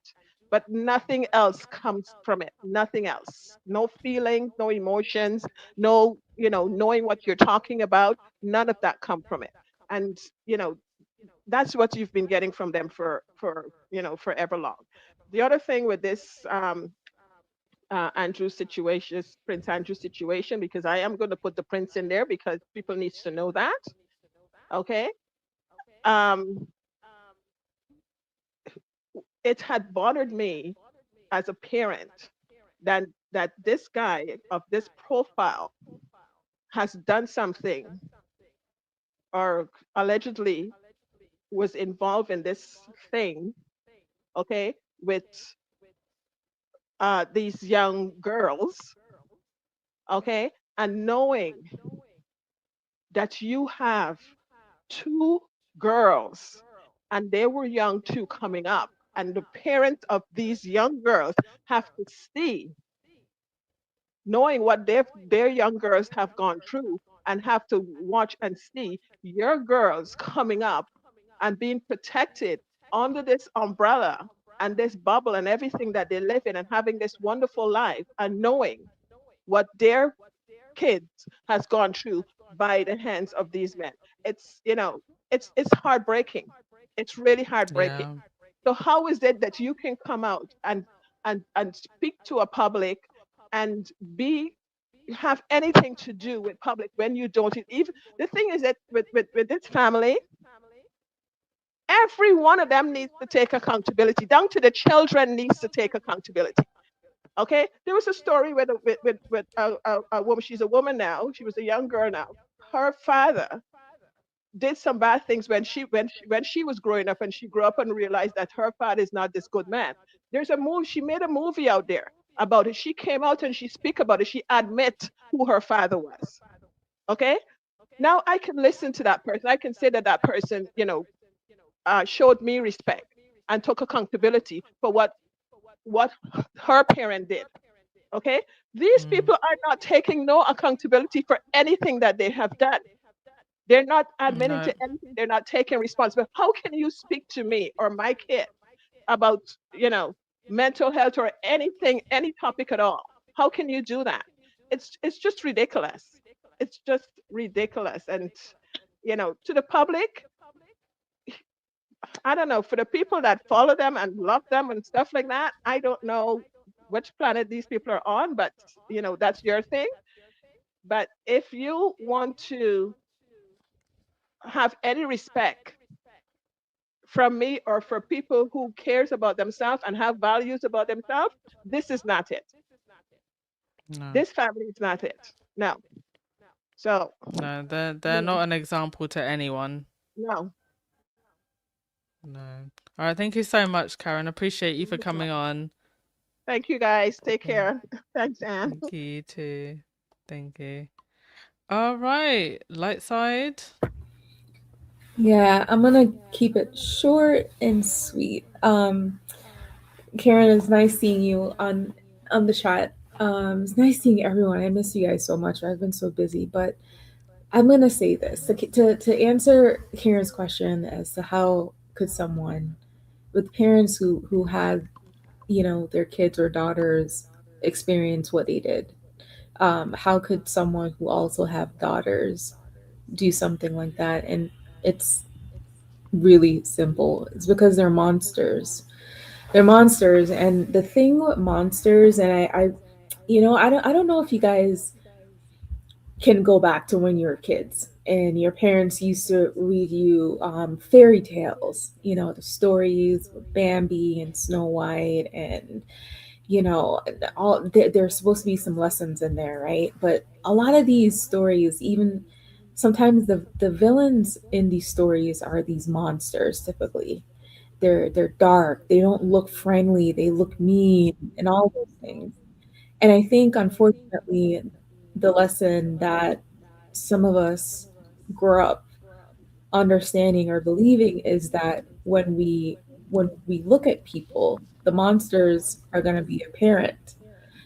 But nothing else comes from it. Nothing else. No feelings, no emotions, no, knowing what you're talking about. None of that come from it. And that's what you've been getting from them for forever long. The other thing with this Andrew situation, Prince Andrew situation, because I am going to put the prince in there because people needs to know that. Okay. Um, it had bothered me as a parent that this guy of this profile has done something, or allegedly was involved in this thing, okay, with these young girls, okay, and knowing that you have two girls, and they were young too coming up, and the parents of these young girls have to see, knowing what their young girls have gone through, and have to watch and see your girls coming up and being protected under this umbrella and this bubble and everything that they live in, and having this wonderful life, and knowing what their kids has gone through by the hands of these men. It's heartbreaking. It's really heartbreaking. Yeah. So how is it that you can come out and speak to a public, and be have anything to do with public, when you don't even, the thing is that with this family, every one of them needs to take accountability, down to the children needs to take accountability. Okay, there was a story with a woman. She's a woman now. She was a young girl now. Her father did some bad things when she was growing up, and she grew up and realized that her father is not this good man. There's a movie. She made a movie out there about it. She came out and she speak about it. She admit who her father was. Okay. Now I can listen to that person. I can say that that person, showed me respect and took accountability for what her parent did. Okay, these people are not taking no accountability for anything that they have done. They're not admitting No. to anything. They're not taking responsibility. How can you speak to me or my kid about, mental health or anything, any topic at all? How can you do that? It's just ridiculous. It's just ridiculous. And to the public, I don't know, for the people that follow them and love them and stuff like that, I don't know which planet these people are on, but that's your thing. But if you want to have any respect from me, or for people who cares about themselves and have values about themselves, this is not it. No. This family is not it. No. So No, they're you know, not an example to anyone. no. No. All right, thank you so much, Karen. Appreciate you for You're coming welcome. on. Thank you guys. Take care. Thanks, Anne. Thank you too. Thank you. All right, light side. Yeah, I'm gonna keep it short and sweet. Karen, it's nice seeing you on the chat. It's nice seeing everyone. I miss you guys so much. I've been so busy, but I'm gonna say this to answer Karen's question as to how could someone with parents who had their kids or daughters experience what they did. How could someone who also have daughters do something like that? And it's really simple. It's because they're monsters. They're monsters, and the thing with monsters, and I don't know if you guys can go back to when you were kids and your parents used to read you fairy tales, the stories with Bambi and Snow White, and all there's supposed to be some lessons in there, right? But a lot of these stories, even sometimes the villains in these stories are these monsters. Typically they're dark, they don't look friendly, they look mean and all those things. And I think, unfortunately, the lesson that some of us grow up understanding or believing is that when we look at people, the monsters are going to be apparent.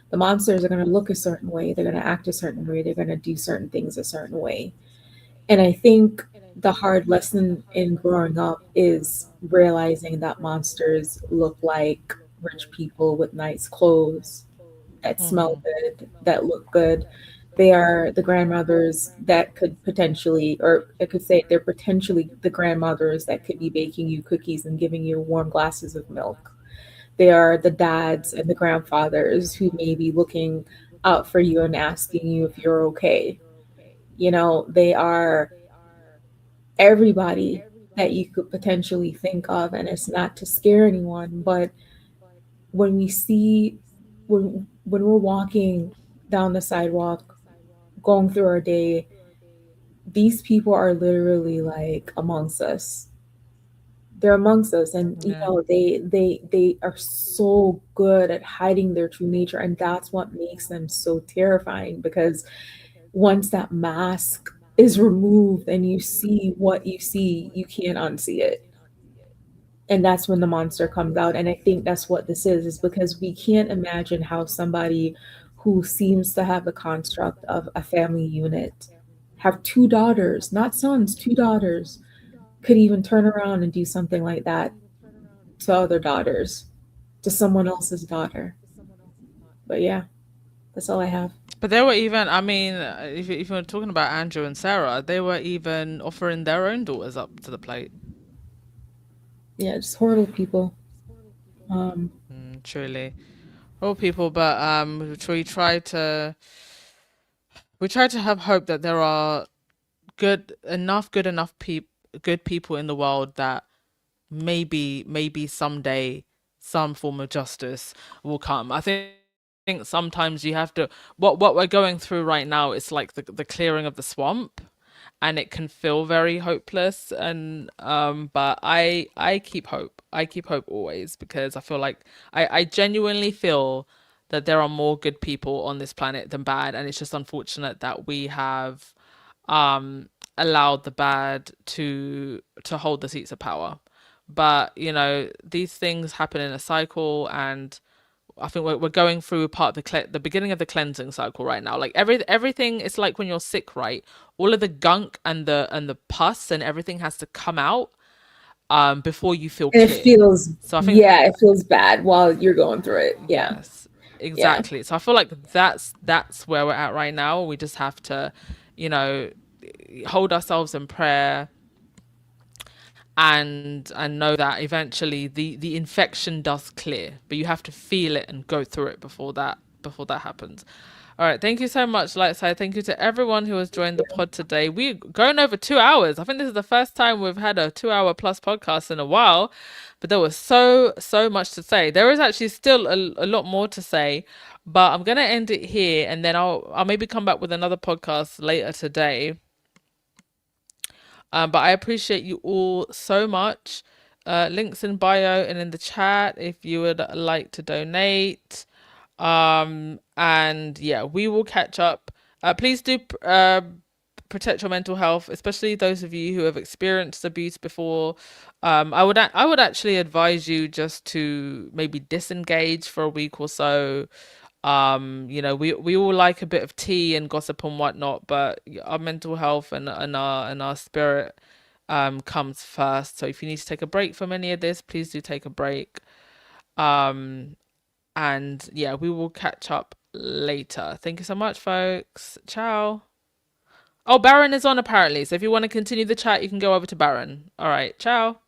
The monsters are going to look a certain way, they're going to act a certain way, they're going to do certain things a certain way. And I think the hard lesson in growing up is realizing that monsters look like rich people with nice clothes, that smell good, that look good. They are the grandmothers that could potentially, or I could say they're potentially the grandmothers that could be baking you cookies and giving you warm glasses of milk. They are the dads and the grandfathers who may be looking out for you and asking you if you're okay. They are everybody that you could potentially think of, and it's not to scare anyone, but when we see when we're walking down the sidewalk going through our day, these people are literally like amongst us. They're amongst us, and Yeah. they are so good at hiding their true nature, and that's what makes them so terrifying, because once that mask is removed and you see what you see, you can't unsee it. And that's when the monster comes out. And I think that's what this is because we can't imagine how somebody who seems to have the construct of a family unit, have two daughters, not sons, two daughters, could even turn around and do something like that to other daughters, to someone else's daughter. But yeah, that's all I have. But they were even, I mean, if you're talking about Andrew and Sarah, they were even offering their own daughters up to the plate. Yeah, just horrible people. Truly. All people, but we try to have hope that there are good enough good people in the world that maybe someday some form of justice will come. I think sometimes you have to, what we're going through right now is like the clearing of the swamp, and it can feel very hopeless, and but I keep hope. I keep hope always, because I feel like I genuinely feel that there are more good people on this planet than bad, and it's just unfortunate that we have allowed the bad to hold the seats of power. But these things happen in a cycle, and I think we're going through part of the beginning of the cleansing cycle right now. Like everything, it's like when you're sick, right? All of the gunk and the pus and everything has to come out before you feel And it clear. feels, So I think, yeah, it feels bad while you're going through it. Yeah. yes, Yeah. exactly. So I feel like that's where we're at right now. We just have to, you know, hold ourselves in prayer, and know that eventually the infection does clear, but you have to feel it and go through it before that happens. All right, thank you so much, Lightside. Thank you to everyone who has joined the pod today. We're going over 2 hours. I think this is the first time we've had a 2 hour plus podcast in a while, but there was so much to say. There is actually still a lot more to say, but I'm gonna end it here, and then I'll maybe come back with another podcast later today. But I appreciate you all so much. links in bio and in the chat if you would like to donate. And yeah, we will catch up. Please do protect your mental health, especially those of you who have experienced abuse before. I would actually advise you just to maybe disengage for a week or so. We all like a bit of tea and gossip and whatnot, but our mental health and our spirit comes first. So if you need to take a break from any of this, please do take a break. And yeah, we will catch up later. Thank you so much, folks. Ciao. Oh, Baron is on apparently. So if you want to continue the chat, you can go over to Baron. All right. Ciao.